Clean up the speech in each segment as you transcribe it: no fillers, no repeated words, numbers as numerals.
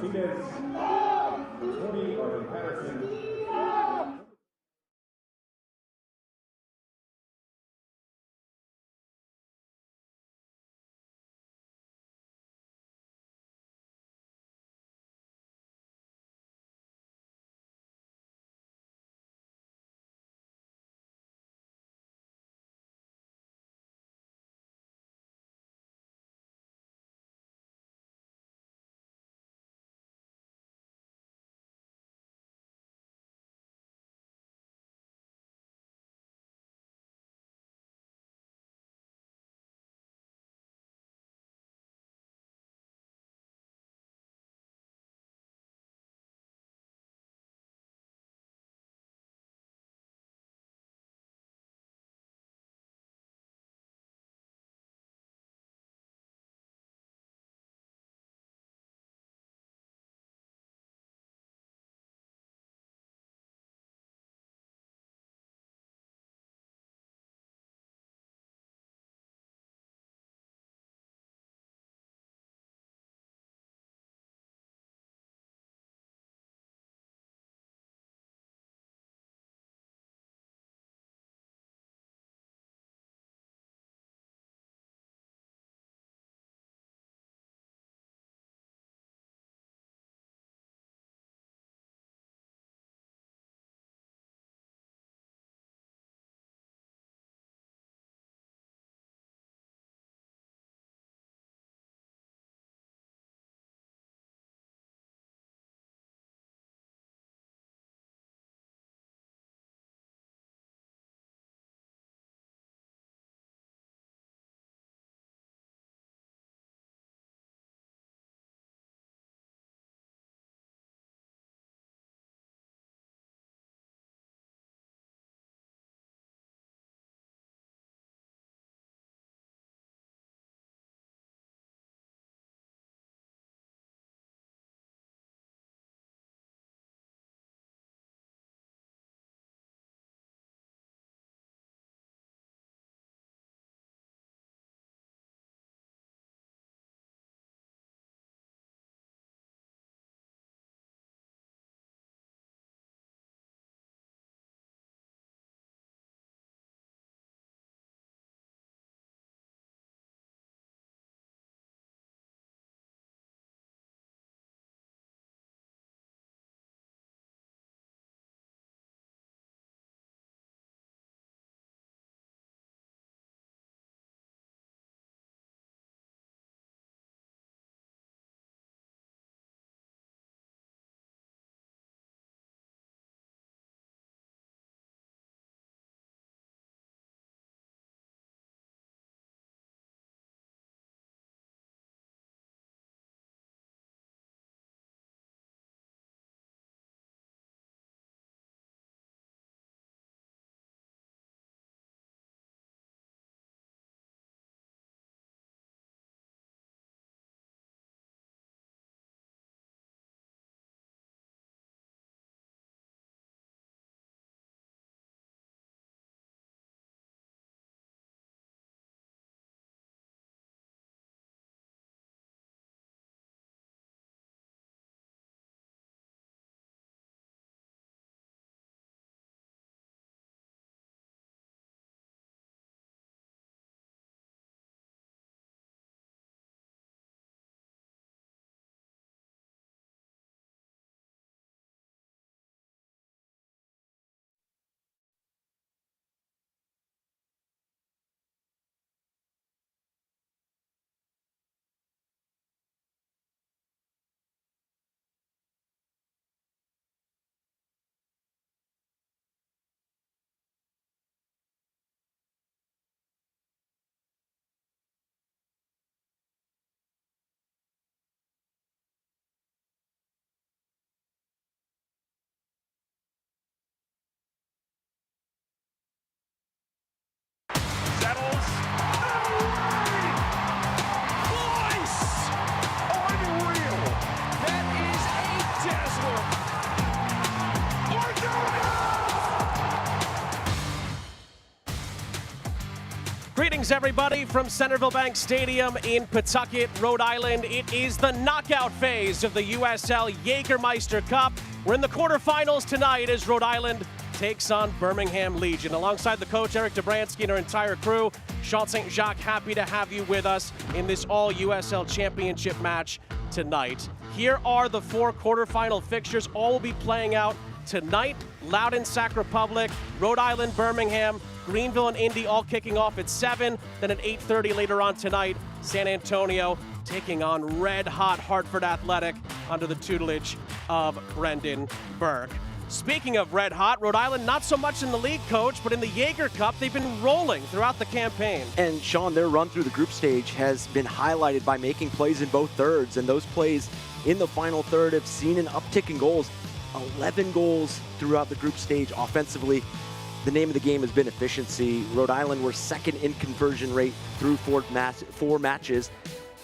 Martinez, 20, Arden Patterson, Greetings, everybody, from Centerville Bank Stadium in Pawtucket, Rhode Island. It is the knockout phase of the USL Jägermeister Cup. We're in the quarterfinals tonight as Rhode Island takes on Birmingham Legion. Alongside the coach, Eric Dobransky, and our entire crew, Sean St. Jacques, happy to have you with us in this all-USL Championship match tonight. Here are the four quarterfinal fixtures. All will be playing out tonight. Loudoun, Sac Republic, Rhode Island, Birmingham, Greenville and Indy all kicking off at 7. Then at 8:30 later on tonight, San Antonio taking on red-hot Hartford Athletic under the tutelage of Brendan Burke. Speaking of red-hot, Rhode Island not so much in the league, coach, but in the Jaeger Cup, they've been rolling throughout the campaign. And Sean, their run through the group stage has been highlighted by making plays in both thirds, and those plays in the final third have seen an uptick in goals. 11 goals throughout the group stage offensively. The name of the game has been efficiency. Rhode Island were second in conversion rate through four matches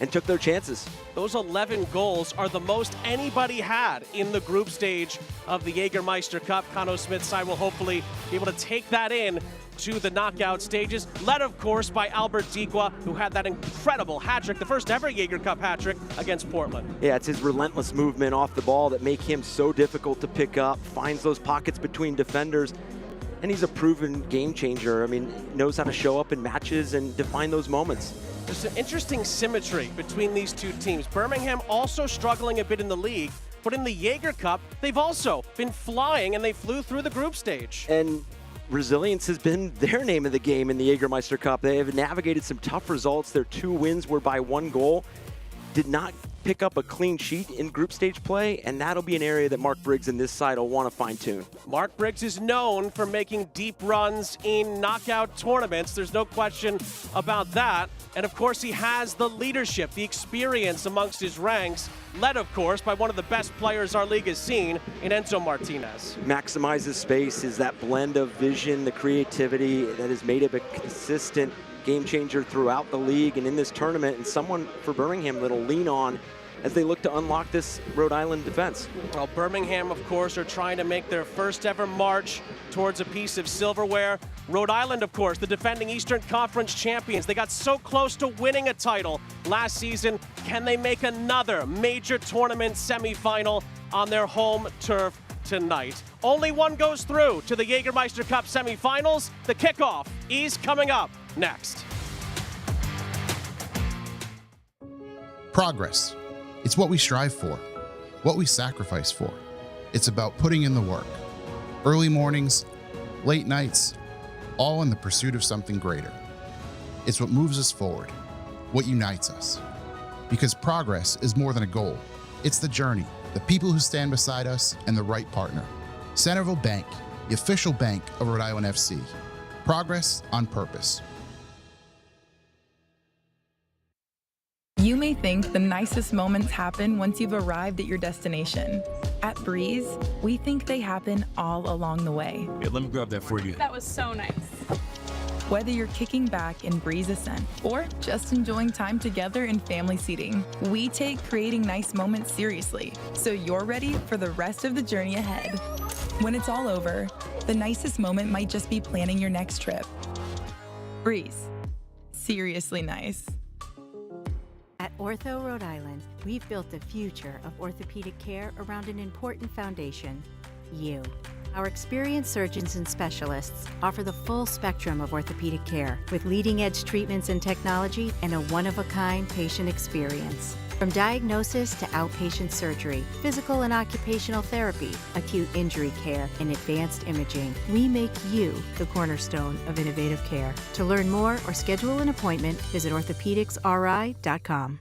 and took their chances. Those 11 goals are the most anybody had in the group stage of the Jägermeister Cup. Conno Smith's side will hopefully be able to take that in to the knockout stages, led of course by Albert Diqua, who had that incredible hat-trick, the first ever Jaeger Cup hat-trick against Portland. Yeah, it's his relentless movement off the ball that make him so difficult to pick up, finds those pockets between defenders, and he's a proven game changer. I mean, knows how to show up in matches and define those moments. There's an interesting symmetry between these two teams. Birmingham also struggling a bit in the league, but in the Jaeger Cup, they've also been flying, and they flew through the group stage. And resilience has been their name of the game in the Jägermeister Cup. They have navigated some tough results. Their 2 wins were by 1 goal. Did not pick up a clean sheet in group stage play, and that'll be an area that Mark Briggs and this side will want to fine-tune. Mark Briggs is known for making deep runs in knockout tournaments. There's no question about that. And of course, he has the leadership, the experience amongst his ranks, led of course by one of the best players our league has seen in Enzo Martinez. Maximizes space, is that blend of vision, the creativity that has made him a consistent game changer throughout the league and in this tournament, and someone for Birmingham that'll lean on as they look to unlock this Rhode Island defense. Well, Birmingham, of course, are trying to make their first ever march towards a piece of silverware. Rhode Island, of course, the defending Eastern Conference champions. They got so close to winning a title last season. Can they make another major tournament semifinal on their home turf tonight? Only one goes through to the Jägermeister Cup semifinals. The kickoff is coming up next. Progress. It's what we strive for, what we sacrifice for. It's about putting in the work. Early mornings, late nights, all in the pursuit of something greater. It's what moves us forward, what unites us. Because progress is more than a goal. It's the journey, the people who stand beside us, and the right partner. Centerville Bank, the official bank of Rhode Island FC. Progress on purpose. You may think the nicest moments happen once you've arrived at your destination. At Breeze, we think they happen all along the way. Yeah, let me grab that for you. That was so nice. Whether you're kicking back in Breeze Ascent or just enjoying time together in family seating, we take creating nice moments seriously, so you're ready for the rest of the journey ahead. When it's all over, the nicest moment might just be planning your next trip. Breeze. Seriously nice. At Ortho Rhode Island, we've built the future of orthopedic care around an important foundation, you. Our experienced surgeons and specialists offer the full spectrum of orthopedic care with leading-edge treatments and technology and a one-of-a-kind patient experience. From diagnosis to outpatient surgery, physical and occupational therapy, acute injury care, and advanced imaging, we make you the cornerstone of innovative care. To learn more or schedule an appointment, visit orthopedicsri.com.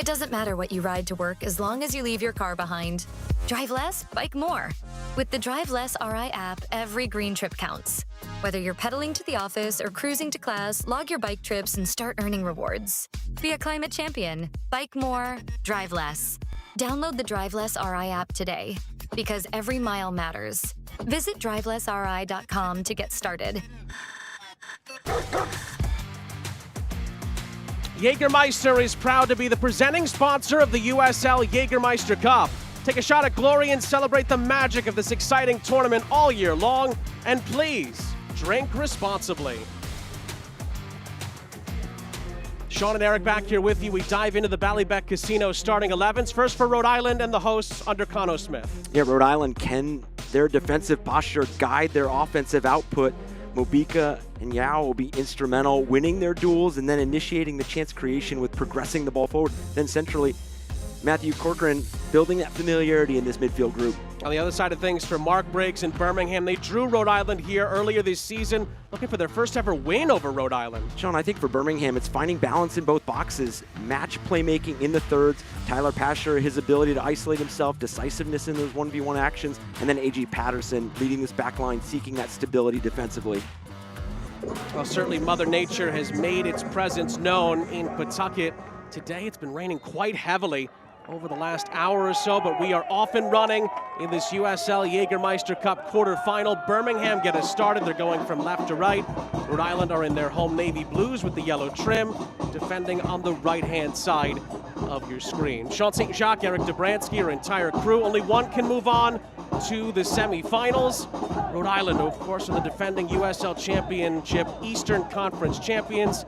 It doesn't matter what you ride to work as long as you leave your car behind. Drive less, bike more. With the Drive Less RI app, every green trip counts. Whether you're pedaling to the office or cruising to class, log your bike trips and start earning rewards. Be a climate champion. Bike more, drive less. Download the Drive Less RI app today, because every mile matters. Visit drivelessri.com to get started. Jägermeister is proud to be the presenting sponsor of the USL Jägermeister Cup. Take a shot at glory and celebrate the magic of this exciting tournament all year long. And please, drink responsibly. Sean and Eric back here with you. We dive into the Ballybet Casino starting 11s. First for Rhode Island and the hosts under Connor Smith. Yeah, Rhode Island, can their defensive posture guide their offensive output? Mobika and Yao will be instrumental, winning their duels and then initiating the chance creation with progressing the ball forward. Then centrally, Matthew Corcoran building that familiarity in this midfield group. On the other side of things for Mark Briggs and Birmingham, they drew Rhode Island here earlier this season, looking for their first ever win over Rhode Island. Sean, I think for Birmingham, it's finding balance in both boxes, match playmaking in the thirds, Tyler Pasher, his ability to isolate himself, decisiveness in those 1v1 actions, and then A.J. Patterson leading this back line, seeking that stability defensively. Well, certainly Mother Nature has made its presence known in Pawtucket. Today it's been raining quite heavily over the last hour or so, but we are off and running in this USL Jägermeister Cup quarterfinal. Birmingham get us started. They're going from left to right. Rhode Island are in their home navy blues with the yellow trim, defending on the right-hand side of your screen. Sean St. Jacques, Eric Dobransky, our entire crew. Only one can move on to the semifinals. Rhode Island, of course, are the defending USL Championship Eastern Conference champions,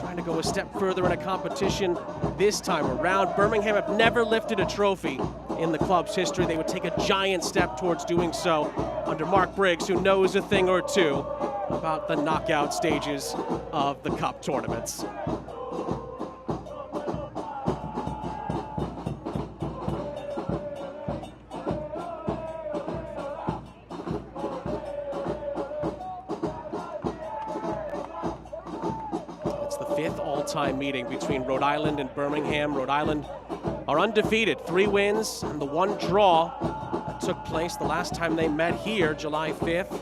trying to go a step further in a competition this time around. Birmingham have never lifted a trophy in the club's history. They would take a giant step towards doing so under Mark Briggs, who knows a thing or two about the knockout stages of the cup tournaments. Fifth all-time meeting between Rhode Island and Birmingham. Rhode Island are undefeated, 3 wins and the 1 draw that took place the last time they met here, July 5th.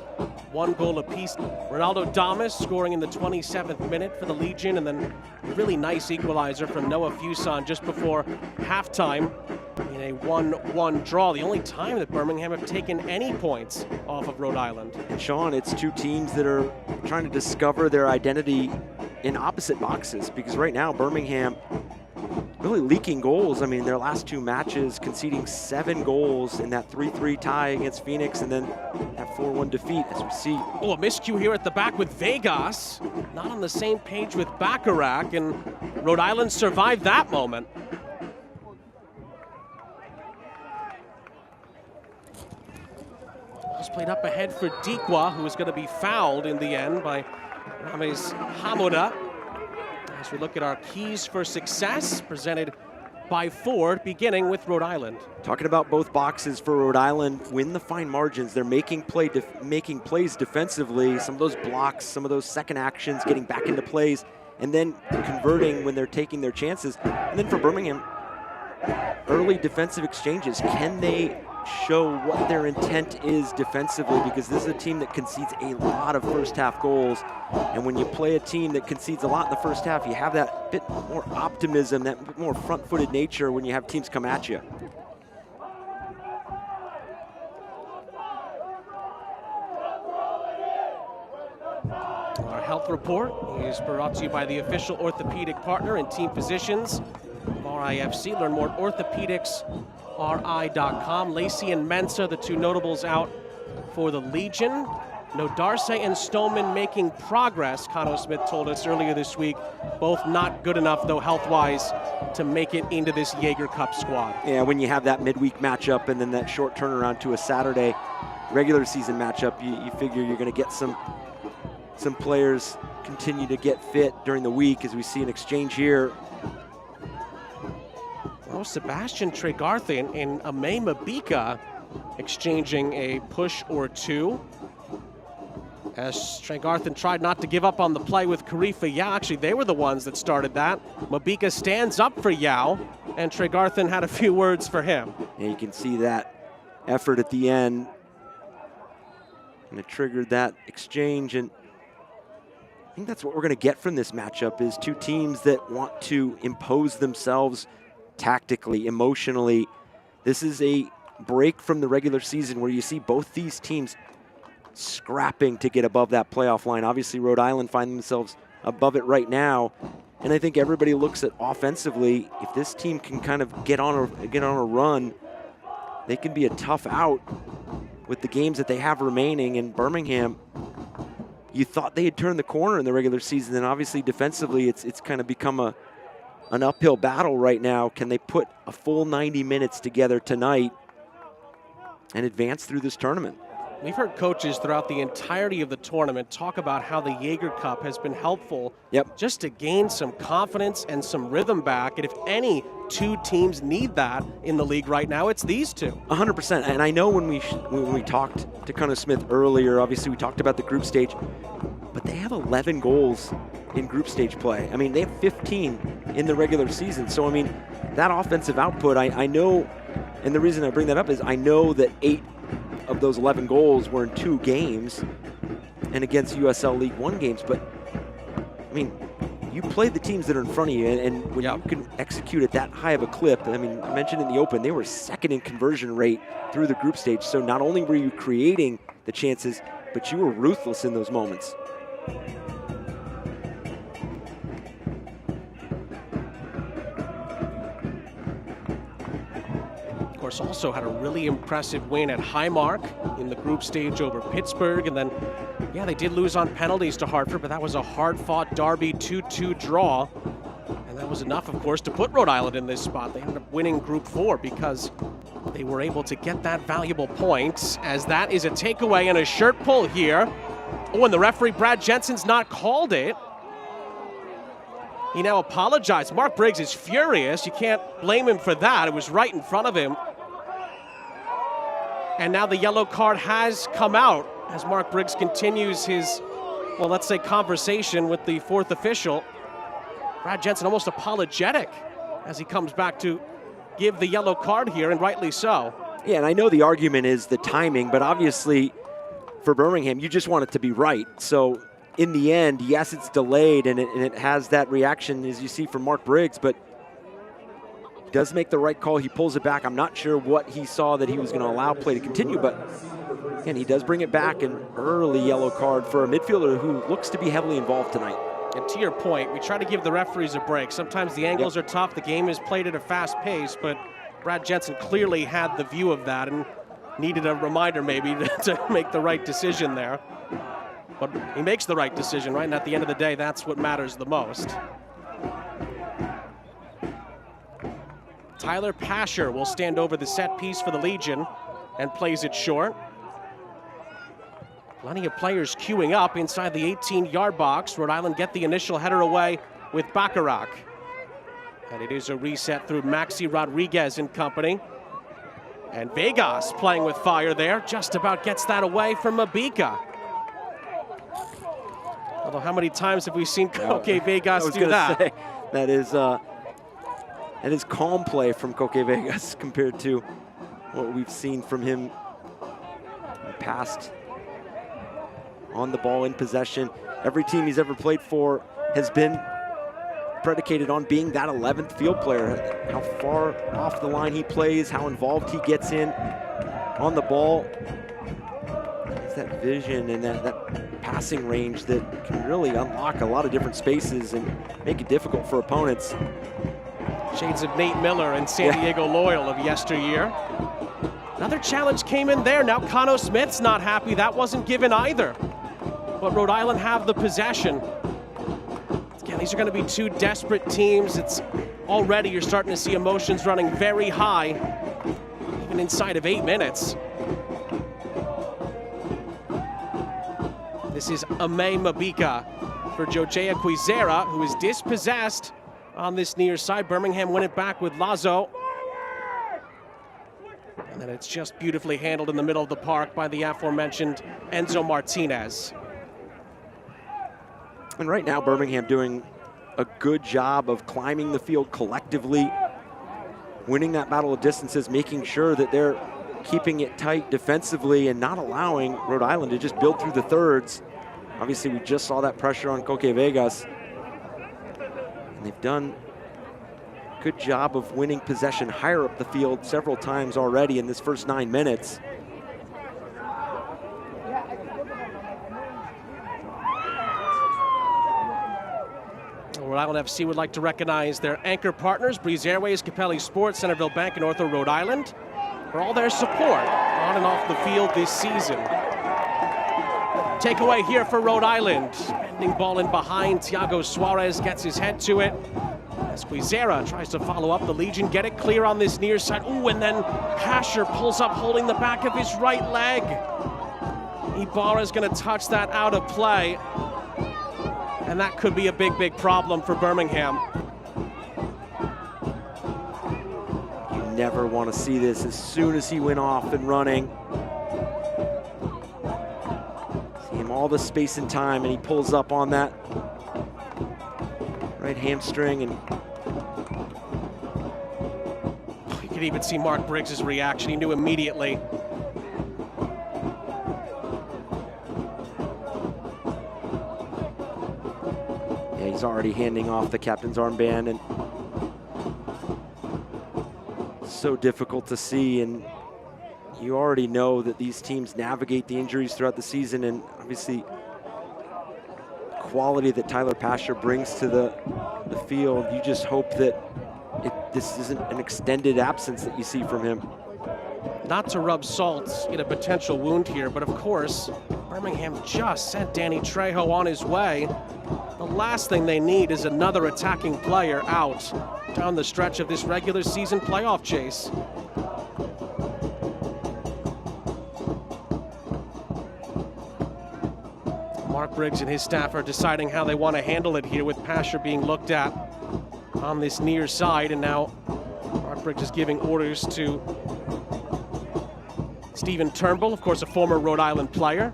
1 goal apiece. Ronaldo Damas scoring in the 27th minute for the Legion, and then a really nice equalizer from Noah Fuson just before halftime in a 1-1 draw. The only time that Birmingham have taken any points off of Rhode Island. And Sean, it's 2 teams that are trying to discover their identity in opposite boxes, because right now Birmingham really leaking goals. I mean, their last 2 matches conceding 7 goals in that 3-3 tie against Phoenix and then that 4-1 defeat, as we see. Oh, a miscue here at the back with Vegas. Not on the same page with Bacharach, and Rhode Island survived that moment. Ball's played up ahead for Dikwa, who is going to be fouled in the end by Rames Hamoda. As we look at our keys for success, presented by Ford, beginning with Rhode Island. Talking about both boxes for Rhode Island, win the fine margins. They're making plays defensively, some of those blocks, some of those second actions, getting back into plays, and then converting when they're taking their chances. And then for Birmingham, early defensive exchanges. Can they show what their intent is defensively, because this is a team that concedes a lot of first half goals, and when you play a team that concedes a lot in the first half, you have that bit more optimism, that bit more front-footed nature when you have teams come at you. Our health report is brought to you by the official orthopedic partner and team physicians of RIFC. Learn more at orthopedicsri.com. Lacey and Mensah, the 2 notables out for the Legion. No Darce and Stoneman making progress, Connor Smith told us earlier this week. Both not good enough, though, health-wise, to make it into this Jaeger Cup squad. Yeah, when you have that midweek matchup and then that short turnaround to a Saturday regular season matchup, you figure you're going to get some players continue to get fit during the week, as we see an exchange here. Oh, Sebastian Tregarthen and Ame Mabika exchanging a push or 2. As Tregarthen tried not to give up on the play with Karifa Yao. Actually, they were the ones that started that. Mabika stands up for Yao, and Tregarthen had a few words for him. And you can see that effort at the end, and it triggered that exchange. And I think that's what we're going to get from this matchup, is 2 teams that want to impose themselves tactically, emotionally. This is a break from the regular season where you see both these teams scrapping to get above that playoff line. Obviously, Rhode Island find themselves above it right now, and I think everybody looks at offensively. If this team can kind of get on a run, they can be a tough out with the games that they have remaining. And Birmingham, you thought they had turned the corner in the regular season, and obviously defensively it's kind of become an uphill battle right now. Can they put a full 90 minutes together tonight and advance through this tournament? We've heard coaches throughout the entirety of the tournament talk about how the Jaeger Cup has been helpful just to gain some confidence and some rhythm back. And if any two teams need that in the league right now, it's these two. 100%. And I know when we talked to Connor Smith earlier, obviously we talked about the group stage, but they have 11 goals in group stage play. I mean, they have 15 in the regular season. So, I mean, that offensive output, I know, and the reason I bring that up is I know that 8 of those 11 goals were in 2 games and against USL League One games. But, I mean, you play the teams that are in front of you, and when you can execute at that high of a clip, I mean, I mentioned in the open, they were second in conversion rate through the group stage. So not only were you creating the chances, but you were ruthless in those moments. Of course, also had a really impressive win at Highmark in the group stage over Pittsburgh. And then, yeah, they did lose on penalties to Hartford, but that was a hard-fought derby 2-2 draw. And that was enough, of course, to put Rhode Island in this spot. They ended up winning Group 4 because they were able to get that valuable point, as that is a takeaway and a shirt pull here. Oh, and the referee, Brad Jensen's not called it. He now apologized. Mark Briggs is furious. You can't blame him for that. It was right in front of him. And now the yellow card has come out as Mark Briggs continues his, well, let's say, conversation with the 4th official. Brad Jensen almost apologetic as he comes back to give the yellow card here, and rightly so. Yeah, and I know the argument is the timing, but obviously for Birmingham, you just want it to be right. So in the end, yes, it's delayed, and it has that reaction as you see from Mark Briggs, but he does make the right call. He pulls it back. I'm not sure what he saw that he was going to allow play to continue, but again, he does bring it back. An early yellow card for a midfielder who looks to be heavily involved tonight. And to your point, we try to give the referees a break. Sometimes the angles are tough. The game is played at a fast pace, but Brad Jensen clearly had the view of that and needed a reminder maybe to make the right decision there. But he makes the right decision, right? And at the end of the day, that's what matters the most. Tyler Pasher will stand over the set piece for the Legion and plays it short. Plenty of players queuing up inside the 18-yard box. Rhode Island get the initial header away with Bacharach. And it is a reset through Maxi Rodriguez and company. And Vegas playing with fire there. Just about gets that away from Mabika. Although how many times have we seen Koke Vegas do that? Say, that is calm play from Koke Vegas compared to what we've seen from him in the past. On the ball, in possession. Every team he's ever played for has been predicated on being that 11th field player. How far off the line he plays, how involved he gets in on the ball. It's that vision and that passing range that can really unlock a lot of different spaces and make it difficult for opponents. Shades of Nate Miller and San Diego Loyal of yesteryear. Another challenge came in there. Now Connor Smith's not happy. That wasn't given either. But Rhode Island have the possession. Again, these are going to be two desperate teams. It's already, you're starting to see emotions running very high, even inside of 8 minutes. This is Ame Mabika for Jojea Quizera, who is dispossessed on this near side. Birmingham win it back with Lazo. And then it's just beautifully handled in the middle of the park by the aforementioned Enzo Martinez. And right now, Birmingham doing a good job of climbing the field collectively, winning that battle of distances, making sure that they're keeping it tight defensively and not allowing Rhode Island to just build through the thirds. Obviously, we just saw that pressure on Koke Vegas. And they've done a good job of winning possession higher up the field several times already in this first 9 minutes. Rhode Island FC would like to recognize their anchor partners, Breeze Airways, Capelli Sports, Centerville Bank, and Ortho Rhode Island, for all their support on and off the field this season. Takeaway here for Rhode Island. Bending ball in behind. Thiago Suarez gets his head to it. Esquizera tries to follow up. The Legion get it clear on this near side. Ooh, and then Pasher pulls up holding the back of his right leg. Ibarra's going to touch that out of play. And that could be a big, big problem for Birmingham. You never want to see this. As soon as he went off and running, see him all the space and time, and he pulls up on that right hamstring. And you could even see Mark Briggs' reaction. He knew immediately. Yeah, he's already handing off the captain's armband, and so difficult to see. And you already know that these teams navigate the injuries throughout the season, and obviously quality that Tyler Pasher brings to the field, you just hope that this isn't an extended absence that you see from him. Not to rub salt in a potential wound here, but of course, Birmingham just sent Danny Trejo on his way. The last thing they need is another attacking player out down the stretch of this regular season playoff chase. Mark Briggs and his staff are deciding how they want to handle it here, with Pasher being looked at on this near side, and now Mark Briggs is giving orders to Stephen Turnbull, of course a former Rhode Island player.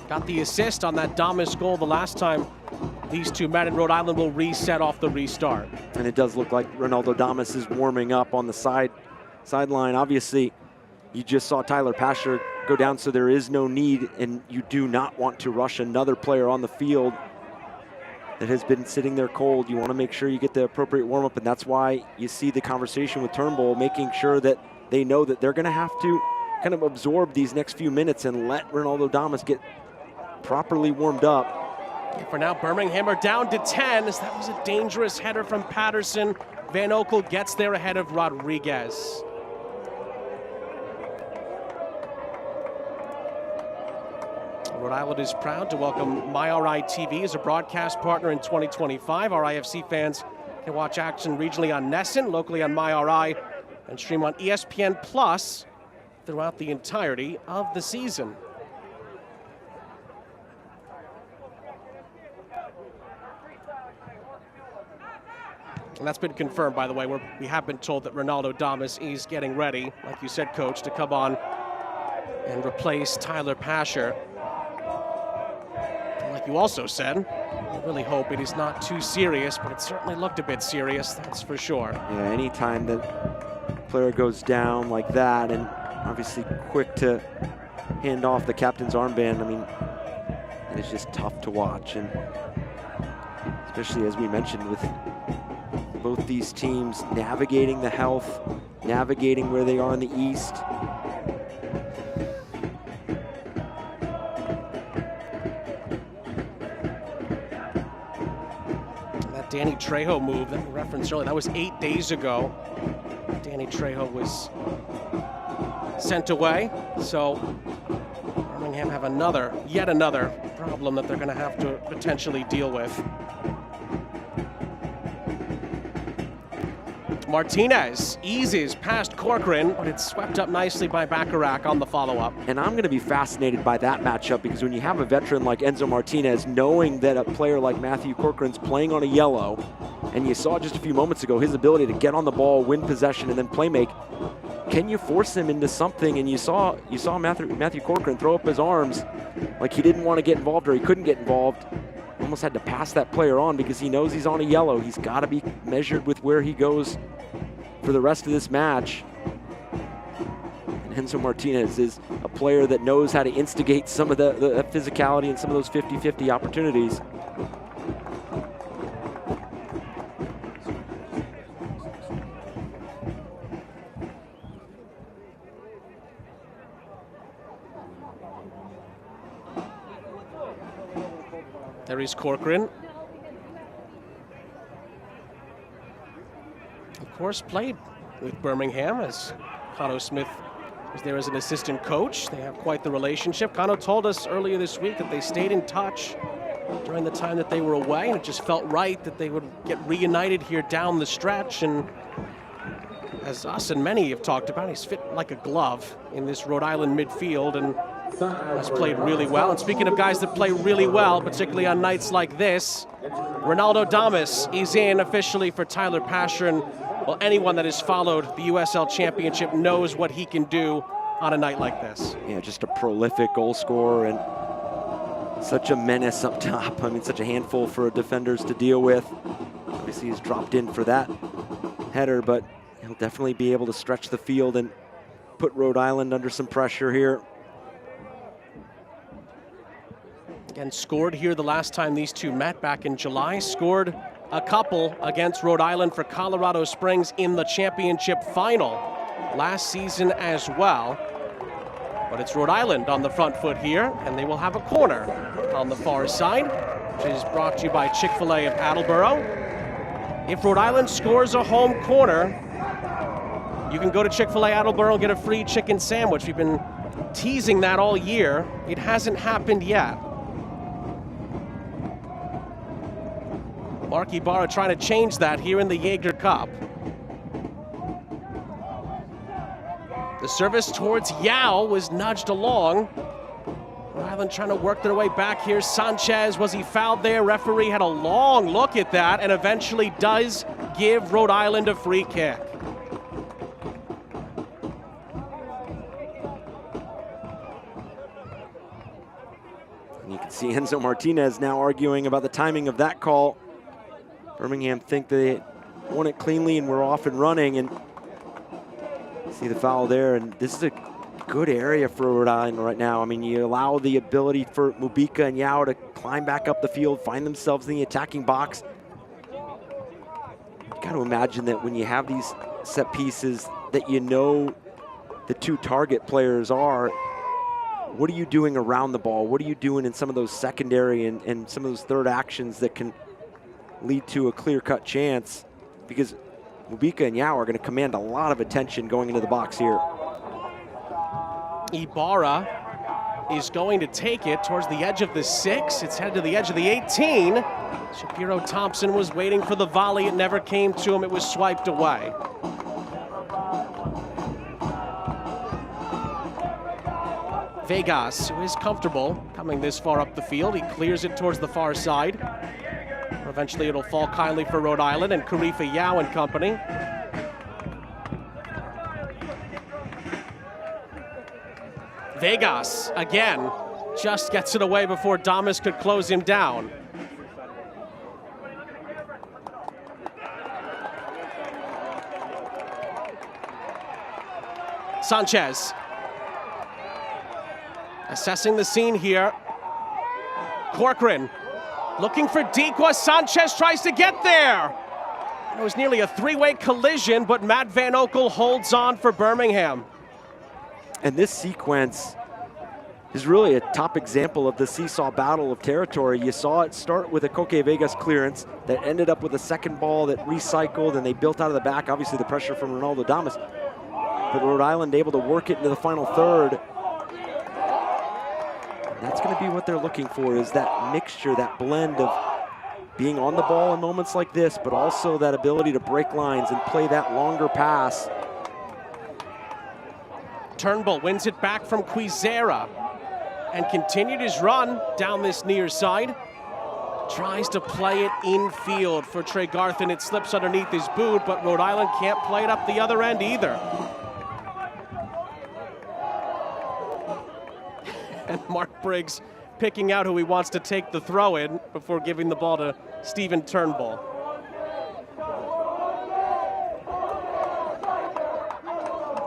Got the assist on that Damas goal the last time these two met, and Rhode Island will reset off the restart. And it does look like Ronaldo Damas is warming up on the sideline. Obviously, you just saw Tyler Pasher go down, so there is no need, and you do not want to rush another player on the field that has been sitting there cold. You want to make sure you get the appropriate warm-up, and that's why you see the conversation with Turnbull, making sure that they know that they're going to have to kind of absorb these next few minutes and let Ronaldo Damas get properly warmed up. For now, Birmingham are down to 10, as that was a dangerous header from Patterson. Van Oekel gets there ahead of Rodriguez. Rhode Island is proud to welcome MyRI TV as a broadcast partner in 2025. RIFC fans can watch action regionally on Nesson, locally on MyRI, and stream on ESPN Plus throughout the entirety of the season. And that's been confirmed, by the way. We have been told that Ronaldo Damas is getting ready, like you said, Coach, to come on and replace Tyler Pasher. Like you also said, I really hope it is not too serious, but it certainly looked a bit serious, that's for sure. Yeah, anytime that a player goes down like that, and obviously quick to hand off the captain's armband, I mean, it's just tough to watch. And especially, as we mentioned, with both these teams navigating the health, navigating where they are in the East. That Danny Trejo move that we referenced earlier, that was 8 days ago. Danny Trejo was sent away, so Birmingham have yet another problem that they're going to have to potentially deal with. Martinez eases past Corcoran, but it's swept up nicely by Bacharach on the follow-up. And I'm going to be fascinated by that matchup, because when you have a veteran like Enzo Martinez, knowing that a player like Matthew Corcoran's playing on a yellow, and you saw just a few moments ago his ability to get on the ball, win possession, and then play make, can you force him into something? And you saw Matthew Corcoran throw up his arms like he didn't want to get involved, or he couldn't get involved. Almost had to pass that player on because he knows he's on a yellow. He's got to be measured with where he goes for the rest of this match. And Enzo Martinez is a player that knows how to instigate some of the physicality and some of those 50-50 opportunities. There is Corcoran. Of course, played with Birmingham, as Cotto Smith He's there as an assistant coach. They have quite the relationship. Kano told us earlier this week that they stayed in touch during the time that they were away, and it just felt right that they would get reunited here down the stretch. And as us and many have talked about, he's fit like a glove in this Rhode Island midfield and has played really well. And speaking of guys that play really well, particularly on nights like this, Ronaldo Damas is in officially for Tyler Pasher. And well, anyone that has followed the USL Championship knows what he can do on a night like this. Yeah, just a prolific goal scorer and such a menace up top. I mean, such a handful for defenders to deal with. Obviously, he's dropped in for that header, but he'll definitely be able to stretch the field and put Rhode Island under some pressure here. Again, scored here the last time these two met back in July. Scored a couple against Rhode Island for Colorado Springs in the championship final last season as well. But it's Rhode Island on the front foot here, and they will have a corner on the far side, which is brought to you by Chick-fil-A of Attleboro. If Rhode Island scores a home corner, you can go to Chick-fil-A Attleboro and get a free chicken sandwich. We've been teasing that all year. It hasn't happened yet. Mark Ibarra trying to change that here in the Jaeger Cup. The service towards Yao was nudged along. Rhode Island trying to work their way back here. Sanchez, was he fouled there? Referee had a long look at that and eventually does give Rhode Island a free kick. And you can see Enzo Martinez now arguing about the timing of that call. Birmingham think they won it cleanly and were off and running, and see the foul there. And this is a good area for Rhode Island right now. I mean, you allow the ability for Mubika and Yao to climb back up the field, find themselves in the attacking box. You got to imagine that when you have these set pieces that you know the two target players are, what are you doing around the ball? What are you doing in some of those secondary and some of those third actions that can lead to a clear-cut chance? Because Mubika and Yao are going to command a lot of attention going into the box here. Ibarra is going to take it towards the edge of the 6. It's headed to the edge of the 18. Shapiro Thompson was waiting for the volley. It never came to him. It was swiped away. Vegas, who is comfortable coming this far up the field, he clears it towards the far side. Eventually it'll fall kindly for Rhode Island and Karifa Yao and company. Vegas, again, just gets it away before Damas could close him down. Sanchez. Assessing the scene here. Corcoran. Looking for Dequa. Sanchez tries to get there. It was nearly a three-way collision, but Matt Van Oekel holds on for Birmingham. And this sequence is really a top example of the seesaw battle of territory. You saw it start with a Koke Vegas clearance that ended up with a second ball that recycled, and they built out of the back, obviously the pressure from Ronaldo Damas. But Rhode Island able to work it into the final third. That's going to be what they're looking for, is that mixture, that blend of being on the ball in moments like this, but also that ability to break lines and play that longer pass. Turnbull wins it back from Quizera and continued his run down this near side. Tries to play it infield for Trey Garthin. It slips underneath his boot, but Rhode Island can't play it up the other end either. And Mark Briggs picking out who he wants to take the throw in before giving the ball to Stephen Turnbull.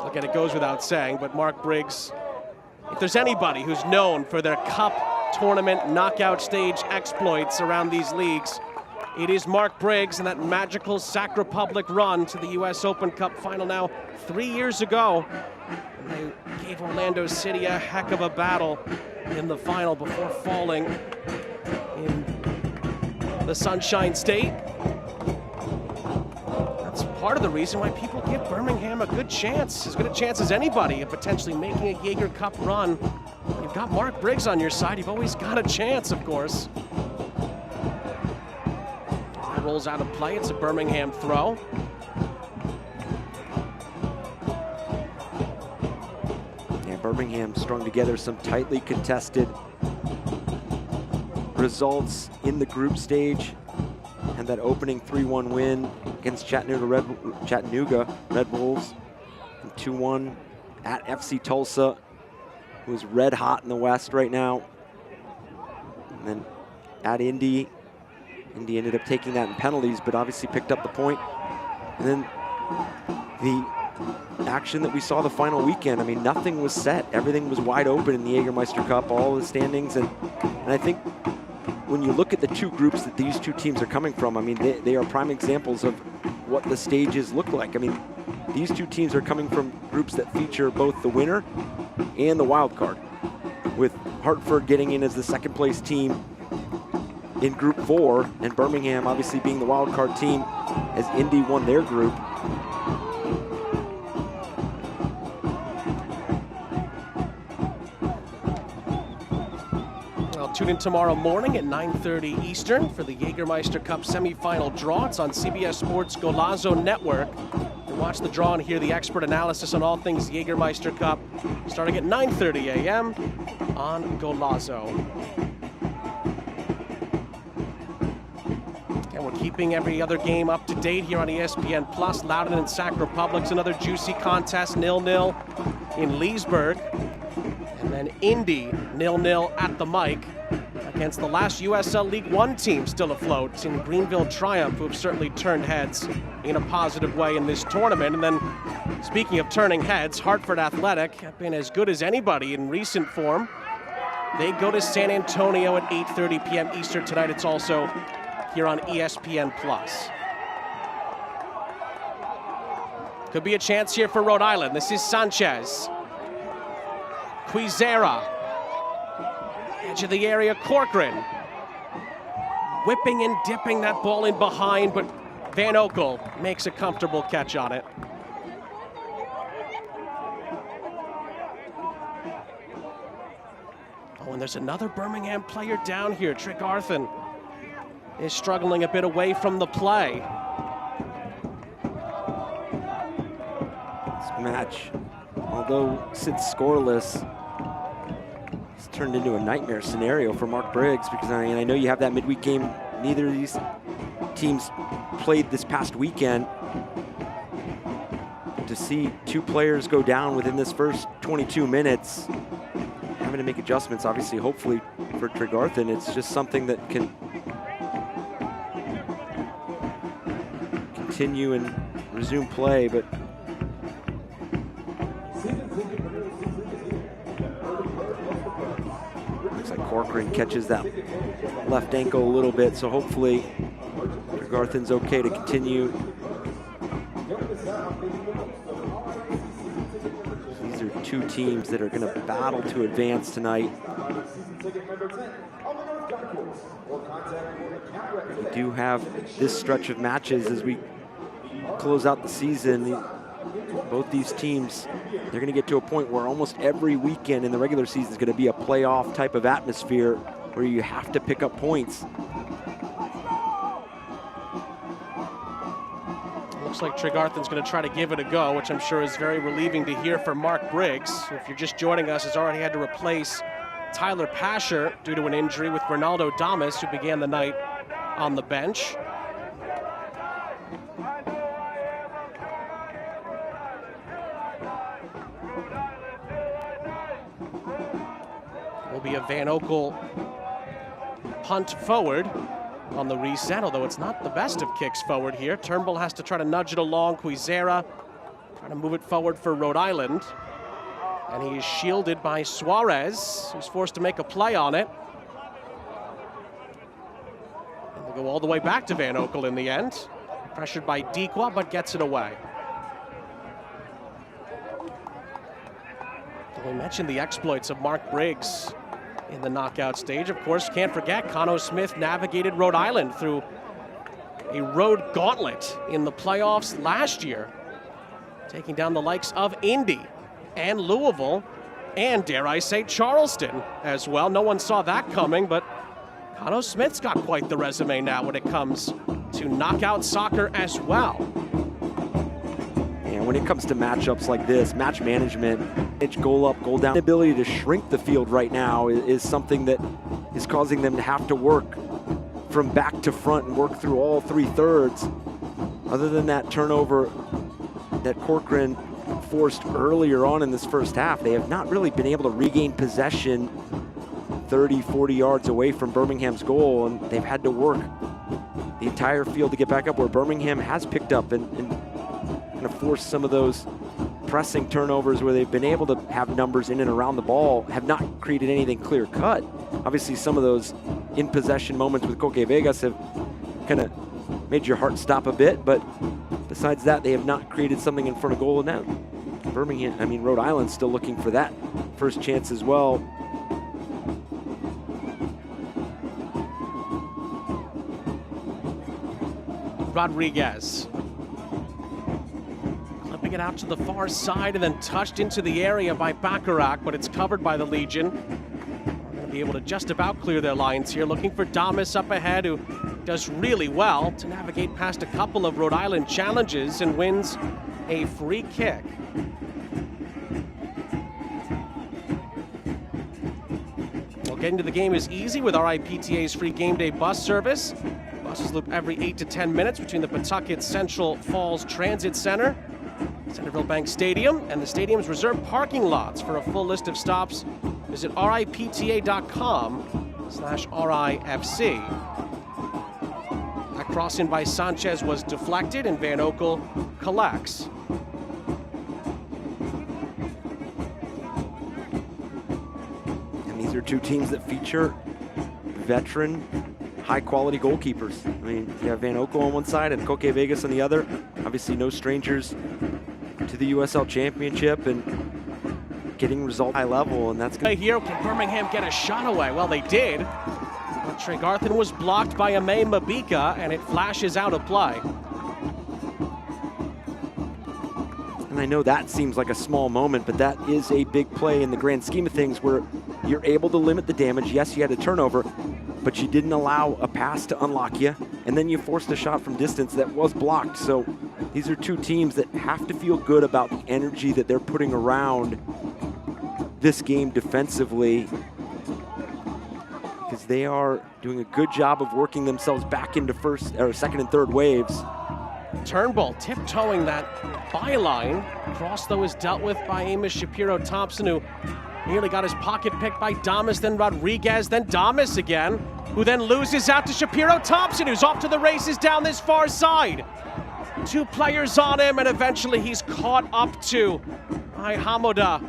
Again, it goes without saying, but Mark Briggs, if there's anybody who's known for their cup tournament knockout stage exploits around these leagues, it is Mark Briggs and that magical Sac Republic run to the US Open Cup final now 3 years ago. And they gave Orlando City a heck of a battle in the final before falling in the Sunshine State. That's part of the reason why people give Birmingham a good chance, as good a chance as anybody, of potentially making a Jaeger Cup run. You've got Mark Briggs on your side, you've always got a chance, of course. Rolls out of play, it's a Birmingham throw. Yeah, Birmingham strung together some tightly contested results in the group stage, and that opening 3-1 win against Chattanooga Red Wolves, and 2-1 at FC Tulsa, who's red hot in the West right now. And then at Indy ended up taking that in penalties, but obviously picked up the point. And then the action that we saw the final weekend, I mean, nothing was set. Everything was wide open in the Jägermeister Cup, all the standings. And I think when you look at the two groups that these two teams are coming from, I mean, they are prime examples of what the stages look like. I mean, these two teams are coming from groups that feature both the winner and the wild card, with Hartford getting in as the second place team in Group 4, and Birmingham obviously being the wild card team as Indy won their group. Well, tune in tomorrow morning at 9:30 Eastern for the Jägermeister Cup semifinal draw. It's on CBS Sports Golazo Network. You watch the draw and hear the expert analysis on all things Jägermeister Cup starting at 9:30 a.m. on Golazo. Keeping every other game up to date here on ESPN Plus. Loudoun and Sac Republic's another juicy contest, 0-0 in Leesburg. And then Indy, 0-0 at the mic against the last USL League One team still afloat in Greenville Triumph, who have certainly turned heads in a positive way in this tournament. And then, speaking of turning heads, Hartford Athletic have been as good as anybody in recent form. They go to San Antonio at 8:30 p.m. Eastern tonight. It's also here on ESPN Plus. Could be a chance here for Rhode Island. This is Sanchez. Quizera. Edge of the area, Corcoran. Whipping and dipping that ball in behind, but Van Oekel makes a comfortable catch on it. Oh, and there's another Birmingham player down here, Tregarthen. Is struggling a bit away from the play. This match, although sits scoreless, it's turned into a nightmare scenario for Mark Briggs, because I know you have that midweek game. Neither of these teams played this past weekend. To see two players go down within this first 22 minutes, having to make adjustments, obviously, hopefully for Tregarthen, it's just something that can continue and resume play, but looks like Corcoran catches that left ankle a little bit, so hopefully Tregarthen's okay to continue. These are two teams that are going to battle to advance tonight. We do have this stretch of matches as we close out the season. Both these teams, they're going to get to a point where almost every weekend in the regular season is going to be a playoff type of atmosphere where you have to pick up points. Looks like Tregarthen's going to try to give it a go, which I'm sure is very relieving to hear for Mark Briggs. If you're just joining us, has already had to replace Tyler Pasher due to an injury with Ronaldo Damas, who began the night on the bench. Will be a Van Oekel punt forward on the reset, although it's not the best of kicks forward here. Turnbull has to try to nudge it along. Quizera trying to move it forward for Rhode Island. And he is shielded by Suarez, who's forced to make a play on it. And they go all the way back to Van Oekel in the end. Pressured by Dequa, but gets it away. We mentioned the exploits of Mark Briggs in the knockout stage. Of course, can't forget Cano Smith navigated Rhode Island through a road gauntlet in the playoffs last year, taking down the likes of Indy and Louisville and, dare I say, Charleston as well. No one saw that coming, but Cano Smith's got quite the resume now when it comes to knockout soccer as well. And when it comes to matchups like this, match management, it's goal up, goal down. The ability to shrink the field right now is something that is causing them to have to work from back to front and work through all 3/3. Other than that turnover that Corcoran forced earlier on in this first half, they have not really been able to regain possession 30, 40 yards away from Birmingham's goal, and they've had to work the entire field to get back up, where Birmingham has picked up and kind of forced some of those pressing turnovers where they've been able to have numbers in and around the ball, have not created anything clear cut. Obviously, some of those in possession moments with Coque Vegas have kind of made your heart stop a bit, but besides that, they have not created something in front of goal. And now Rhode Island's still looking for that first chance as well. Rodriguez clipping it out to the far side and then touched into the area by Bacharach, but it's covered by the Legion. We're going to be able to just about clear their lines here, looking for Damas up ahead, who does really well to navigate past a couple of Rhode Island challenges and wins a free kick. Well, getting to the game is easy with RIPTA's free game day bus service. Buses loop every 8 to 10 minutes between the Pawtucket Central Falls Transit Center, Centerville Bank Stadium, and the stadium's reserved parking lots. For a full list of stops, visit ripta.com/RIFC. That cross-in by Sanchez was deflected, and Van Oekel collects. And these are two teams that feature veteran, high-quality goalkeepers. I mean, you have Van Oekel on one side and Coque Vegas on the other. Obviously, no strangers to the USL Championship and getting results high level, and that's going to... Here, can Birmingham get a shot away? Well, they did. But Tregarthen was blocked by Ame Mabika, and it flashes out of play. And I know that seems like a small moment, but that is a big play in the grand scheme of things, where you're able to limit the damage. Yes, you had a turnover, but you didn't allow a pass to unlock you, and then you forced a shot from distance that was blocked. So these are two teams that have to feel good about the energy that they're putting around this game defensively, because they are doing a good job of working themselves back into second and third waves. Turnbull tiptoeing that byline. Cross, though, is dealt with by Amos Shapiro-Thompson, who nearly got his pocket picked by Damas, then Rodriguez, then Damas again, who then loses out to Shapiro-Thompson, who's off to the races down this far side. Two players on him, and eventually he's caught up to by Hamoda.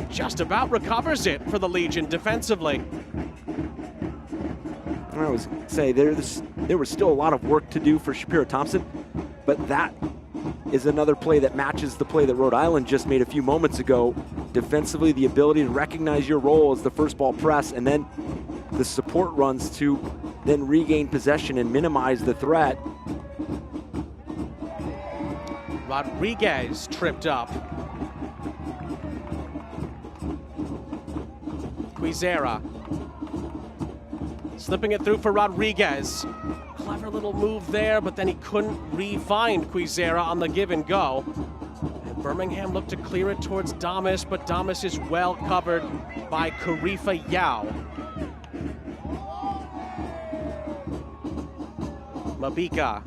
Just about recovers it for the Legion defensively. I was going to say, there was still a lot of work to do for Shapiro-Thompson, but that is another play that matches the play that Rhode Island just made a few moments ago. Defensively, the ability to recognize your role as the first ball press, and then the support runs to then regain possession and minimize the threat. Rodriguez tripped up. Quizera slipping it through for Rodriguez. Clever little move there, but then he couldn't re-find Quizera on the give and go. And Birmingham looked to clear it towards Damas, but Damas is well covered by Karifa Yao. Mabika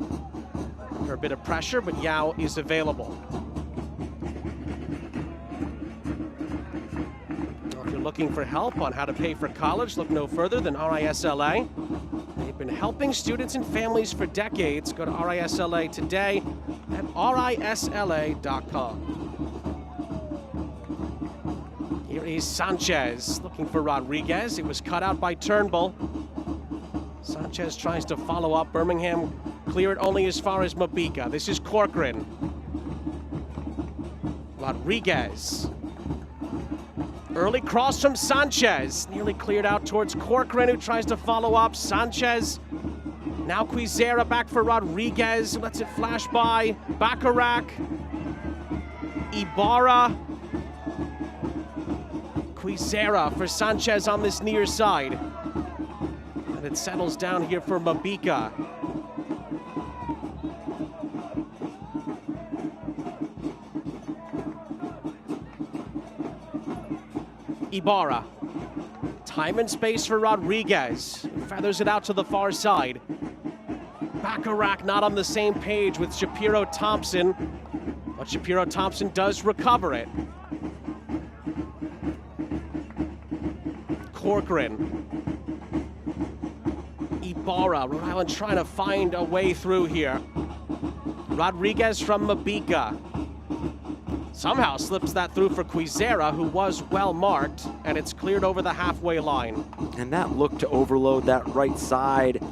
under a bit of pressure, but Yao is available. If you're looking for help on how to pay for college, look no further than RISLA. They've been helping students and families for decades. Go to RISLA today at RISLA.com. Here is Sanchez looking for Rodriguez. It was cut out by Turnbull. Sanchez tries to follow up. Birmingham clear it only as far as Mabika. This is Corcoran. Rodriguez. Early cross from Sanchez. Nearly cleared out towards Corcoran, who tries to follow up. Sanchez Now Quizera back for Rodriguez, lets it flash by. Bacharach, Ibarra. Quizera for Sanchez on this near side. And it settles down here for Mabika. Ibarra. Time and space for Rodriguez. Feathers it out to the far side. Bacharach not on the same page with Shapiro Thompson, but Shapiro Thompson does recover it. Corcoran. Ibarra. Rhode Island trying to find a way through here. Rodriguez from Mabika. Somehow slips that through for Quizera, who was well marked, and it's cleared over the halfway line. And that look to overload that right side.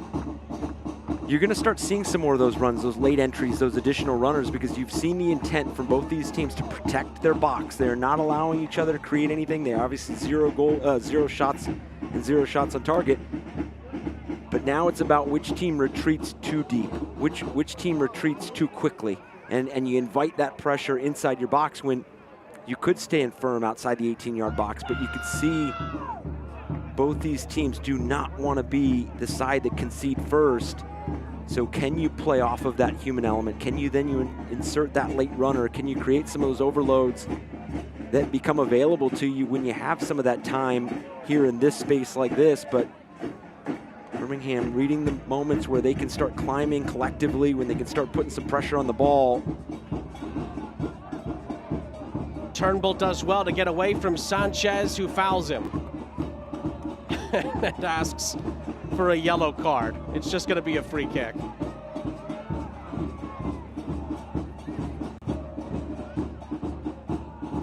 You're going to start seeing some more of those runs, those late entries, those additional runners, because you've seen the intent from both these teams to protect their box. They're not allowing each other to create anything. They obviously zero shots and 0 shots on target. But now it's about which team retreats too deep, which team retreats too quickly. And you invite that pressure inside your box when you could stand firm outside the 18-yard box, but you could see both these teams do not want to be the side that concede first. So can you play off of that human element? Can you then insert that late runner? Can you create some of those overloads that become available to you when you have some of that time here in this space like this? But Birmingham reading the moments where they can start climbing collectively, when they can start putting some pressure on the ball. Turnbull does well to get away from Sanchez, who fouls him. And asks for a yellow card. It's just going to be a free kick.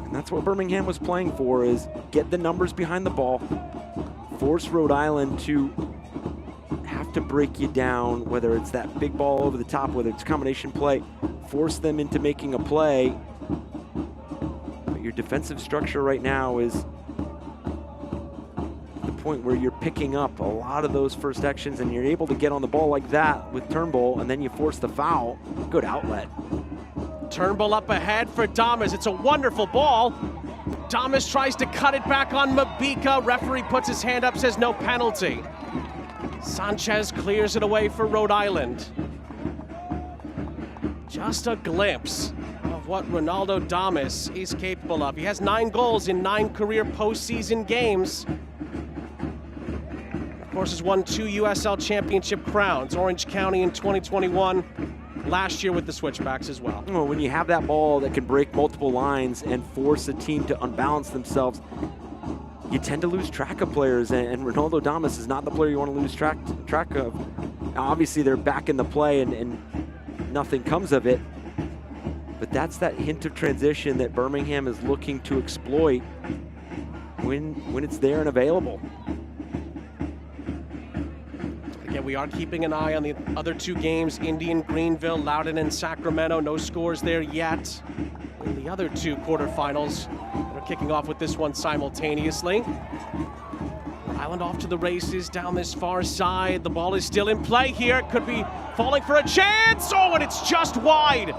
And that's what Birmingham was playing for, is get the numbers behind the ball, force Rhode Island to have to break you down, whether it's that big ball over the top, whether it's combination play, force them into making a play. But your defensive structure right now is the point where you're picking up a lot of those first actions, and you're able to get on the ball like that with Turnbull, and then you force the foul. Good outlet. Turnbull up ahead for Damas. It's a wonderful ball. Damas tries to cut it back on Mabika. Referee puts his hand up, says no penalty. Sanchez clears it away for Rhode Island. Just a glimpse of what Ronaldo Damas is capable of. He has 9 goals in 9 career postseason games. Of course, has won 2 USL Championship crowns. Orange County in 2021, last year with the Switchbacks as well. Well, when you have that ball that can break multiple lines and force a team to unbalance themselves, you tend to lose track of players, and Ronaldo Damas is not the player you want to lose track of. Now, obviously, they're back in the play, and nothing comes of it. But that's that hint of transition that Birmingham is looking to exploit when it's there and available. Again, we are keeping an eye on the other 2 games, Indian, Greenville, Loudoun, and Sacramento. No scores there yet in the other 2 quarterfinals. We're kicking off with this one simultaneously. Island off to the races down this far side. The ball is still in play here. Could be falling for a chance. Oh, and it's just wide.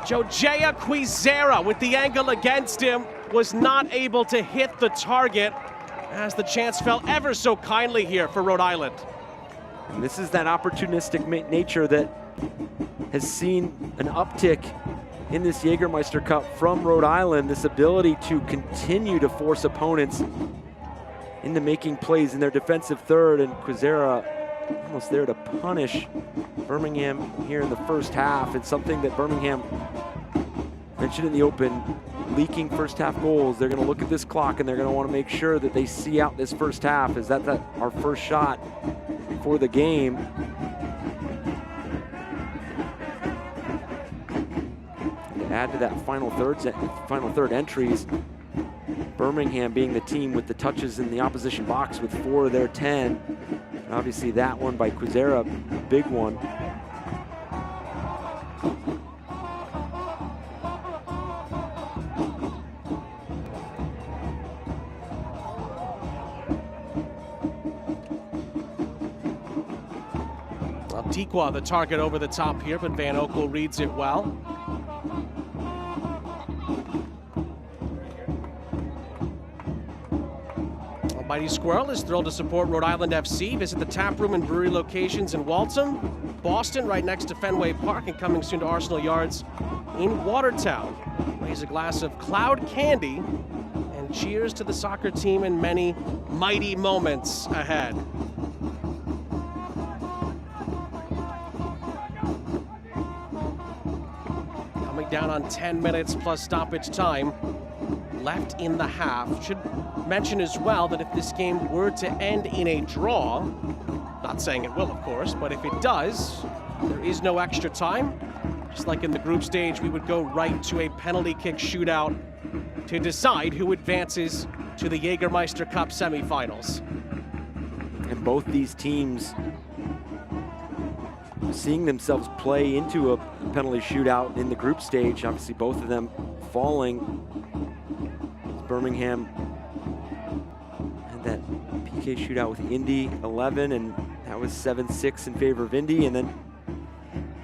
Jojea Quizera with the angle against him was not able to hit the target, as the chance fell ever so kindly here for Rhode Island. And this is that opportunistic nature that has seen an uptick in this Jägermeister Cup from Rhode Island, this ability to continue to force opponents into making plays in their defensive third, and Quizera almost there to punish Birmingham here in the first half. It's something that Birmingham mentioned in the open, leaking first half goals. They're gonna look at this clock and they're gonna wanna make sure that they see out this first half. Is that our first shot for the game? Add to that final third entries, Birmingham being the team with the touches in the opposition box with 4 of their 10. And obviously that one by Quizera, big one. Fuqua, the target over the top here, but Van Oekel reads it well. Almighty Squirrel is thrilled to support Rhode Island FC. Visit the tap room and brewery locations in Waltham, Boston, right next to Fenway Park, and coming soon to Arsenal Yards in Watertown. Raise a glass of cloud candy and cheers to the soccer team and many mighty moments ahead. Coming down on 10 minutes plus stoppage time left in the half. Should mention as well that if this game were to end in a draw, not saying it will of course, but if it does, there is no extra time. Just like in the group stage, we would go right to a penalty kick shootout to decide who advances to the Jägermeister Cup semifinals. And both these teams seeing themselves play into a penalty shootout in the group stage, obviously both of them falling. Birmingham had that PK shootout with Indy 11, and that was 7-6 in favor of Indy, and then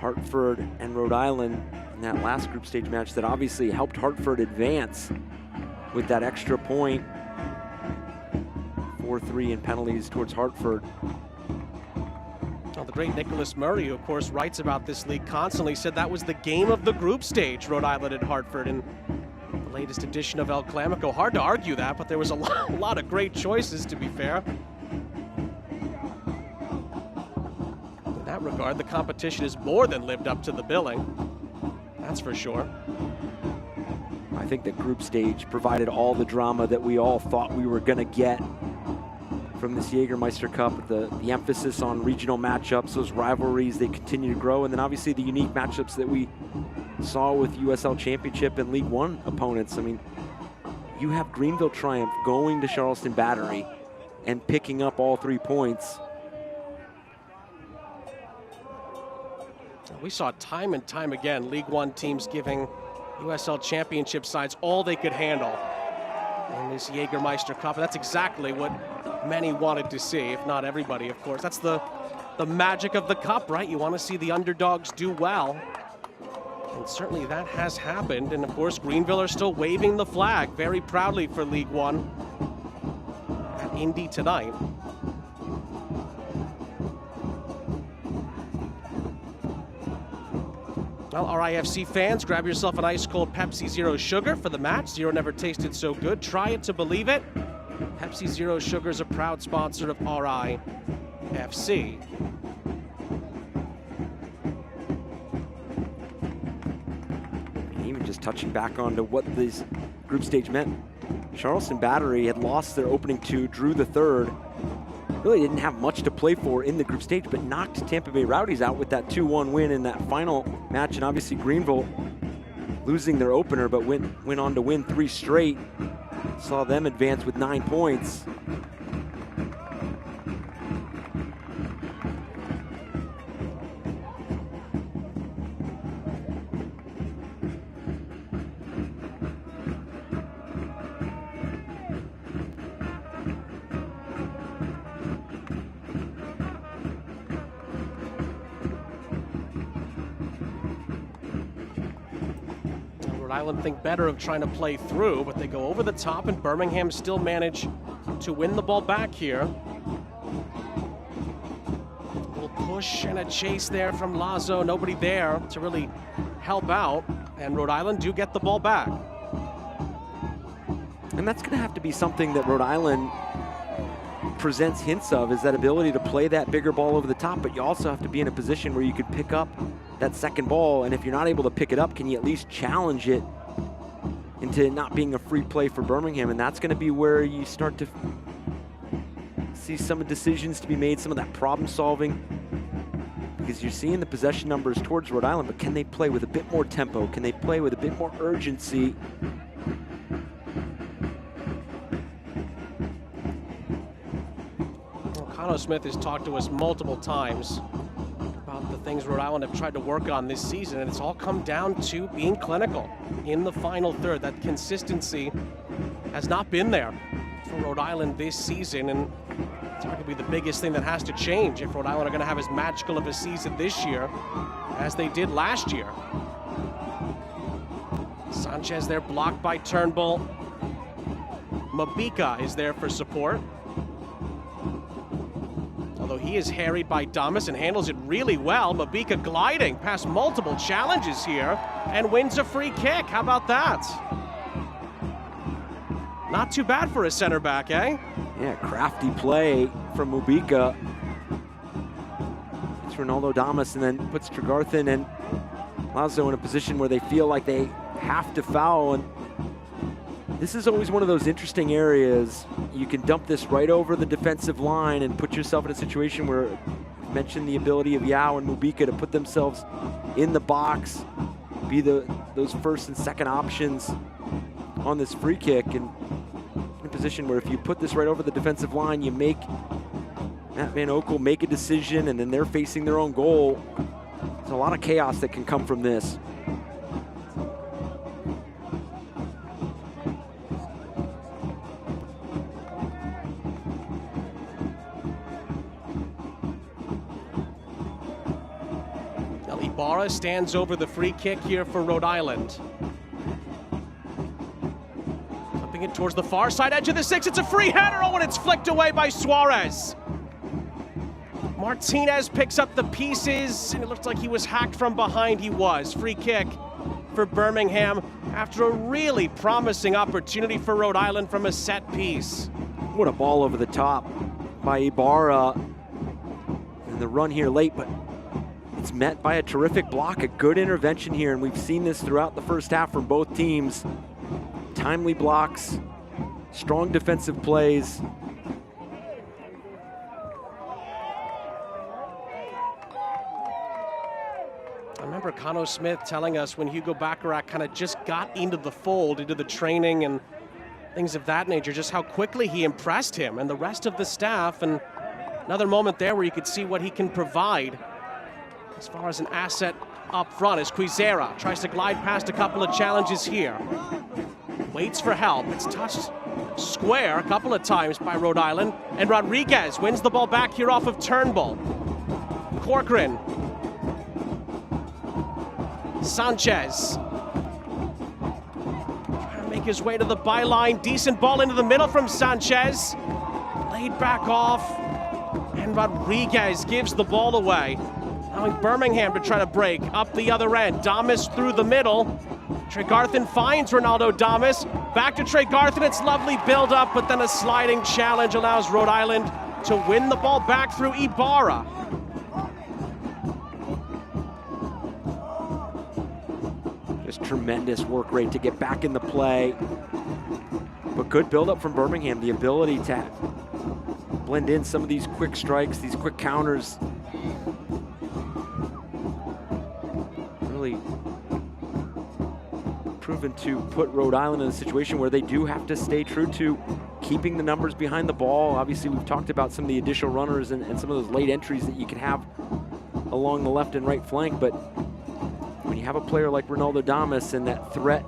Hartford and Rhode Island in that last group stage match that obviously helped Hartford advance with that extra point. 4-3 in penalties towards Hartford. Well, the great Nicholas Murray, who of course writes about this league constantly, said that was the game of the group stage, Rhode Island and Hartford, in the latest edition of El Clamico. Hard to argue that, but there was a lot of great choices, to be fair. In that regard, the competition has more than lived up to the billing. That's for sure. I think the group stage provided all the drama that we all thought we were going to get from this Jägermeister Cup. The emphasis on regional matchups, those rivalries, they continue to grow. And then obviously the unique matchups that we saw with USL Championship and League One opponents. I mean, you have Greenville Triumph going to Charleston Battery and picking up all 3 points. We saw time and time again League One teams giving USL Championship sides all they could handle in this Jägermeister Cup. And that's exactly what many wanted to see, if not everybody, of course. That's the magic of the Cup, right? You want to see the underdogs do well. And certainly that has happened. And of course, Greenville are still waving the flag very proudly for League One at Indy tonight. Well, RIFC fans, grab yourself an ice-cold Pepsi Zero Sugar for the match. Zero never tasted so good. Try it to believe it. Pepsi Zero Sugar is a proud sponsor of RIFC. Even just touching back onto what this group stage meant. Charleston Battery had lost their opening two, drew the third. Really didn't have much to play for in the group stage, but knocked Tampa Bay Rowdies out with that 2-1 win in that final match. And obviously Greenville losing their opener, but went on to win 3 straight. Saw them advance with 9 points. Rhode Island think better of trying to play through, but they go over the top, and Birmingham still manage to win the ball back here. A little push and a chase there from Lazo. Nobody there to really help out, and Rhode Island do get the ball back. And that's going to have to be something that Rhode Island presents hints of, is that ability to play that bigger ball over the top, but you also have to be in a position where you could pick up that second ball, and if you're not able to pick it up, can you at least challenge it into not being a free play for Birmingham? And that's going to be where you start to see some decisions to be made, some of that problem solving, because you're seeing the possession numbers towards Rhode Island, but can they play with a bit more tempo? Can they play with a bit more urgency? Connor Smith has talked to us multiple times about the things Rhode Island have tried to work on this season, and it's all come down to being clinical in the final third. That consistency has not been there for Rhode Island this season, and It's arguably the biggest thing that has to change if Rhode Island are going to have as magical of a season this year as they did last year. Sanchez there blocked by Turnbull. Mabika is there for support. Although he is harried by Damas and handles it really well. Mabika gliding past multiple challenges here and wins a free kick. How about that? Not too bad for a center back, eh? Yeah, crafty play from Mabika. It's Ronaldo Damas and then puts Tregarthen and Lazo in a position where they feel like they have to foul. And this is always one of those interesting areas. You can dump this right over the defensive line and put yourself in a situation where you mentioned the ability of Yao and Mabika to put themselves in the box, be those first and second options on this free kick, and in a position where if you put this right over the defensive line, you make Matt Van Oekel make a decision and then they're facing their own goal. There's a lot of chaos that can come from this. Ibarra stands over the free kick here for Rhode Island. Flipping it towards the far side edge of the 6. It's a free header. Oh, and it's flicked away by Suarez. Martinez picks up the pieces, and it looks like he was hacked from behind. He was. Free kick for Birmingham after a really promising opportunity for Rhode Island from a set piece. What a ball over the top by Ibarra. And the run here late, but it's met by a terrific block, a good intervention here, and we've seen this throughout the first half from both teams. Timely blocks, strong defensive plays. I remember Cano Smith telling us when Hugo Baccarat kind of just got into the fold, into the training and things of that nature, just how quickly he impressed him and the rest of the staff. And another moment there where you could see what he can provide as far as an asset up front as Quizera tries to glide past a couple of challenges here. Waits for help. It's touched square a couple of times by Rhode Island. And Rodriguez wins the ball back here off of Turnbull. Corcoran. Sanchez. Trying to make his way to the byline. Decent ball into the middle from Sanchez. Laid back off. And Rodriguez gives the ball away. Allowing Birmingham to try to break up the other end. Damas through the middle. Tregarthen finds Ronaldo Damas. Back to Tregarthen. It's lovely build up, but then a sliding challenge allows Rhode Island to win the ball back through Ibarra. Just tremendous work rate to get back in the play. But good build up from Birmingham. The ability to blend in some of these quick strikes, these quick counters. Really proven to put Rhode Island in a situation where they do have to stay true to keeping the numbers behind the ball. Obviously, we've talked about some of the additional runners and some of those late entries that you can have along the left and right flank, but when you have a player like Ronaldo Damas and that threat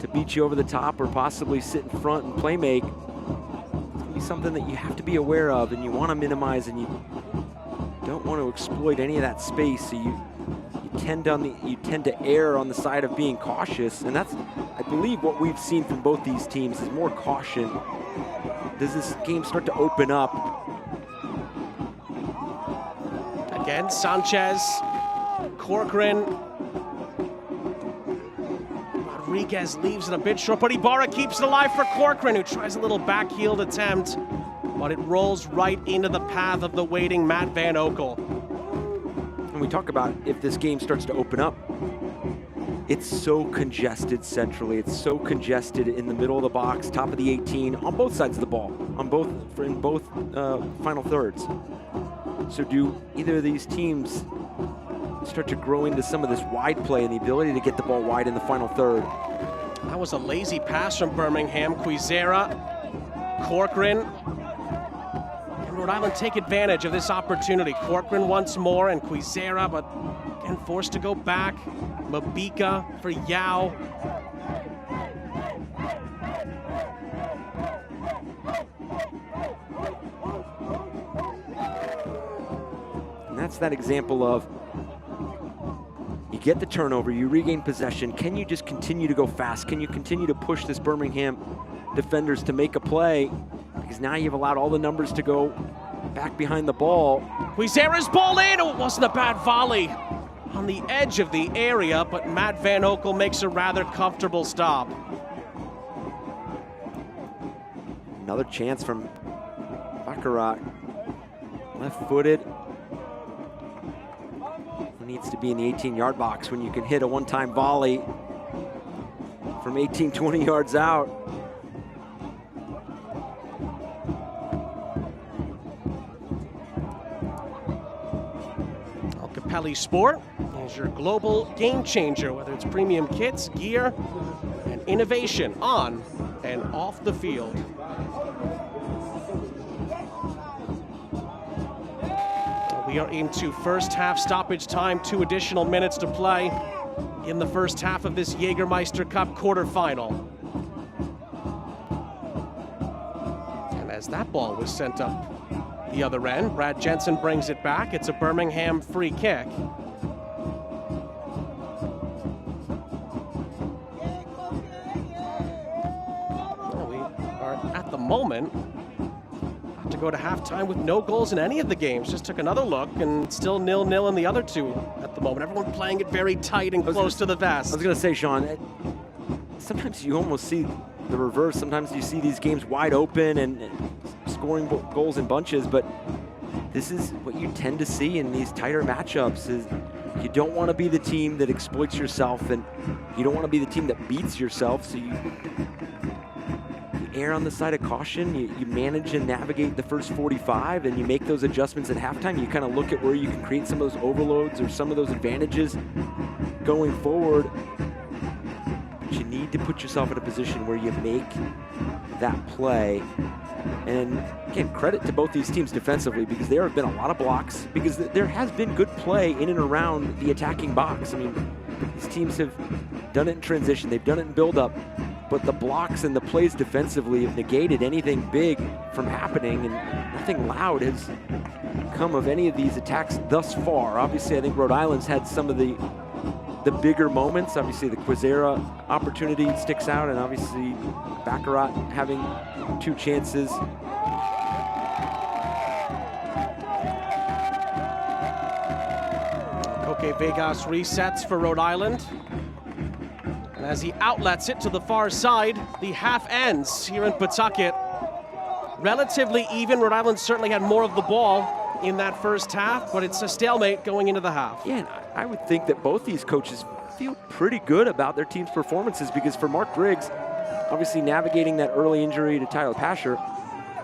to beat you over the top or possibly sit in front and play make, it's going to be something that you have to be aware of and you want to minimize, and you don't want to exploit any of that space. So you tend to err on the side of being cautious, and that's, I believe, what we've seen from both these teams is more caution. Does this game start to open up? Again, Sanchez, Corcoran. Rodriguez leaves it a bit short, but Ibarra keeps it alive for Corcoran, who tries a little back-heeled attempt, but it rolls right into the path of the waiting Matt Van Oekel. And we talk about if this game starts to open up, it's so congested centrally. It's so congested in the middle of the box, top of the 18, on both sides of the ball, in both final thirds. So do either of these teams start to grow into some of this wide play and the ability to get the ball wide in the final third? That was a lazy pass from Birmingham. Quizera, Corcoran. Can Rhode Island take advantage of this opportunity? Corcoran once more and Quizera, but again forced to go back. Mabika for Yao. it's that example of you get the turnover, you regain possession. Can you just continue to go fast? Can you continue to push this Birmingham defenders to make a play? Because now you've allowed all the numbers to go back behind the ball. Huizera's ball in. Oh, it wasn't a bad volley on the edge of the area, but Matt Van Oekel makes a rather comfortable stop. Another chance from Baccarat, left-footed. Needs to be in the 18-yard box when you can hit a one-time volley from 18, 20 yards out. Al Capelli Sport is your global game changer, whether it's premium kits, gear, and innovation on and off the field. We are into first half stoppage time, 2 additional minutes to play in the first half of this Jägermeister Cup quarterfinal. And as that ball was sent up the other end, Brad Jensen brings it back. It's a Birmingham free kick. Well, we are at the moment to go to halftime with no goals in any of the games. Just took another look, and still 0-0 in the other two at the moment. Everyone playing it very tight and close to the vest. I was going to say, Sean, sometimes you almost see the reverse. Sometimes you see these games wide open and scoring goals in bunches, but this is what you tend to see in these tighter matchups. Is you don't want to be the team that exploits yourself, and you don't want to be the team that beats yourself, so you err on the side of caution. You manage and navigate the first 45, and you make those adjustments at halftime. You kind of look at where you can create some of those overloads or some of those advantages going forward. But you need to put yourself in a position where you make that play. And again, credit to both these teams defensively, because there have been a lot of blocks, because there has been good play in and around the attacking box. I mean, these teams have done it in transition, they've done it in build-up, but the blocks and the plays defensively have negated anything big from happening, and nothing loud has come of any of these attacks thus far. Obviously, I think Rhode Island's had some of the bigger moments. Obviously, the Huizera opportunity sticks out, and obviously Baccarat having 2 chances. Koke Vegas resets for Rhode Island. And as he outlets it to the far side, the half ends here in Pawtucket. Relatively even. Rhode Island certainly had more of the ball in that first half, but it's a stalemate going into the half. Yeah, and I would think that both these coaches feel pretty good about their team's performances, because for Mark Briggs, obviously navigating that early injury to Tyler Pasher,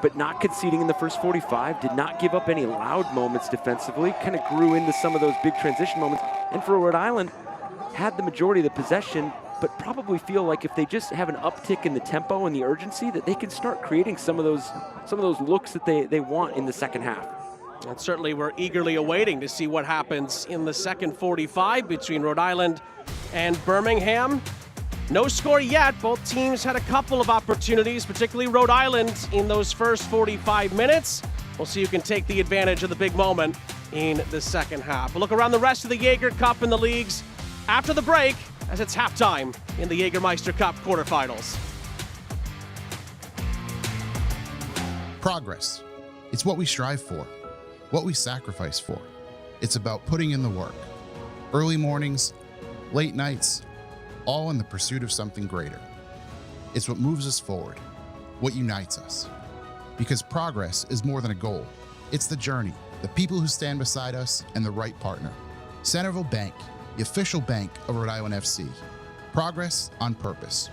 but not conceding in the first 45, did not give up any loud moments defensively, kind of grew into some of those big transition moments. And for Rhode Island, had the majority of the possession, but probably feel like if they just have an uptick in the tempo and the urgency, that they can start creating some of those looks that they want in the second half. And certainly we're eagerly awaiting to see what happens in the second 45 between Rhode Island and Birmingham. No score yet. Both teams had a couple of opportunities, particularly Rhode Island in those first 45 minutes. We'll see who can take the advantage of the big moment in the second half. We'll look around the rest of the Jaeger Cup and the leagues after the break, as it's halftime in the Jägermeister Cup quarterfinals. Progress. It's what we strive for, what we sacrifice for. It's about putting in the work. Early mornings, late nights, all in the pursuit of something greater. It's what moves us forward, what unites us. Because progress is more than a goal. It's the journey, the people who stand beside us, and the right partner. Centerville Bank, the official bank of Rhode Island FC. Progress on purpose.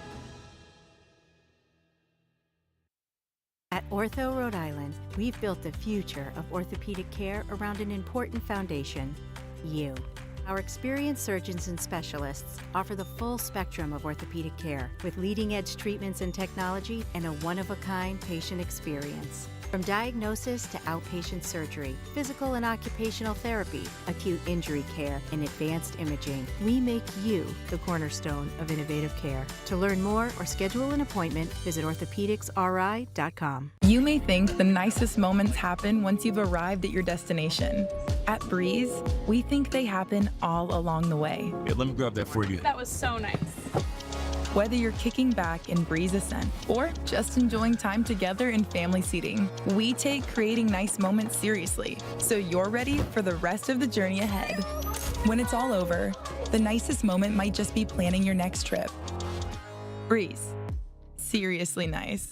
At Ortho Rhode Island, we've built the future of orthopedic care around an important foundation, you. Our experienced surgeons and specialists offer the full spectrum of orthopedic care with leading-edge treatments and technology and a one-of-a-kind patient experience. From diagnosis to outpatient surgery, physical and occupational therapy, acute injury care, and advanced imaging, we make you the cornerstone of innovative care. To learn more or schedule an appointment, visit orthopedicsri.com. You may think the nicest moments happen once you've arrived at your destination. At Breeze, we think they happen all along the way. Yeah, let me grab that for you. That was so nice. Whether you're kicking back in Breeze Ascent or just enjoying time together in family seating, we take creating nice moments seriously, so you're ready for the rest of the journey ahead. When it's all over, the nicest moment might just be planning your next trip. Breeze. Seriously nice.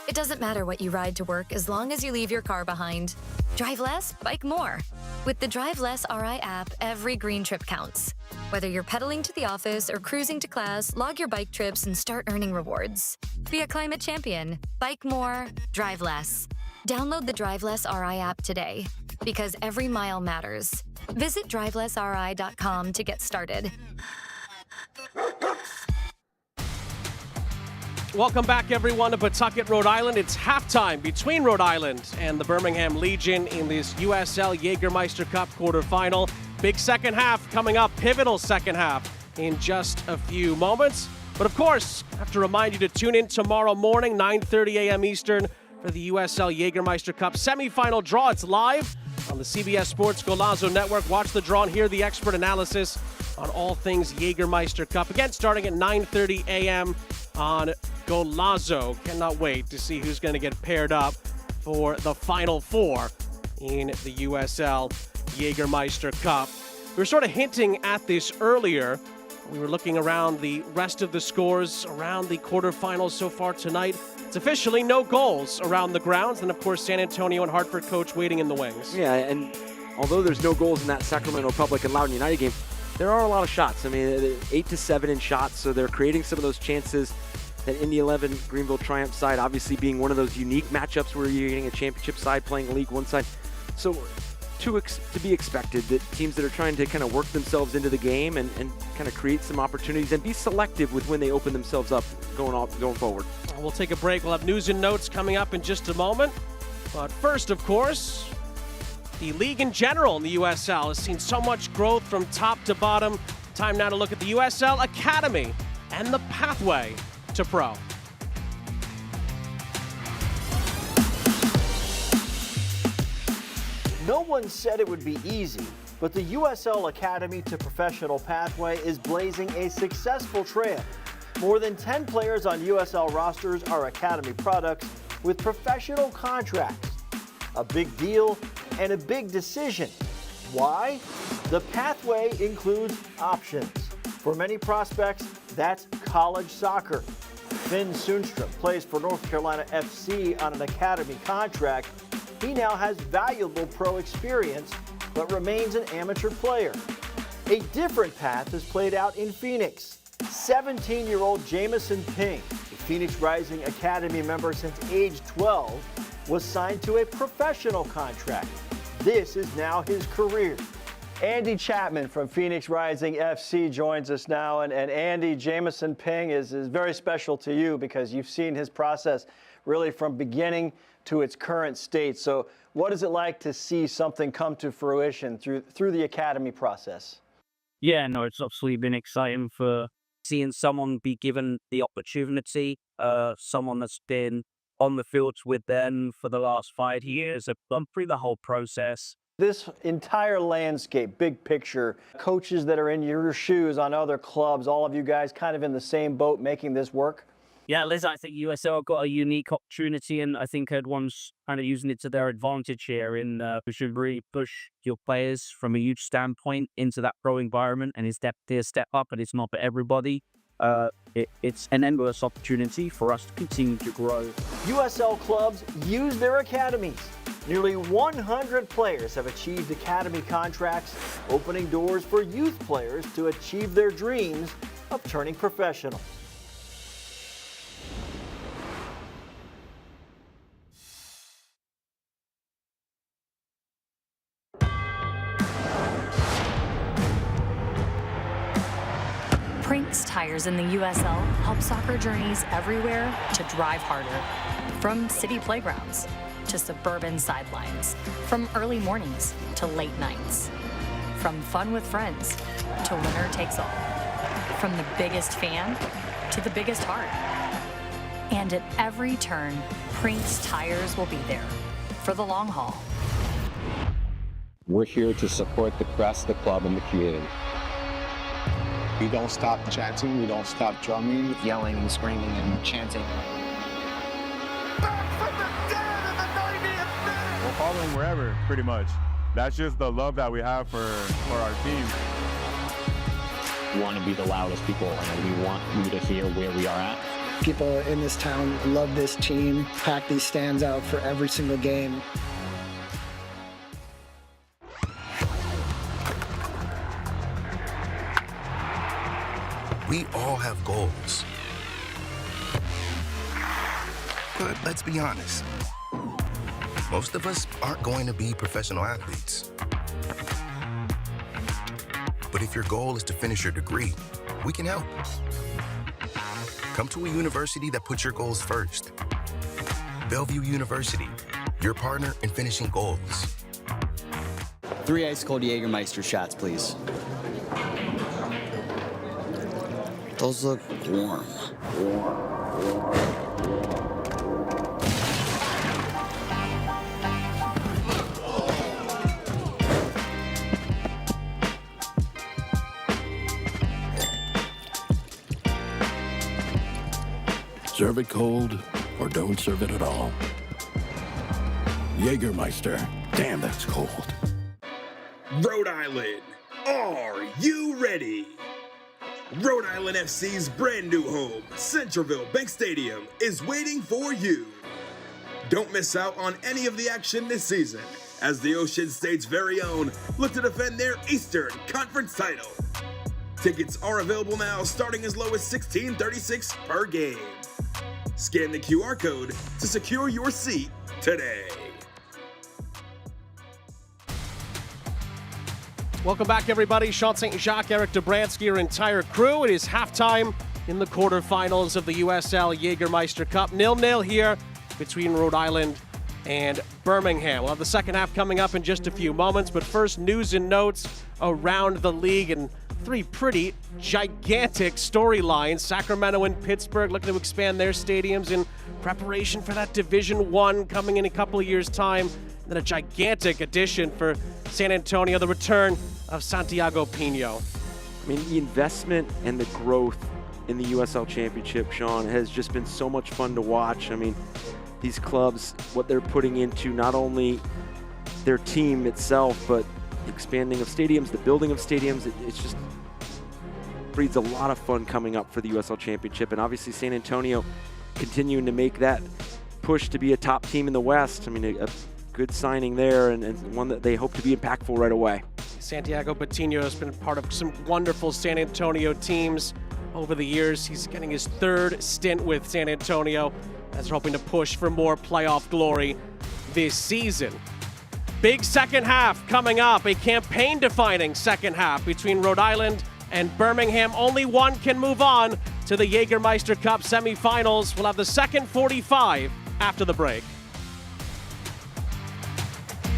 It doesn't matter what you ride to work as long as you leave your car behind. Drive less, bike more. With the Drive Less RI app, every green trip counts. Whether you're pedaling to the office or cruising to class, log your bike trips and start earning rewards. Be a climate champion. Bike more, drive less. Download the Drive Less RI app today, because every mile matters. Visit drivelessri.com to get started. Welcome back, everyone, to Pawtucket, Rhode Island. It's halftime between Rhode Island and the Birmingham Legion in this USL Jägermeister Cup quarterfinal. Big second half coming up, pivotal second half in just a few moments. But of course, I have to remind you to tune in tomorrow morning, 9:30 a.m. Eastern, for the USL Jägermeister Cup semifinal draw. It's live on the CBS Sports Golazo Network. Watch the draw and hear the expert analysis on all things Jägermeister Cup. Again, starting at 9:30 a.m. on Golazo. Cannot wait to see who's going to get paired up for the Final Four in the USL Jägermeister Cup. We were sort of hinting at this earlier. We were looking around the rest of the scores around the quarterfinals so far tonight. It's officially no goals around the grounds, and of course San Antonio and Hartford coach waiting in the wings. Yeah, and although there's no goals in that Sacramento Republic and Loudoun United game, there are a lot of shots. I mean, 8-7 in shots, so they're creating some of those chances. That Indy 11 Greenville Triumph side obviously being one of those unique matchups where you're getting a championship side playing a League One side. So to be expected that teams that are trying to kind of work themselves into the game and kind of create some opportunities and be selective with when they open themselves up going forward. We'll take a break. We'll have news and notes coming up in just a moment. But first, of course, the league in general in the USL has seen so much growth from top to bottom. Time now to look at the USL Academy and the pathway to pro. No one said it would be easy, but the USL Academy to professional pathway is blazing a successful trail. More than 10 players on USL rosters are Academy products with professional contracts. A big deal and a big decision. Why? The pathway includes options. For many prospects, that's college soccer. Finn Sundstrom plays for North Carolina FC on an academy contract. He now has valuable pro experience, but remains an amateur player. A different path is played out in Phoenix. 17-year-old Jamison Ping, a Phoenix Rising Academy member since age 12, was signed to a professional contract. This is now his career. Andy Chapman from Phoenix Rising FC joins us now. And Andy, Jamison Ping is very special to you because you've seen his process really from beginning to its current state. So what is it like to see something come to fruition through the academy process? Yeah, no, it's absolutely been exciting for seeing someone be given the opportunity, someone that's been on the fields with them for the last 5 years. I've gone through the whole process. This entire landscape, big picture, coaches that are in your shoes on other clubs, all of you guys kind of in the same boat making this work? Yeah, Liz, I think USL got a unique opportunity, and I think everyone's kind of using it to their advantage here. We should really push your players from a youth standpoint into that pro environment, and it's a step up, and it's not for everybody. It's an endless opportunity for us to continue to grow. USL clubs use their academies. Nearly 100 players have achieved academy contracts, opening doors for youth players to achieve their dreams of turning professional. Brinks tires in the USL help soccer journeys everywhere to drive harder. From city playgrounds to suburban sidelines, from early mornings to late nights, from fun with friends to winner takes all, from the biggest fan to the biggest heart. And at every turn, Brinks tires will be there for the long haul. We're here to support the crest, the club, and the community. We don't stop chanting, we don't stop drumming, yelling and screaming and chanting. Back from the dead in the 90th minute! We'll follow them wherever, pretty much. That's just the love that we have for our team. We want to be the loudest people, and we want you to hear where we are at. People in this town love this team, pack these stands out for every single game. We all have goals. But let's be honest. Most of us aren't going to be professional athletes. But if your goal is to finish your degree, we can help. Come to a university that puts your goals first. Bellevue University, your partner in finishing goals. 3 ice-cold Jägermeister shots, please. Those look warm. Serve it cold or don't serve it at all. Jägermeister. Damn, that's cold. Rhode Island, are you ready? Rhode Island FC's brand new home, Centreville Bank Stadium, is waiting for you. Don't miss out on any of the action this season, as the Ocean State's very own look to defend their Eastern Conference title. Tickets are available now, starting as low as $16.36 per game. Scan the QR code to secure your seat today. Welcome back, everybody. Sean St. Jacques, Eric Dobransky, your entire crew. It is halftime in the quarterfinals of the USL Jägermeister Cup. 0-0 here between Rhode Island and Birmingham. We'll have the second half coming up in just a few moments, but first, news and notes around the league and three pretty gigantic storylines. Sacramento and Pittsburgh looking to expand their stadiums in preparation for that Division I coming in a couple of years' time. And then a gigantic addition for San Antonio, the return of Santiago Pino. I mean, the investment and the growth in the USL Championship, Sean, has just been so much fun to watch. I mean, these clubs, what they're putting into not only their team itself, but the expanding of stadiums, the building of stadiums, it's just breeds a lot of fun coming up for the USL Championship. And obviously San Antonio continuing to make that push to be a top team in the West. I mean, a good signing there, and one that they hope to be impactful right away. Santiago Patino has been part of some wonderful San Antonio teams over the years. He's getting his third stint with San Antonio as they're hoping to push for more playoff glory this season. Big second half coming up, a campaign-defining second half between Rhode Island and Birmingham. Only one can move on to the Jägermeister Cup semifinals. We'll have the second 45 after the break.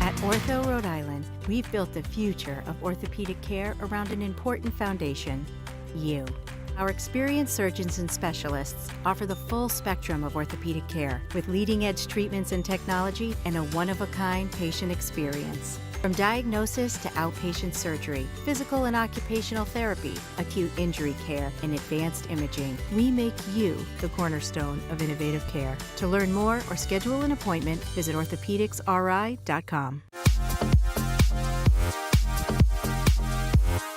At Ortho Rhode Island, we've built the future of orthopedic care around an important foundation, you. Our experienced surgeons and specialists offer the full spectrum of orthopedic care with leading-edge treatments and technology and a one-of-a-kind patient experience. From diagnosis to outpatient surgery, physical and occupational therapy, acute injury care, and advanced imaging, we make you the cornerstone of innovative care. To learn more or schedule an appointment, visit orthopedicsri.com.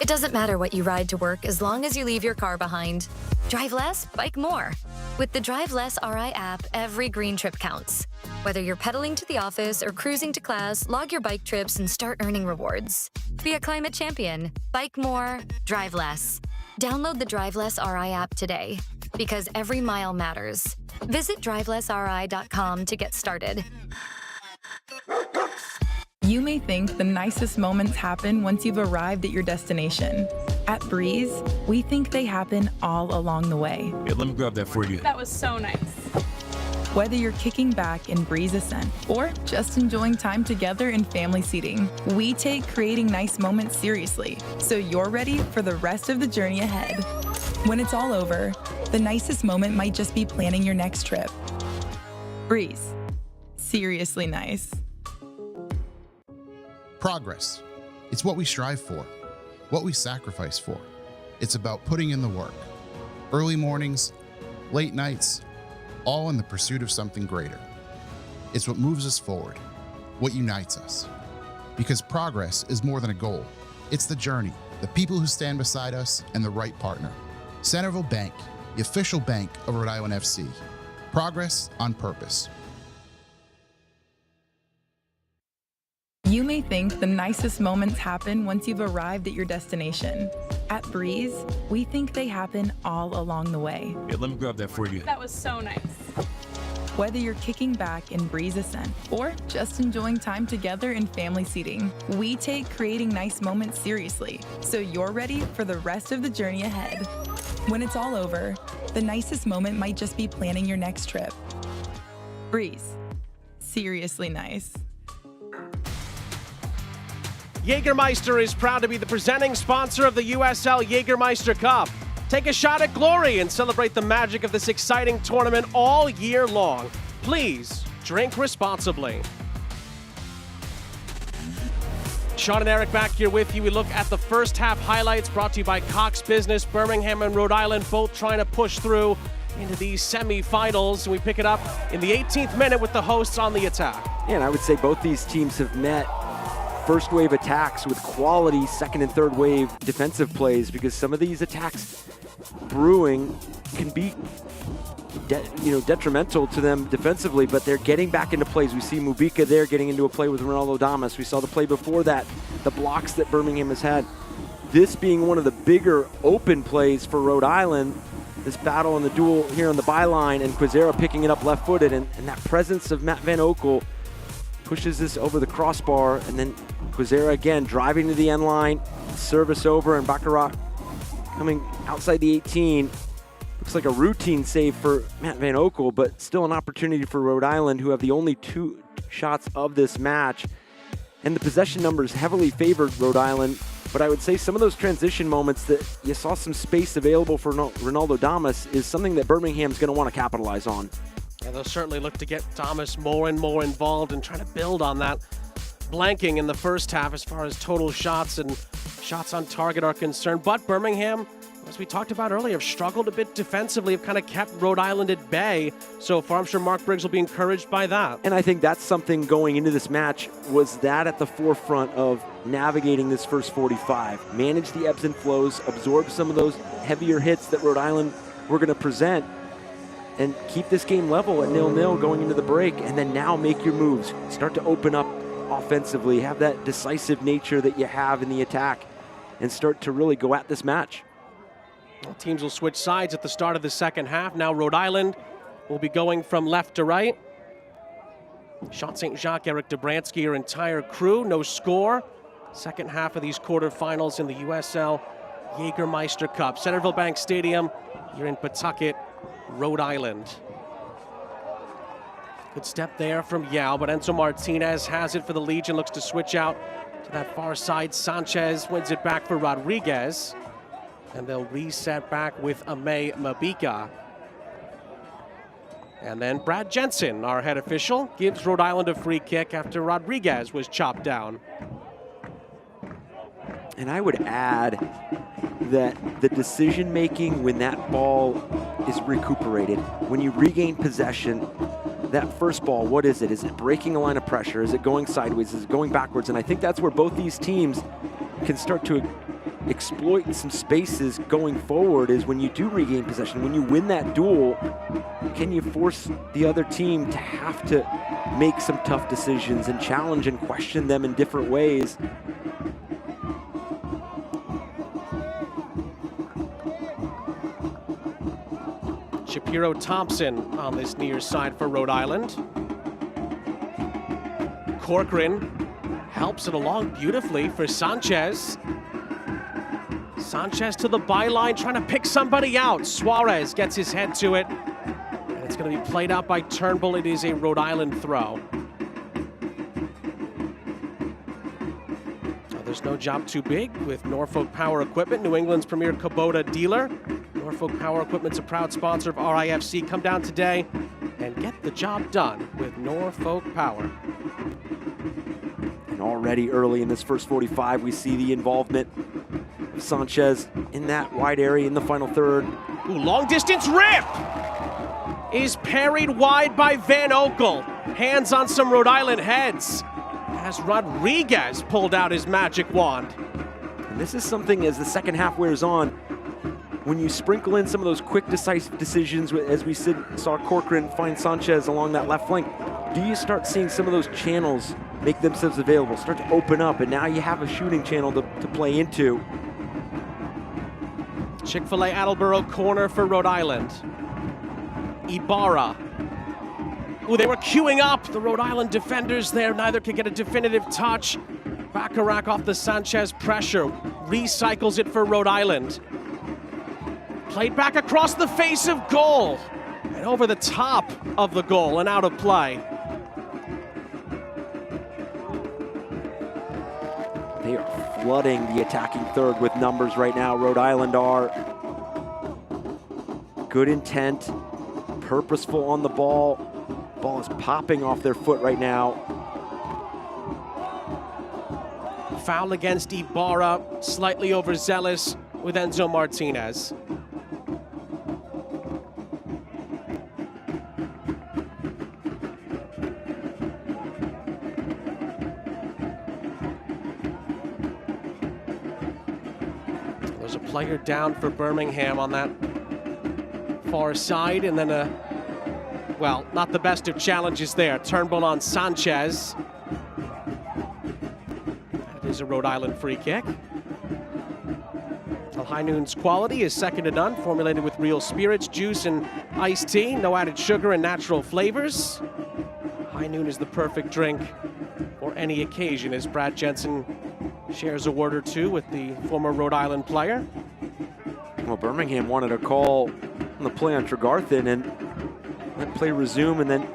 It doesn't matter what you ride to work as long as you leave your car behind. Drive less, bike more. With the Drive Less RI app, every green trip counts. Whether you're pedaling to the office or cruising to class, log your bike trips and start earning rewards. Be a climate champion. Bike more, drive less. Download the Drive Less RI app today, because every mile matters. Visit drivelessri.com to get started. You may think the nicest moments happen once you've arrived at your destination. At Breeze, we think they happen all along the way. Yeah, let me grab that for you. That was so nice. Whether you're kicking back in Breeze Ascent or just enjoying time together in family seating, we take creating nice moments seriously, so you're ready for the rest of the journey ahead. When it's all over, the nicest moment might just be planning your next trip. Breeze. Seriously nice. Progress. It's what we strive for, what we sacrifice for. It's about putting in the work. Early mornings, late nights, all in the pursuit of something greater. It's what moves us forward, what unites us. Because progress is more than a goal. It's the journey, the people who stand beside us, and the right partner. Centerville Bank, the official bank of Rhode Island FC. Progress on purpose. You may think the nicest moments happen once you've arrived at your destination. At Breeze, we think they happen all along the way. Yeah, let me grab that for you. That was so nice. Whether you're kicking back in Breeze Ascent or just enjoying time together in family seating, we take creating nice moments seriously, so you're ready for the rest of the journey ahead. When it's all over, the nicest moment might just be planning your next trip. Breeze. Seriously nice. Jägermeister is proud to be the presenting sponsor of the USL Jägermeister Cup. Take a shot at glory and celebrate the magic of this exciting tournament all year long. Please drink responsibly. Sean and Eric back here with you. We look at the first half highlights brought to you by Cox Business. Birmingham and Rhode Island both trying to push through into these semifinals. We pick it up in the 18th minute with the hosts on the attack. Yeah, and I would say both these teams have met first wave attacks with quality second and third wave defensive plays, because some of these attacks brewing can be detrimental to them defensively, but they're getting back into plays. We see Mubika there getting into a play with Ronaldo Damas. We saw the play before that, the blocks that Birmingham has had. This being one of the bigger open plays for Rhode Island, this battle and the duel here on the byline, and Quizera picking it up left-footed, and that presence of Matt Van Oekel pushes this over the crossbar, and then Quizera again driving to the end line, service over, and Baccarat coming outside the 18. Looks like a routine save for Matt Van Oekel, but still an opportunity for Rhode Island, who have the only 2 shots of this match. And the possession numbers heavily favored Rhode Island, but I would say some of those transition moments that you saw some space available for Ronaldo Damas is something that Birmingham's going to want to capitalize on. Yeah, they'll certainly look to get Damas more and more involved and try to build on that blanking in the first half as far as total shots and shots on target are concerned. But Birmingham, as we talked about earlier, have struggled a bit defensively, have kind of kept Rhode Island at bay so far. I'm sure Mark Briggs will be encouraged by that. And I think that's something going into this match, was that at the forefront of navigating this first 45. Manage the ebbs and flows, absorb some of those heavier hits that Rhode Island were going to present, and keep this game level at 0-0 going into the break, and then now make your moves. Start to open up offensively, have that decisive nature that you have in the attack, and start to really go at this match. Well, teams will switch sides at the start of the second half. Now Rhode Island will be going from left to right. Sean St. Jacques, Eric Dobransky, your entire crew, no score. Second half of these quarterfinals in the USL Jägermeister Cup. Centerville Bank Stadium, you're in Pawtucket, Rhode Island. Good step there from Yao, but Enzo Martinez has it for the Legion, looks to switch out to that far side. Sanchez wins it back for Rodriguez, and they'll reset back with Ame Mabika. And then Brad Jensen, our head official, gives Rhode Island a free kick after Rodriguez was chopped down. And I would add that the decision-making when that ball is recuperated, when you regain possession, that first ball, what is it? Is it breaking a line of pressure? Is it going sideways? Is it going backwards? And I think that's where both these teams can start to exploit some spaces going forward, is when you do regain possession. When you win that duel, can you force the other team to have to make some tough decisions and challenge and question them in different ways? Shapiro Thompson on this near side for Rhode Island. Corcoran helps it along beautifully for Sanchez. Sanchez to the byline, trying to pick somebody out. Suarez gets his head to it. And it's going to be played out by Turnbull. It is a Rhode Island throw. There's no job too big with Norfolk Power Equipment, New England's premier Kubota dealer. Norfolk Power Equipment's a proud sponsor of RIFC. Come down today and get the job done with Norfolk Power. And already early in this first 45, we see the involvement of Sanchez in that wide area in the final third. Ooh, long distance rip is parried wide by Van Oekel. Hands on some Rhode Island heads as Rodriguez pulled out his magic wand. And this is something, as the second half wears on, when you sprinkle in some of those quick, decisive decisions, as we saw Corcoran find Sanchez along that left flank, do you start seeing some of those channels make themselves available, start to open up, and now you have a shooting channel to play into. Chick-fil-A Attleboro corner for Rhode Island. Ibarra. Ooh, they were queuing up. The Rhode Island defenders there. Neither could get a definitive touch. Bacharach off the Sanchez pressure. Recycles it for Rhode Island. Played back across the face of goal. And over the top of the goal and out of play. They are flooding the attacking third with numbers right now. Rhode Island are. Good intent. Purposeful on the ball. Ball is popping off their foot right now. Foul against Ibarra, slightly overzealous with Enzo Martinez. There's a player down for Birmingham on that far side, and then well, not the best of challenges there. Turnbull on Sanchez. That is a Rhode Island free kick. Well, High Noon's quality is second to none, formulated with real spirits, juice, and iced tea. No added sugar and natural flavors. High Noon is the perfect drink for any occasion, as Brad Jensen shares a word or two with the former Rhode Island player. Well, Birmingham wanted a call on the play on Tregarthen, and let play resume, and then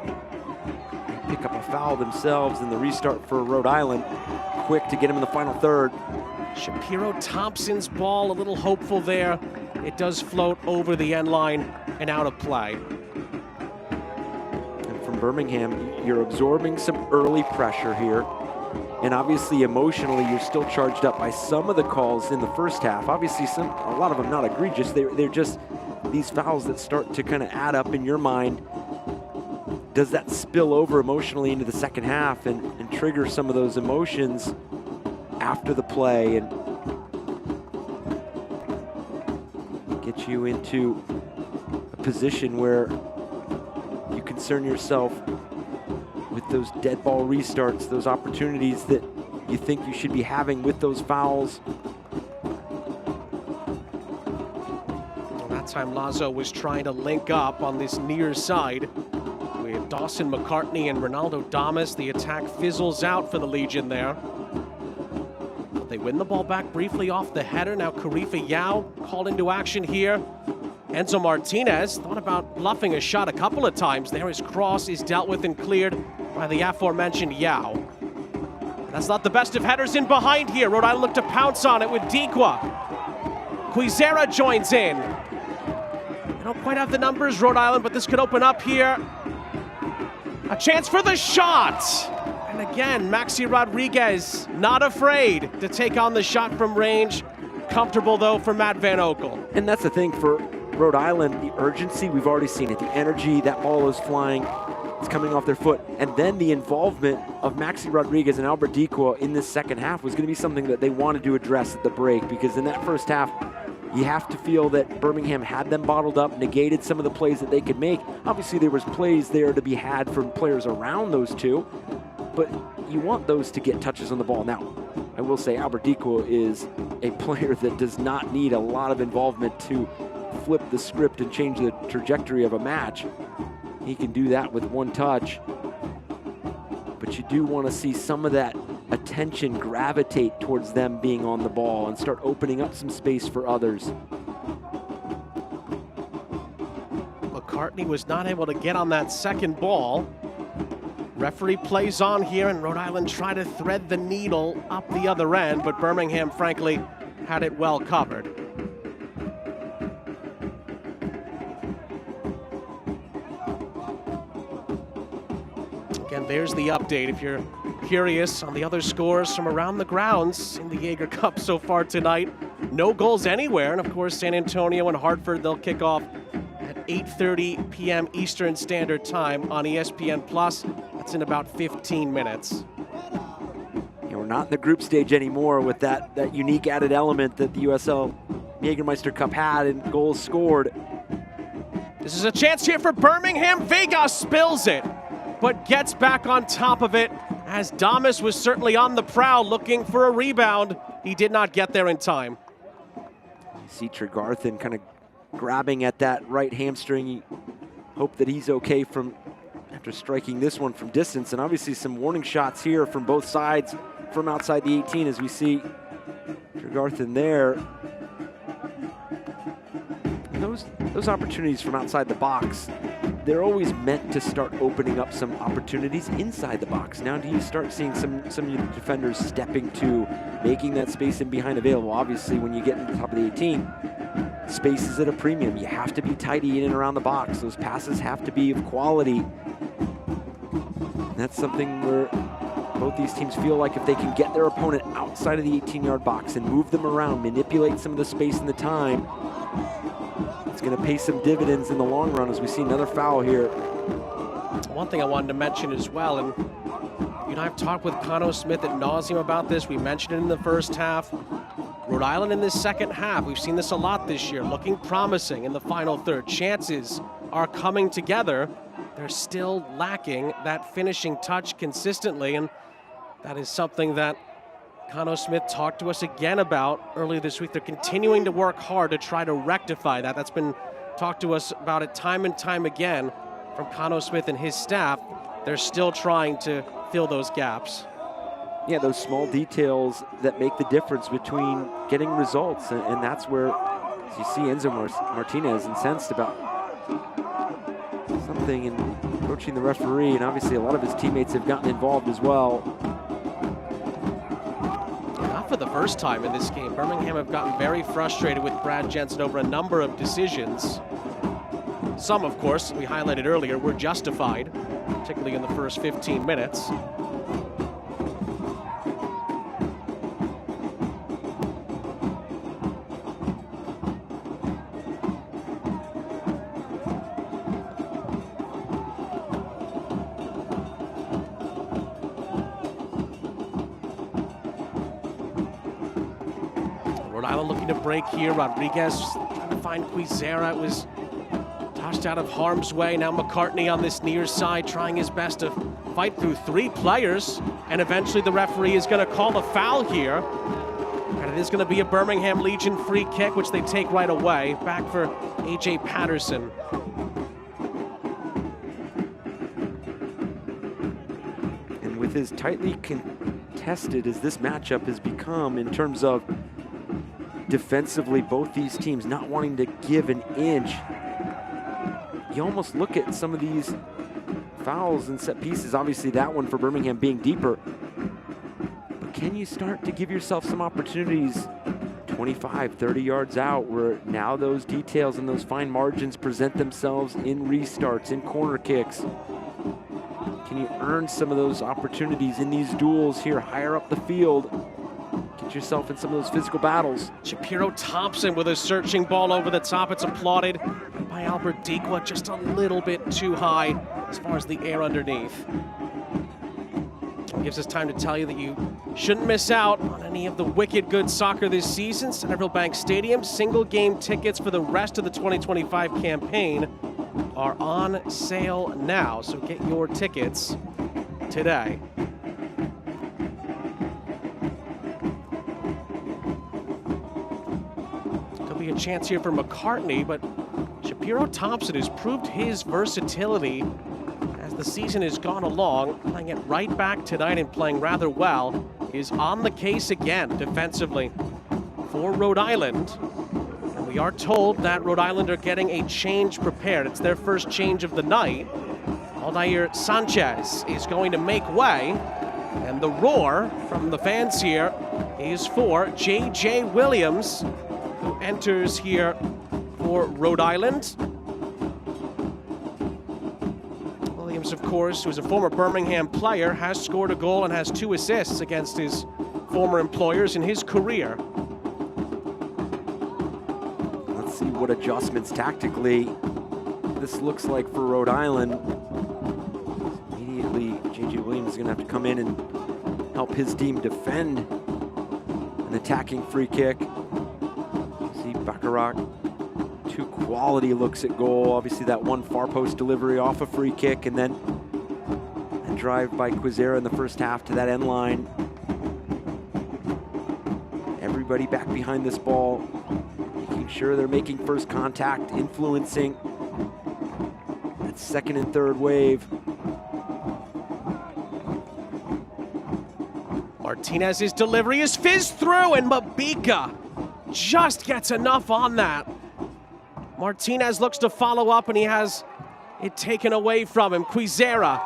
pick up a foul themselves, and the restart for Rhode Island. Quick to get him in the final third. Shapiro Thompson's ball, a little hopeful there. It does float over the end line and out of play. And from Birmingham, you're absorbing some early pressure here. And obviously, emotionally, you're still charged up by some of the calls in the first half. Obviously, a lot of them not egregious. They're just these fouls that start to kind of add up in your mind. Does that spill over emotionally into the second half and trigger some of those emotions after the play and get you into a position where you concern yourself with those dead ball restarts, those opportunities that you think you should be having with those fouls? That time Lazo was trying to link up on this near side with Dawson McCartney and Ronaldo Damas. The attack fizzles out for the Legion there. They win the ball back briefly off the header. Now Karifa Yao called into action here. Enzo Martinez thought about bluffing a shot a couple of times there. His cross is dealt with and cleared by the aforementioned Yao. That's not the best of headers in behind here. Rhode Island looked to pounce on it with Dikwa. Quizera joins in. They don't quite have the numbers, Rhode Island, but this could open up here. A chance for the shot. And again, Maxi Rodriguez not afraid to take on the shot from range. Comfortable, though, for Matt Van Oekel. And that's the thing for Rhode Island, the urgency, we've already seen it. The energy, that ball is flying. It's coming off their foot. And then the involvement of Maxi Rodriguez and Albert Dikwa in this second half was going to be something that they wanted to address at the break, because in that first half, you have to feel that Birmingham had them bottled up, negated some of the plays that they could make. Obviously, there was plays there to be had from players around those two, but you want those to get touches on the ball. Now, I will say Albert Dikwa is a player that does not need a lot of involvement to flip the script and change the trajectory of a match. He can do that with one touch. but you do want to see some of that attention gravitate towards them being on the ball and start opening up some space for others. McCartney was not able to get on that second ball. Referee plays on here, and Rhode Island try to thread the needle up the other end, but Birmingham, frankly, had it well covered. Again, there's the update if you're curious on the other scores from around the grounds in the Jaeger Cup so far tonight. No goals anywhere, and of course San Antonio and Hartford, they'll kick off at 8:30 p.m. Eastern Standard Time on ESPN+. That's in about 15 minutes. Yeah, we're not in the group stage anymore with that unique added element that the USL Jägermeister Cup had and goals scored. This is a chance here for Birmingham. Vega spills it, but gets back on top of it as Damas was certainly on the prowl looking for a rebound. He did not get there in time. You see Tregarthen kind of grabbing at that right hamstring. You hope that he's okay from after striking this one from distance, and obviously some warning shots here from both sides from outside the 18 as we see Tregarthen there. Those opportunities from outside the box, they're always meant to start opening up some opportunities inside the box. Now do you start seeing some defenders stepping to making that space in behind available? Obviously when you get to the top of the 18, space is at a premium. You have to be tidy in and around the box. Those passes have to be of quality. And that's something where both these teams feel like if they can get their opponent outside of the 18-yard box and move them around, manipulate some of the space and the time, it's going to pay some dividends in the long run as we see another foul here. One thing I wanted to mention as well, and you know, I've talked with Cano Smith ad nauseum about this. We mentioned it in the first half. Rhode Island in this second half, we've seen this a lot this year, looking promising in the final third. Chances are coming together. They're still lacking that finishing touch consistently, and that is something that Cano Smith talked to us again about earlier this week. They're continuing to work hard to try to rectify that. That's been talked to us about it time and time again from Cano Smith and his staff. They're still trying to fill those gaps. Yeah, those small details that make the difference between getting results, and that's where, as you see Enzo Martinez incensed about something and approaching the referee, and obviously a lot of his teammates have gotten involved as well. Not for the first time in this game. Birmingham have gotten very frustrated with Brad Jensen over a number of decisions. Some, of course, we highlighted earlier, were justified, particularly in the first 15 minutes. Rhode Island looking to break here. Rodriguez trying to find Quizera. It was touched out of harm's way. Now McCartney on this near side trying his best to fight through three players. And eventually the referee is going to call a foul here. And it is going to be a Birmingham Legion free kick, which they take right away. Back for A.J. Patterson. And with as tightly contested as this matchup has become in terms of defensively, both these teams not wanting to give an inch, you almost look at some of these fouls and set pieces, obviously that one for Birmingham being deeper, but can you start to give yourself some opportunities 25, 30 yards out where now those details and those fine margins present themselves in restarts, in corner kicks? Can you earn some of those opportunities in these duels here higher up the field? Get yourself in some of those physical battles. Shapiro Thompson with a searching ball over the top. It's applauded by Albert Dequa, just a little bit too high as far as the air underneath. It gives us time to tell you that you shouldn't miss out on any of the wicked good soccer this season. Centerville Bank Stadium single game tickets for the rest of the 2025 campaign are on sale now, so get your tickets today. Could be a chance here for McCartney, but Shapiro Thompson has proved his versatility as the season has gone along, playing it right back tonight and playing rather well, is on the case again defensively for Rhode Island. And we are told that Rhode Island are getting a change prepared. It's their first change of the night. Aldair Sanchez is going to make way, and the roar from the fans here is for J.J. Williams, who enters here for Rhode Island. Williams, of course, who's a former Birmingham player, has scored a goal and has 2 assists against his former employers in his career. Let's see what adjustments tactically this looks like for Rhode Island. Immediately, J.J. Williams is going to have to come in and help his team defend an attacking free kick. See Bacharach, 2 quality looks at goal. Obviously that one far post delivery off a free kick, and then a drive by Quizera in the first half to that end line. Everybody back behind this ball, making sure they're making first contact, influencing that second and third wave. Martinez's delivery is fizzed through, and Mabika just gets enough on that. Martinez looks to follow up, and he has it taken away from him. Quizera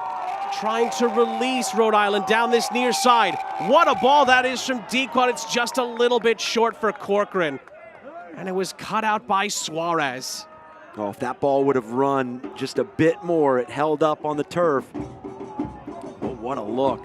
trying to release Rhode Island down this near side. What a ball that is from Dequan. It's just a little bit short for Corcoran, and it was cut out by Suarez. Oh, if that ball would have run just a bit more, it held up on the turf. But what a look.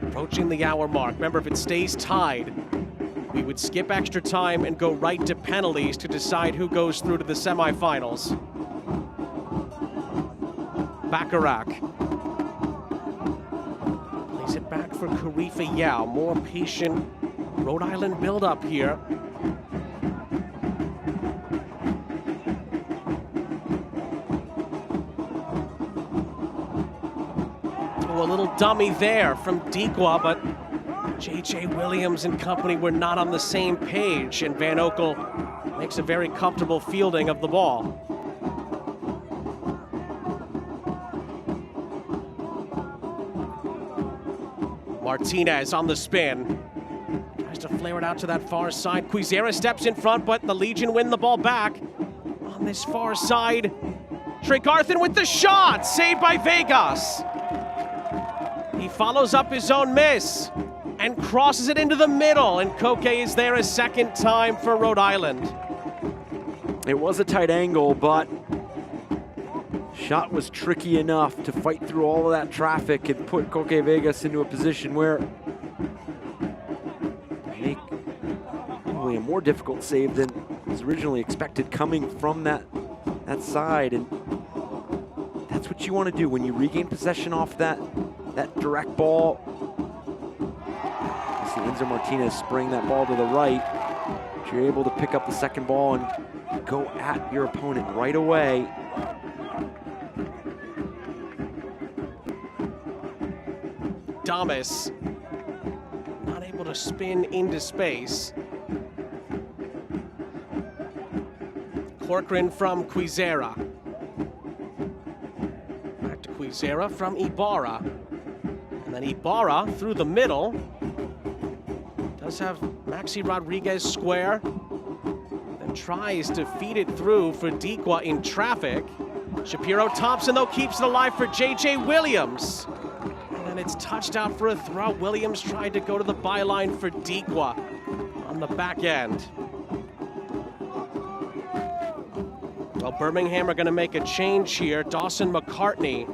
Approaching the hour mark. Remember, if it stays tied, we would skip extra time and go right to penalties to decide who goes through to the semifinals. Bacharach plays it back for Karifa Yao. More patient Rhode Island build-up here. A little dummy there from Dequa, but J.J. Williams and company were not on the same page, and Van Oekel makes a very comfortable fielding of the ball. Martinez on the spin. Tries to flare it out to that far side. Quizera steps in front, but the Legion win the ball back. On this far side, Tregarthen with the shot, saved by Vegas. He follows up his own miss and crosses it into the middle, and Koke is there a second time for Rhode Island. It was a tight angle, but shot was tricky enough to fight through all of that traffic and put Koke Vegas into a position where make probably a more difficult save than was originally expected coming from that side. And that's what you want to do when you regain possession off that direct ball. You see Enzo Martinez spraying that ball to the right. But you're able to pick up the second ball and go at your opponent right away. Damas not able to spin into space. Corcoran from Quizera. Back to Quizera from Ibarra. And then Ibarra through the middle. Does have Maxi Rodriguez square. Then tries to feed it through for Dequa in traffic. Shapiro Thompson, though, keeps it alive for J.J. Williams. And then it's touched out for a throw. Williams tried to go to the byline for Dequa on the back end. Well, Birmingham are going to make a change here. Dawson McCartney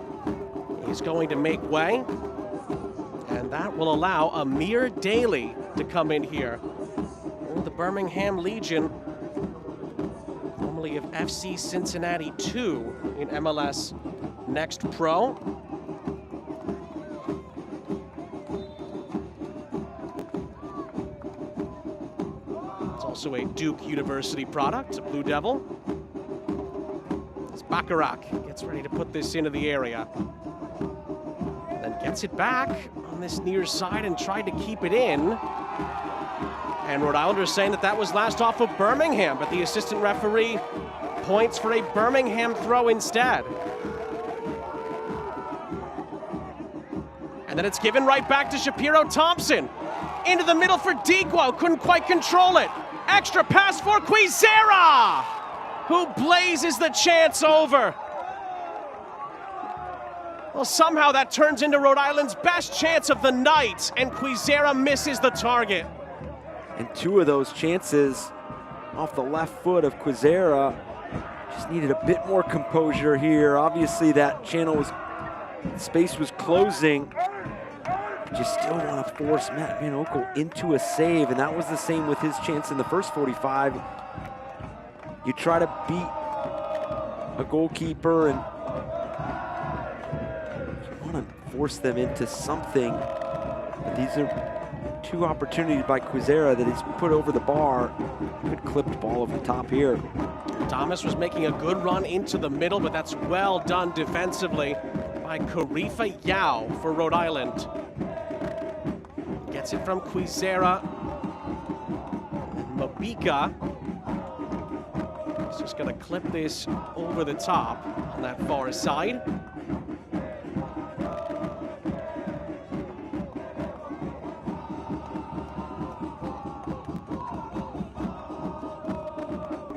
is going to make way. And that will allow Amir Daly to come in here. The Birmingham Legion normally formerly of FC Cincinnati 2 in MLS Next Pro. It's also a Duke University product, a Blue Devil. As Bacharach gets ready to put this into the area. Then gets it back on this near side and tried to keep it in. And Rhode Islanders saying that that was last off of Birmingham, but the assistant referee points for a Birmingham throw instead. And then it's given right back to Shapiro Thompson. Into the middle for Dequo, couldn't quite control it. Extra pass for Quizera, who blazes the chance over. Well, somehow that turns into Rhode Island's best chance of the night, and Quizera misses the target. And two of those chances off the left foot of Quizera. Just needed a bit more composure here. Obviously that space was closing. Just still want to force Matt Van Oekel into a save, and that was the same with his chance in the first 45. You try to beat a goalkeeper and you want to force them into something. But these are two opportunities by Quizera that he's put over the bar. Good clipped ball over the top here. Thomas was making a good run into the middle, but that's well done defensively by Karifa Yao for Rhode Island. Gets it from Quizera. Mabika is just going to clip this over the top on that far side.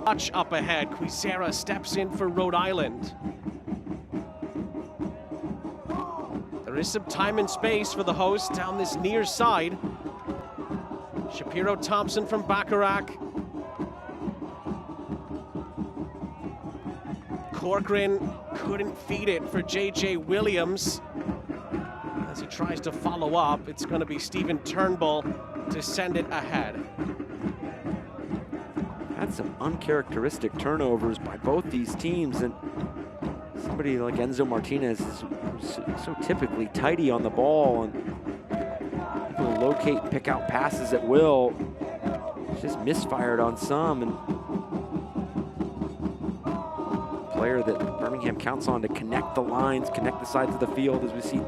Touch up ahead. Quizera steps in for Rhode Island. There is some time and space for the hosts down this near side. Shapiro Thompson from Bacharach. Corcoran couldn't feed it for J.J. Williams. As he tries to follow up, it's going to be Stephen Turnbull to send it ahead. Had some uncharacteristic turnovers by both these teams, and somebody like Enzo Martinez is so typically tidy on the ball and able to locate and pick out passes at will. It's just misfired on some, and player that Birmingham counts on to connect the lines, connect the sides of the field, as we see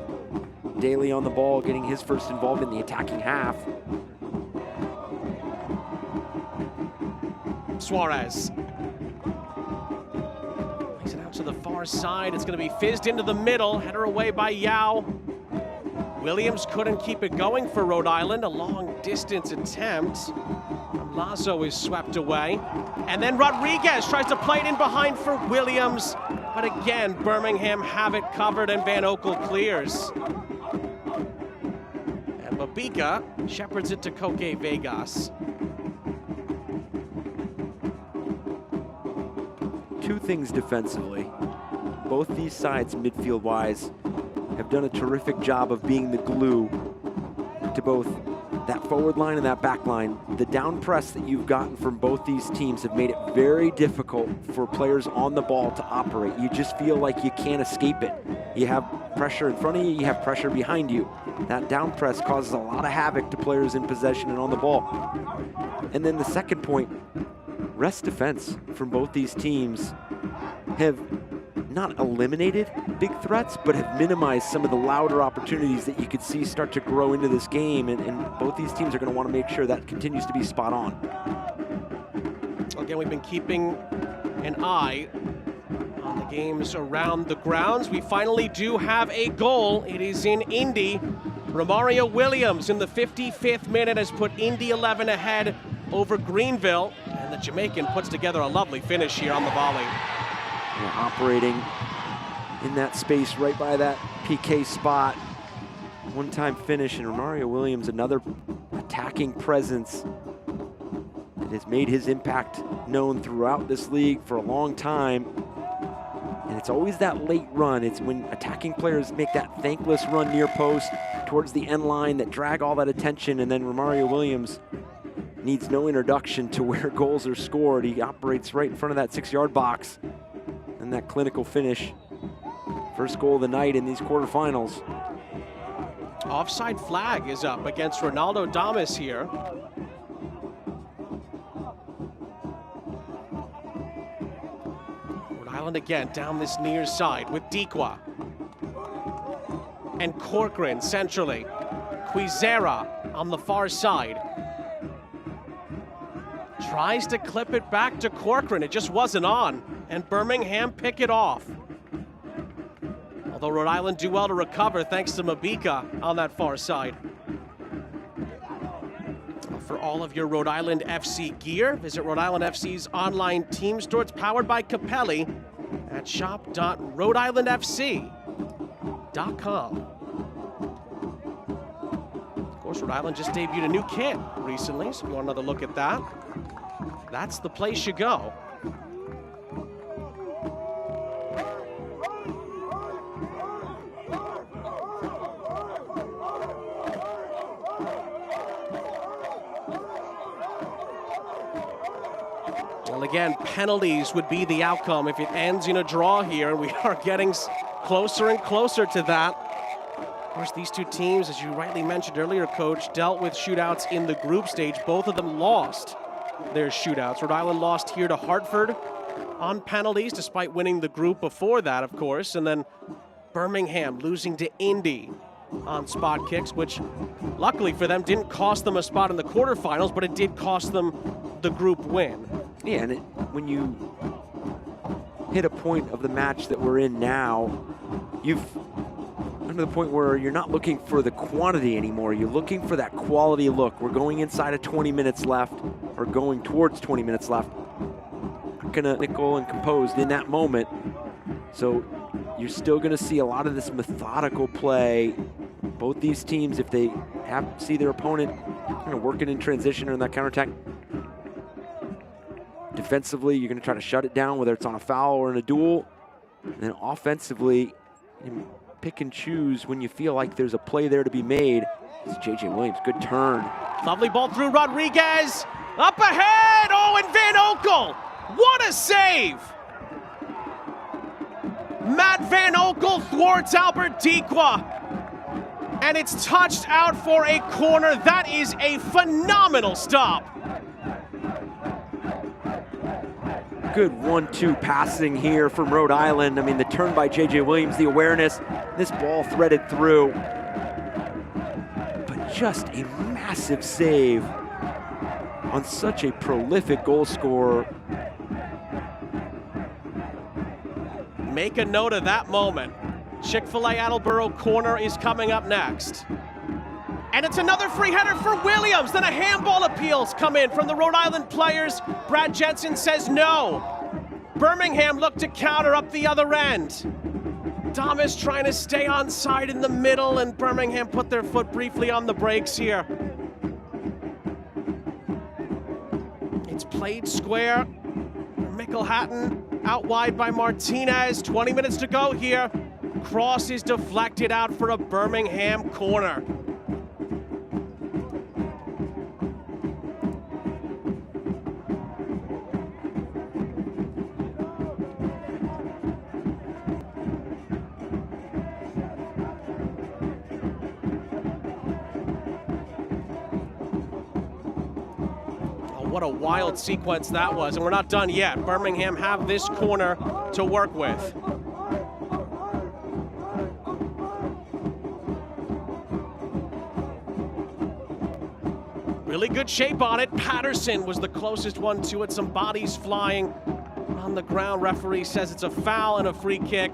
Daly on the ball getting his first involvement in the attacking half. Suarez. Plays it out to the far side. It's going to be fizzed into the middle. Header away by Yao. Williams couldn't keep it going for Rhode Island. A long distance attempt. Lazo is swept away. And then Rodriguez tries to play it in behind for Williams. But again, Birmingham have it covered and Van Oekel clears. And Mabika shepherds it to Koke Vegas. Two things defensively. Both these sides, midfield-wise, have done a terrific job of being the glue to both that forward line and that back line. The down press that you've gotten from both these teams have made it very difficult for players on the ball to operate. You just feel like you can't escape it. You have pressure in front of you, you have pressure behind you. That down press causes a lot of havoc to players in possession and on the ball. And then the second point, rest defense from both these teams have not eliminated big threats, but have minimized some of the louder opportunities that you could see start to grow into this game, and both these teams are going to want to make sure that continues to be spot on. Again, we've been keeping an eye on the games around the grounds. We finally do have a goal. It is in Indy. Romario Williams in the 55th minute has put Indy 11 ahead over Greenville, and the Jamaican puts together a lovely finish here on the volley. Operating in that space right by that PK spot. One-time finish, and Romario Williams, another attacking presence that has made his impact known throughout this league for a long time. And it's always that late run. It's when attacking players make that thankless run near post towards the end line that drag all that attention, and then Romario Williams needs no introduction to where goals are scored. He operates right in front of that 6-yard box. And that clinical finish. First goal of the night in these quarterfinals. Offside flag is up against Ronaldo Damas here. Rhode Island again down this near side with Dikwa. And Corcoran centrally. Quizera on the far side. Tries to clip it back to Corcoran. It just wasn't on. And Birmingham pick it off. Although Rhode Island do well to recover thanks to Mabika on that far side. For all of your Rhode Island FC gear, visit Rhode Island FC's online team store. It's powered by Capelli at shop.rhodeislandfc.com. Of course, Rhode Island just debuted a new kit recently, so if you want another look at that, that's the place you go. Well, again, penalties would be the outcome if it ends in a draw here, and we are getting closer and closer to that. Of course, these two teams, as you rightly mentioned earlier, Coach, dealt with shootouts in the group stage. Both of them lost their shootouts. Rhode Island lost here to Hartford on penalties, despite winning the group before that, of course. And then Birmingham losing to Indy on spot kicks, which luckily for them didn't cost them a spot in the quarterfinals, but it did cost them the group win. Yeah, and when you hit a point of the match that we're in now, you've come to the point where you're not looking for the quantity anymore. You're looking for that quality look. We're going inside of 20 minutes left, or going towards 20 minutes left. Not gonna nickel and composed in that moment. So you're still gonna see a lot of this methodical play. Both these teams, if they see their opponent kind of working in transition or in that counterattack, defensively, you're gonna try to shut it down, whether it's on a foul or in a duel. And then offensively, you pick and choose when you feel like there's a play there to be made. It's J.J. Williams, good turn. Lovely ball through Rodriguez. Up ahead, oh, and Van Oekel. What a save. Matt Van Oekel thwarts Albert Dikwa. And it's touched out for a corner. That is a phenomenal stop. Good 1-2 passing here from Rhode Island. I mean, the turn by J.J. Williams, the awareness, this ball threaded through. But just a massive save on such a prolific goal scorer. Make a note of that moment. Chick-fil-A Attleboro corner is coming up next. And it's another free header for Williams. Then a handball appeals come in from the Rhode Island players. Brad Jensen says no. Birmingham looked to counter up the other end. Damas trying to stay onside in the middle, and Birmingham put their foot briefly on the brakes here. It's played square. Mickelhatton out wide by Martinez. 20 minutes to go here. Cross is deflected out for a Birmingham corner. What a wild sequence that was, and we're not done yet. Birmingham have this corner to work with. Really good shape on it. Patterson was the closest one to it. Some bodies flying on the ground. Referee says it's a foul and a free kick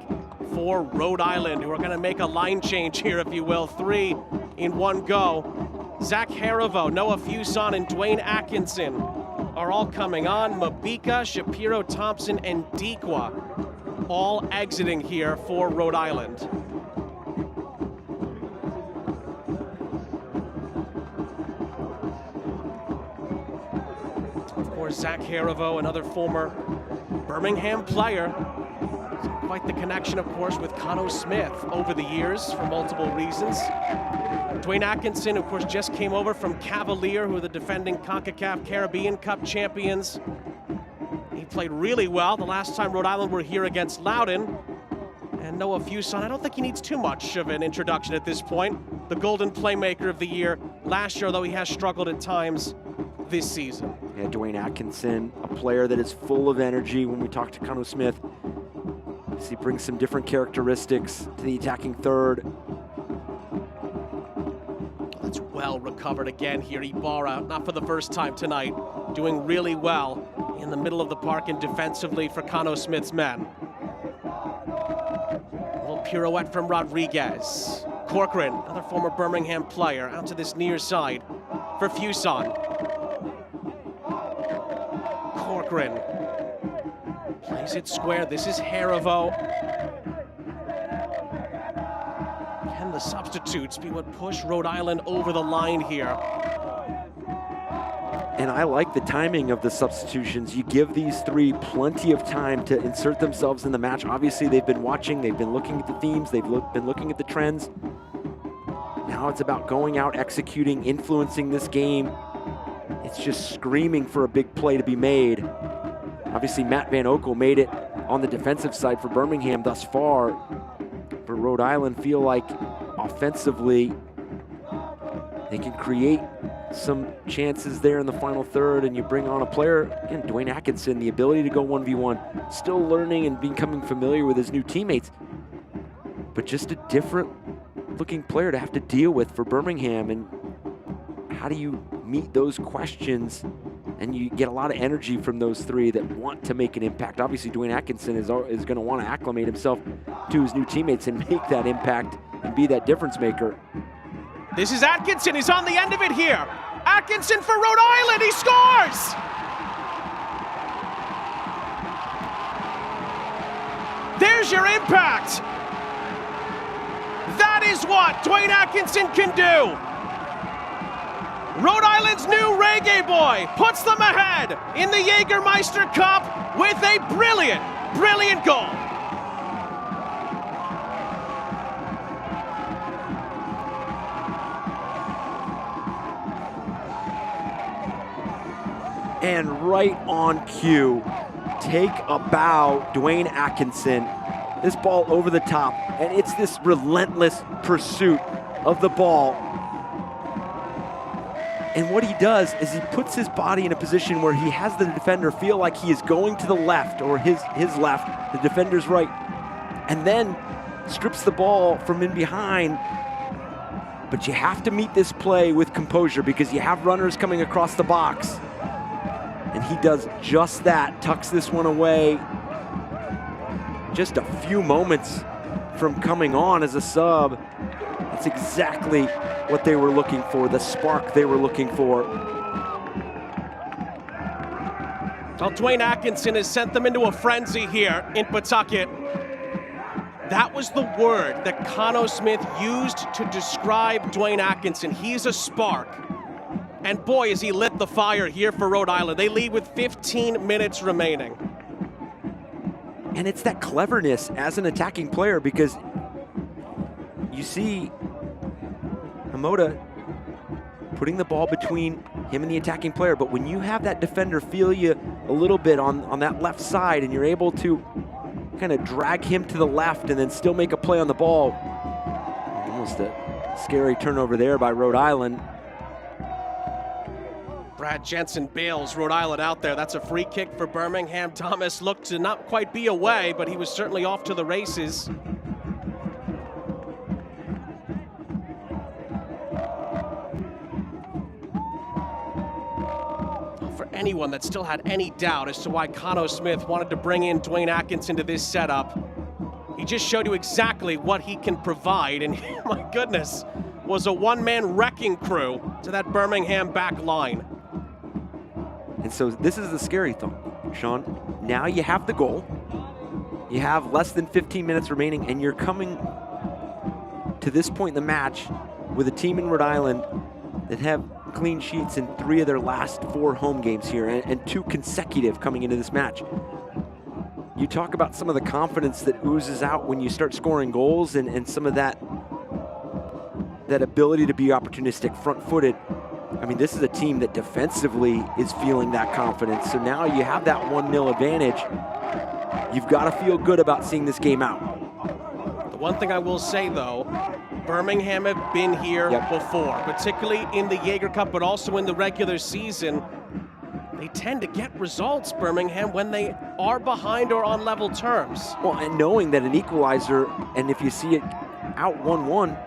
for Rhode Island, who are going to make a line change here, if you will. 3 in one go. Zach Harivo, Noah Fuson, and Dwayne Atkinson are all coming on. Mabika, Shapiro, Thompson, and Dikwa all exiting here for Rhode Island. Of course, Zach Harivo, another former Birmingham player. quite the connection, of course, with Cano Smith over the years for multiple reasons. Dwayne Atkinson, of course, just came over from Cavalier, who are the defending CONCACAF Caribbean Cup champions. He played really well the last time Rhode Island were here against Loudoun. And Noah Fuson, I don't think he needs too much of an introduction at this point. The Golden Playmaker of the year last year, though he has struggled at times this season. Yeah, Dwayne Atkinson, a player that is full of energy. When we talk to Cano Smith, he brings some different characteristics to the attacking third. That's well recovered again here. Ibarra, not for the first time tonight, doing really well in the middle of the park and defensively for Cano Smith's men. A little pirouette from Rodriguez. Corcoran, another former Birmingham player, out to this near side for Fuson. Corcoran plays it square. This is Harivo. Can the substitutes be what push Rhode Island over the line here? And I like the timing of the substitutions. You give these three plenty of time to insert themselves in the match. Obviously, they've been watching, they've been looking at the themes, they've been looking at the trends. Now it's about going out, executing, influencing this game. It's just screaming for a big play to be made. Obviously, Matt Van Oekel made it on the defensive side for Birmingham thus far. But Rhode Island feel like offensively, they can create some chances there in the final third, and you bring on a player, again, Dwayne Atkinson, the ability to go 1v1, still learning and becoming familiar with his new teammates, but just a different looking player to have to deal with for Birmingham. And how do you meet those questions? And you get a lot of energy from those three that want to make an impact. Obviously, Dwayne Atkinson is going to want to acclimate himself to his new teammates and make that impact and be that difference maker. This is Atkinson, he's on the end of it here. Atkinson for Rhode Island, he scores! There's your impact. That is what Dwayne Atkinson can do. Rhode Island's new reggae boy puts them ahead in the Jägermeister Cup with a brilliant, brilliant goal. And right on cue, take a bow, Dwayne Atkinson. This ball over the top, and it's this relentless pursuit of the ball. And what he does is he puts his body in a position where he has the defender feel like he is going to the left, or his left, the defender's right, and then strips the ball from in behind. But you have to meet this play with composure because you have runners coming across the box. And he does just that, tucks this one away. Just a few moments from coming on as a sub. That's exactly what they were looking for, the spark they were looking for. Well, Dwayne Atkinson has sent them into a frenzy here in Pawtucket. That was the word that Cano Smith used to describe Dwayne Atkinson. He's a spark. And boy, has he lit the fire here for Rhode Island. They lead with 15 minutes remaining. And it's that cleverness as an attacking player, because you see Hamoda putting the ball between him and the attacking player, but when you have that defender feel you a little bit on that left side and you're able to kind of drag him to the left and then still make a play on the ball, almost a scary turnover there by Rhode Island. Brad Jensen bails Rhode Island out there. That's a free kick for Birmingham. Thomas looked to not quite be away, but he was certainly off to the races. For anyone that still had any doubt as to why Cano Smith wanted to bring in Dwayne Atkinson to this setup, he just showed you exactly what he can provide, and my goodness, was a one-man wrecking crew to that Birmingham back line. And so this is the scary thing, Sean. Now you have the goal. You have less than 15 minutes remaining, and you're coming to this point in the match with a team in Rhode Island that have clean sheets in 3 of their last 4 home games here, and 2 consecutive coming into this match. you talk about some of the confidence that oozes out when you start scoring goals and some of that ability to be opportunistic, front-footed. I mean, this is a team that defensively is feeling that confidence. So now you have that 1-0 advantage. You've got to feel good about seeing this game out. The one thing I will say, though, Birmingham have been here before, particularly in the Jaeger Cup, but also in the regular season. They tend to get results, Birmingham, when they are behind or on level terms. Well, and knowing that an equalizer, and if you see it out 1-1,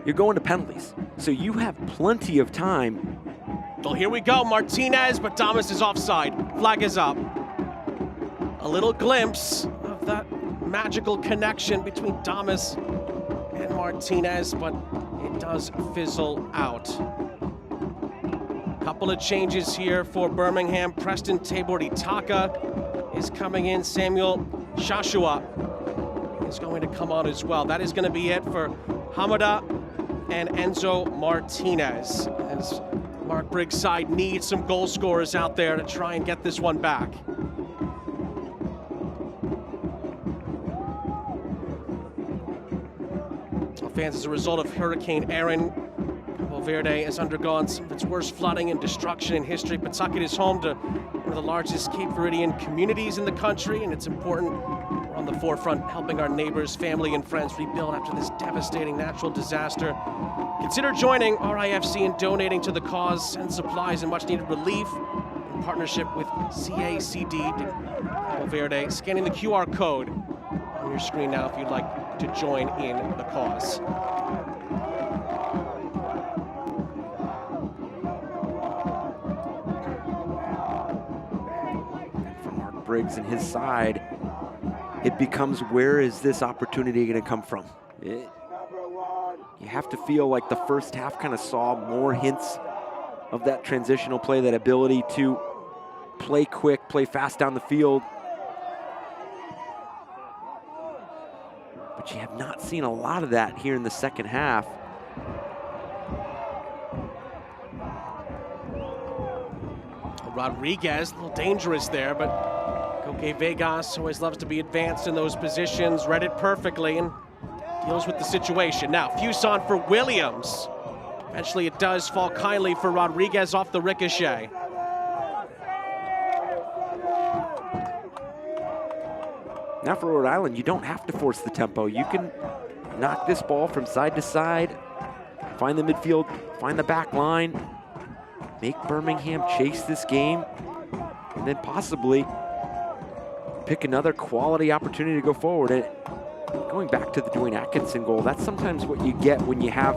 you're going to penalties. So you have plenty of time. Well, here we go, Martinez, but Thomas is offside. Flag is up. A little glimpse of that magical connection between Thomas and Martinez, but it does fizzle out. Couple of changes here for Birmingham. Preston Tabor-Itaka is coming in. Samuel Shashua is going to come on as well. That is going to be it for Hamada and Enzo Martinez, as Mark Briggs' side needs some goal scorers out there to try and get this one back. Fans, as a result of Hurricane Aaron, Cabo Verde has undergone some of its worst flooding and destruction in history. Pawtucket is home to one of the largest Cape Verdean communities in the country, and it's important we're on the forefront helping our neighbors, family, and friends rebuild after this devastating natural disaster. Consider joining RIFC and donating to the cause. Send supplies and much-needed relief in partnership with CACD Cabo Verde. Scanning the QR code on your screen now if you'd like to join in the cause. For Mark Briggs and his side, it becomes, where is this opportunity going to come from? You have to feel like the first half kind of saw more hints of that transitional play, that ability to play quick, play fast down the field. But you have not seen a lot of that here in the second half. Rodriguez, a little dangerous there, but Coque Vegas always loves to be advanced in those positions, read it perfectly and deals with the situation. Now, Fuson for Williams. Eventually it does fall kindly for Rodriguez off the ricochet. Now for Rhode Island, you don't have to force the tempo. You can knock this ball from side to side, find the midfield, find the back line, make Birmingham chase this game, and then possibly pick another quality opportunity to go forward. And going back to the Dwayne Atkinson goal, that's sometimes what you get when you have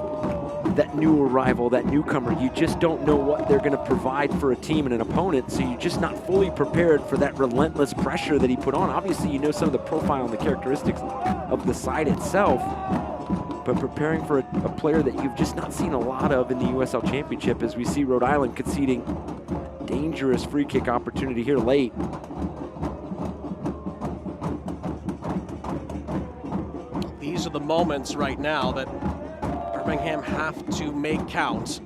that new arrival, that newcomer. You just don't know what they're going to provide for a team and an opponent, so you're just not fully prepared for that relentless pressure that he put on. Obviously, you know some of the profile and the characteristics of the side itself, but preparing for a player that you've just not seen a lot of in the USL Championship, as we see Rhode Island conceding dangerous free kick opportunity here late. These are the moments right now that Birmingham have to make count.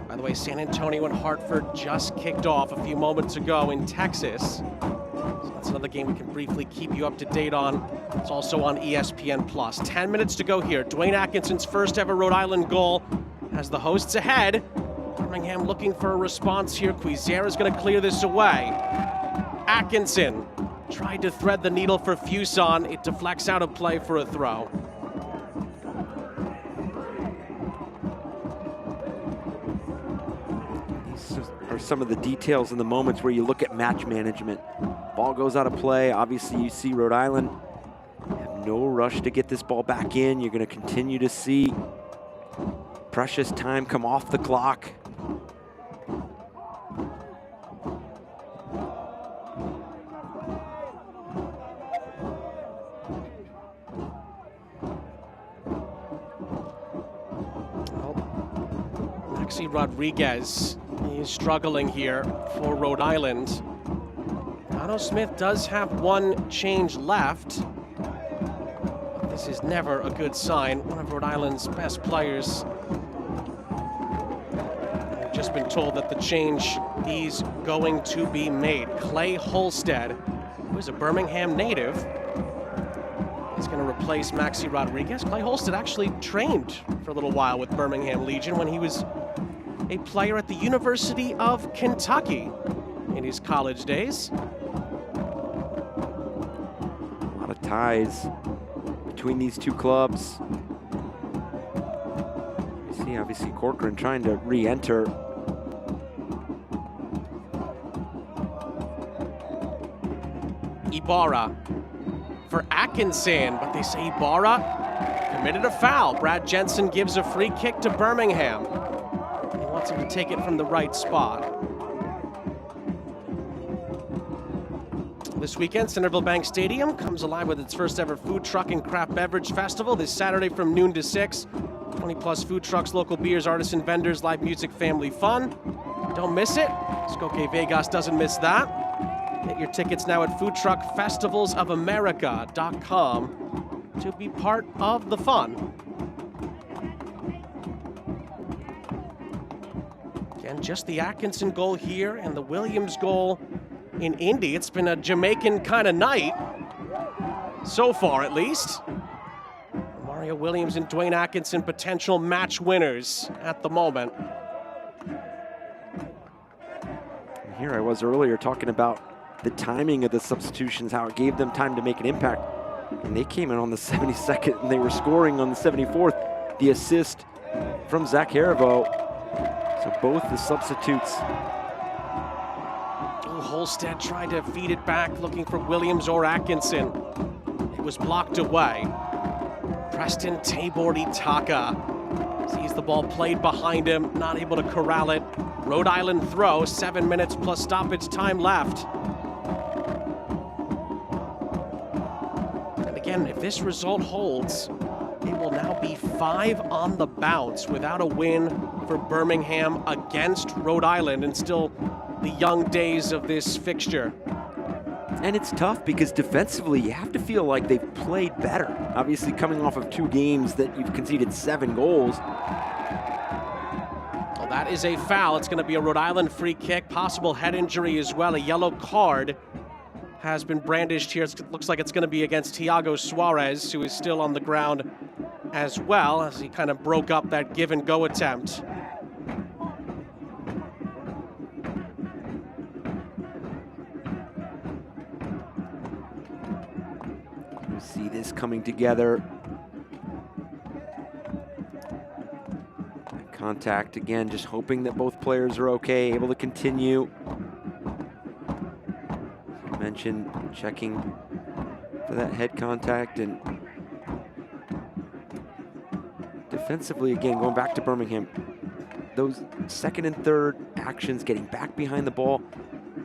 By the way, San Antonio and Hartford just kicked off a few moments ago in Texas. So that's another game we can briefly keep you up to date on. It's also on ESPN+. 10 minutes to go here. Dwayne Atkinson's first ever Rhode Island goal has the hosts ahead. Birmingham looking for a response here. Quizera's going to clear this away. Atkinson tried to thread the needle for Fuson. It deflects out of play for a throw. Are some of the details in the moments where you look at match management. Ball goes out of play. Obviously, you see Rhode Island have no rush to get this ball back in. You're going to continue to see precious time come off the clock. Maxi Rodriguez is struggling here for Rhode Island. Dono Smith does have one change left. This is never a good sign. One of Rhode Island's best players just been told that the change is going to be made. Clay Holstead, who is a Birmingham native, is going to replace Maxi Rodriguez. Clay Holstead actually trained for a little while with Birmingham Legion when he was a player at the University of Kentucky in his college days. A lot of ties between these two clubs. You see, obviously, Corcoran trying to re-enter. Ibarra for Atkinson, but they say Ibarra committed a foul. Brad Jensen gives a free kick to Birmingham. He wants him to take it from the right spot. This weekend, Centerville Bank Stadium comes alive with its first ever food truck and craft beverage festival this Saturday from noon to 6. 20+ food trucks, local beers, artisan vendors, live music, family fun. Don't miss it. Skokie Vegas doesn't miss that. Get your tickets now at foodtruckfestivalsofamerica.com to be part of the fun. Again, just the Atkinson goal here and the Williams goal in Indy. It's been a Jamaican kind of night, so far at least. Mario Williams and Dwayne Atkinson, potential match winners at the moment. Here I was earlier talking about the timing of the substitutions, how it gave them time to make an impact. And they came in on the 72nd and they were scoring on the 74th. The assist from Zach Haribo. So both the substitutes. Holstead tried to feed it back, looking for Williams or Atkinson. It was blocked away. Preston Tabor Itaka sees the ball played behind him, not able to corral it. Rhode Island throw, 7 minutes plus stoppage time left. And again, if this result holds, it will now be 5 on the bounce without a win for Birmingham against Rhode Island, and still the young days of this fixture. And it's tough because defensively, you have to feel like they've played better. Obviously, coming off of 2 games that you've conceded 7 goals. Well, that is a foul. It's going to be a Rhode Island free kick, possible head injury as well. A yellow card has been brandished here. It looks like it's going to be against Thiago Suarez, who is still on the ground as well, as he kind of broke up that give and go attempt. See this coming together. Contact again, just hoping that both players are okay, able to continue. As I mentioned, checking for that head contact, and defensively again, going back to Birmingham, those second and third actions, getting back behind the ball,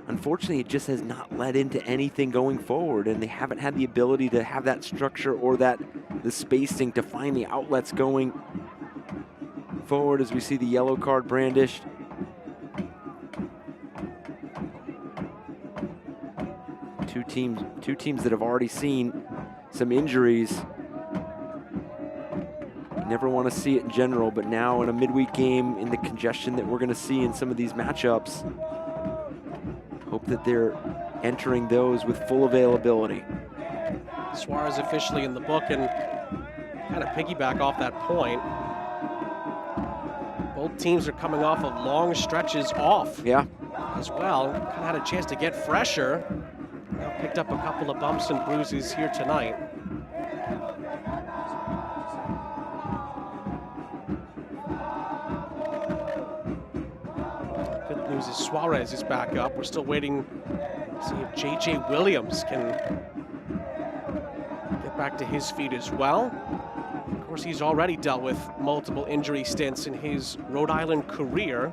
unfortunately, it just has not led into anything going forward, and they haven't had the ability to have that structure or the spacing to find the outlets going forward as we see the yellow card brandished. Two teams that have already seen some injuries. You never want to see it in general, but now in a midweek game, in the congestion that we're going to see in some of these matchups, hope that they're entering those with full availability. Suarez officially in the book, and kind of piggyback off that point. Both teams are coming off of long stretches off. Yeah. As well. Kind of had a chance to get fresher. Now picked up a couple of bumps and bruises here tonight. Good news is Suarez is back up. We're still waiting to see if J.J. Williams can get back to his feet as well. Of course, he's already dealt with multiple injury stints in his Rhode Island career.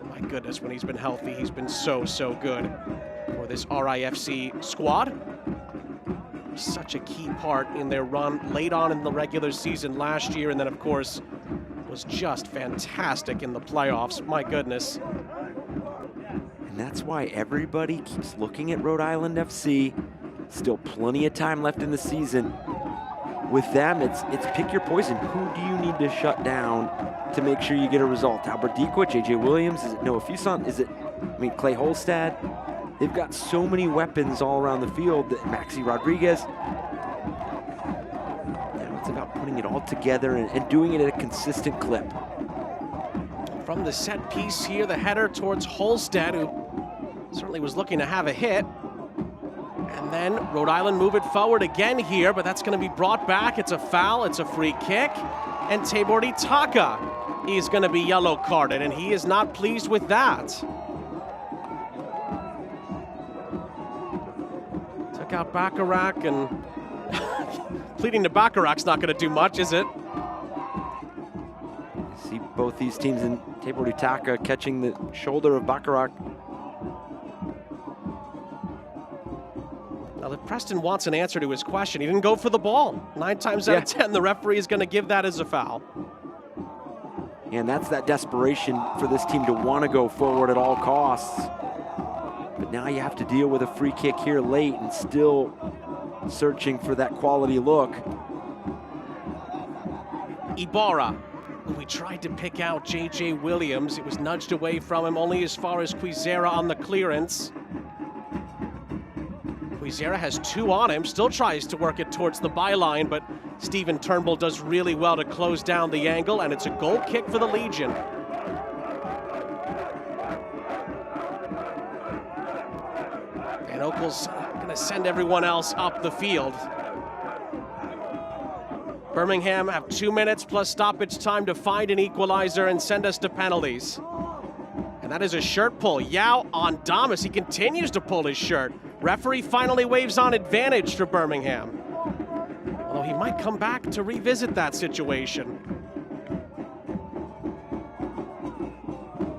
My goodness, when he's been healthy, he's been so good for this RIFC squad. Such a key part in their run late on in the regular season last year, and then, of course, was just fantastic in the playoffs. My goodness. And that's why everybody keeps looking at Rhode Island FC. Still plenty of time left in the season. with them, it's pick your poison. Who do you need to shut down to make sure you get a result? Albert Diekwich, JJ Williams, is it Noah Fuson? Is it, Clay Holstad? They've got so many weapons all around the field. Maxi Rodriguez. Now it's about putting it all together and doing it at a consistent clip. From the set piece here, the header towards Holstad, who certainly was looking to have a hit. And then Rhode Island move it forward again here, but that's going to be brought back. It's a foul, it's a free kick. And Tabor Itaka is going to be yellow carded, and he is not pleased with that. Took out Bacharach, and pleading to Bacharach's not going to do much, is it? See both these teams, in Tabor Itaka catching the shoulder of Bacharach. Now, if Preston wants an answer to his question, he didn't go for the ball. 9 times out of 10, the referee is going to give that as a foul. And that's that desperation for this team to want to go forward at all costs. But now you have to deal with a free kick here late and still searching for that quality look. Ibarra, we tried to pick out JJ Williams. It was nudged away from him only as far as Quizera on the clearance. Quizera has 2 on him, still tries to work it towards the byline, but Stephen Turnbull does really well to close down the angle, and it's a goal kick for the Legion. And Oakle's going to send everyone else up the field. Birmingham have 2 minutes plus stoppage time to find an equalizer and send us to penalties. And that is a shirt pull. Yao on Damas. He continues to pull his shirt. Referee finally waves on advantage for Birmingham. Although he might come back to revisit that situation.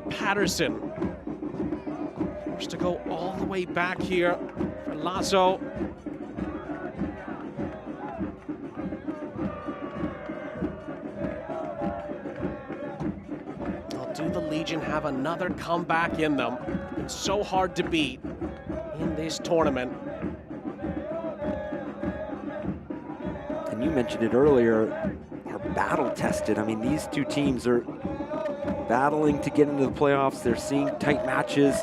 Patterson. Forced to go all the way back here for Lazo. Do the Legion have another comeback in them? It's so hard to beat in this tournament. And you mentioned it earlier, are battle tested. I mean, these two teams are battling to get into the playoffs. They're seeing tight matches.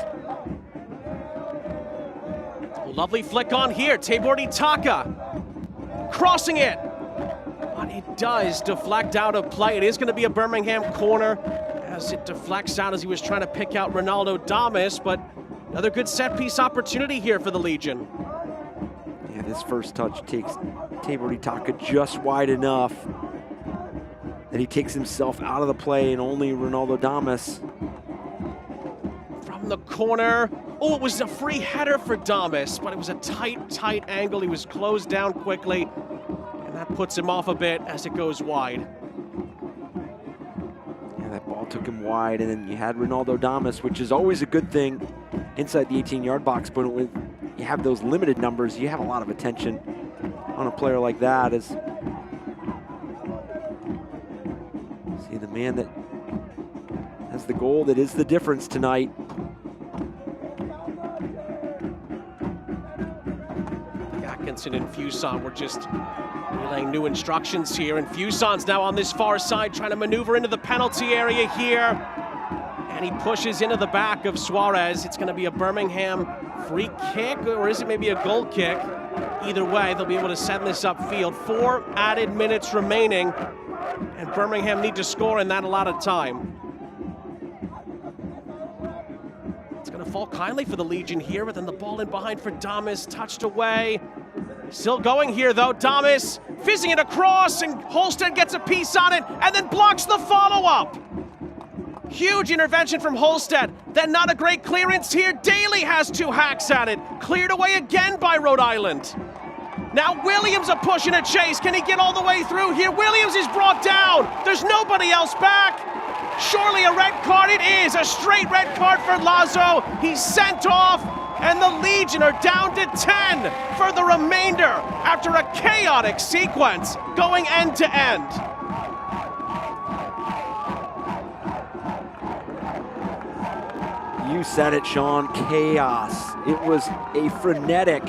Lovely flick on here, Tabor Itaka crossing it. But it does deflect out of play. It is going to be a Birmingham corner as it deflects out as he was trying to pick out Ronaldo Damas, but another good set-piece opportunity here for the Legion. Yeah, this first touch takes Tabor Itaka just wide enough that he takes himself out of the play, and only Ronaldo Damas. From the corner, oh, it was a free header for Damas, but it was a tight angle. He was closed down quickly, and that puts him off a bit as it goes wide. That ball took him wide, and then you had Ronaldo Damas, which is always a good thing inside the 18-yard box, but when you have those limited numbers, you have a lot of attention on a player like that. As see the man that has the goal that is the difference tonight. Atkinson and Fuson were just relaying new instructions here, and Fuson's now on this far side trying to maneuver into the penalty area here, and he pushes into the back of Suarez. It's going to be a Birmingham free kick, or is it maybe a goal kick? Either way, they'll be able to send this upfield. 4 added minutes remaining, and Birmingham need to score in that allotted time. It's going to fall kindly for the Legion here, but then the ball in behind for Damas, touched away. Still going here though, Damas fizzing it across, and Holstead gets a piece on it and then blocks the follow-up. Huge intervention from Holstead, then not a great clearance here. Daly has 2 hacks at it, cleared away again by Rhode Island. Now Williams a push and a chase, can he get all the way through here? Williams is brought down, there's nobody else back. Surely a red card, it is, a straight red card for Lazo. He's sent off, and the Legion are down to 10 for the remainder after a chaotic sequence going end to end. You said it, Sean, chaos. It was a frenetic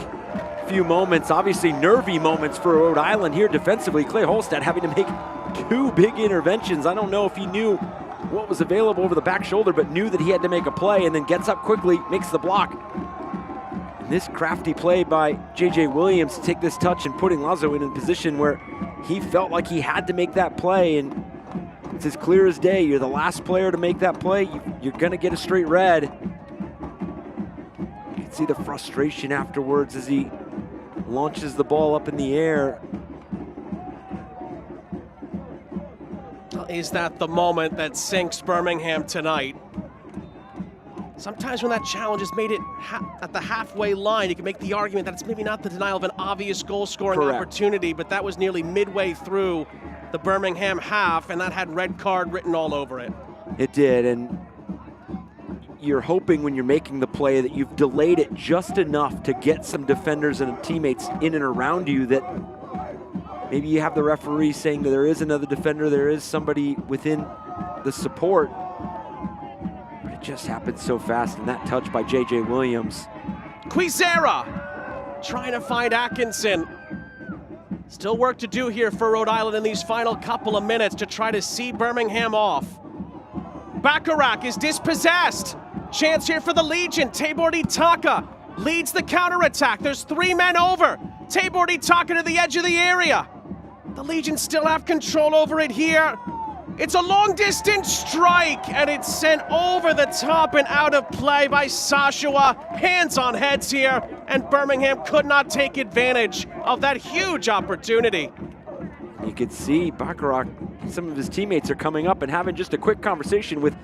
few moments, obviously nervy moments for Rhode Island here defensively. Clay Holstead having to make 2 big interventions. I don't know if he knew what was available over the back shoulder, but knew that he had to make a play, and then gets up quickly, makes the block. And this crafty play by J.J. Williams to take this touch and putting Lazo in a position where he felt like he had to make that play, and it's as clear as day. You're the last player to make that play. You're going to get a straight red. You can see the frustration afterwards as he launches the ball up in the air. Is that the moment that sinks Birmingham tonight? Sometimes when that challenge is made at the halfway line, you can make the argument that it's maybe not the denial of an obvious goal-scoring opportunity, but that was nearly midway through the Birmingham half, and that had red card written all over it. It did, and you're hoping when you're making the play that you've delayed it just enough to get some defenders and teammates in and around you, that maybe you have the referee saying that there is another defender, there is somebody within the support. But it just happened so fast, and that touch by J.J. Williams. Quizera trying to find Atkinson. Still work to do here for Rhode Island in these final couple of minutes to try to see Birmingham off. Bacharach is dispossessed. Chance here for the Legion. Tabor Itaka leads the counterattack. There's 3 men over. Tabor Itaka to the edge of the area. The Legion still have control over it here. It's a long-distance strike, and it's sent over the top and out of play by Sashua. Hands on heads here, and Birmingham could not take advantage of that huge opportunity. You can see Bacharach, some of his teammates are coming up and having just a quick conversation with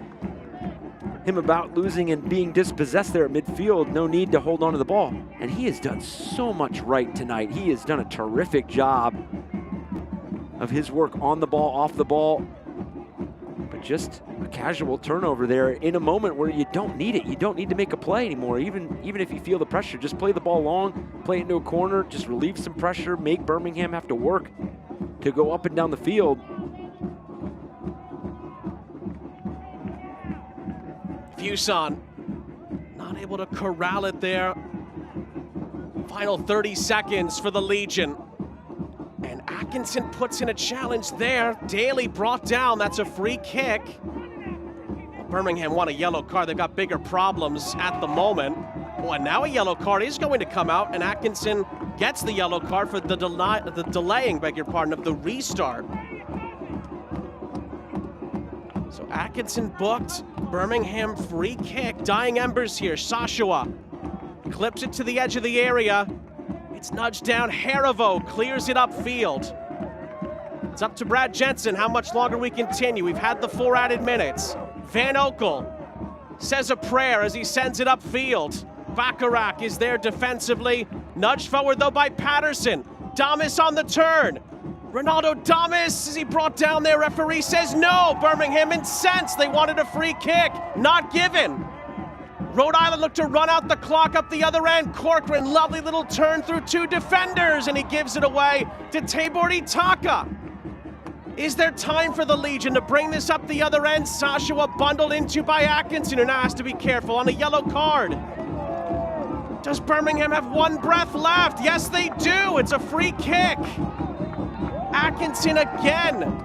him about losing and being dispossessed there at midfield. No need to hold on to the ball. And he has done so much right tonight. He has done a terrific job of his work on the ball, off the ball. But just a casual turnover there in a moment where you don't need it. You don't need to make a play anymore. Even if you feel the pressure, just play the ball long, play it into a corner, just relieve some pressure, make Birmingham have to work to go up and down the field. Fuson not able to corral it there. Final 30 seconds for the Legion. And Atkinson puts in a challenge there. Daly brought down. That's a free kick. Birmingham won a yellow card. They've got bigger problems at the moment. Oh, and now a yellow card is going to come out, and Atkinson gets the yellow card for the delaying, beg your pardon, of the restart. So Atkinson booked. Birmingham free kick. Dying embers here. Sashua clips it to the edge of the area. It's nudged down. Harivo clears it upfield. It's up to Brad Jensen how much longer we continue. We've had the 4 added minutes. Van Okel says a prayer as he sends it upfield. Bacharach is there defensively. Nudged forward though by Patterson. Damas on the turn. Ronaldo Damas, is he brought down there? Referee says no. Birmingham incensed. They wanted a free kick. Not given. Rhode Island looked to run out the clock up the other end. Corcoran, lovely little turn through 2 defenders, and he gives it away to Tabor Itaka. Is there time for the Legion to bring this up the other end? Sashua bundled into by Atkinson, who now has to be careful on a yellow card. Does Birmingham have 1 breath left? Yes, they do. It's a free kick. Atkinson again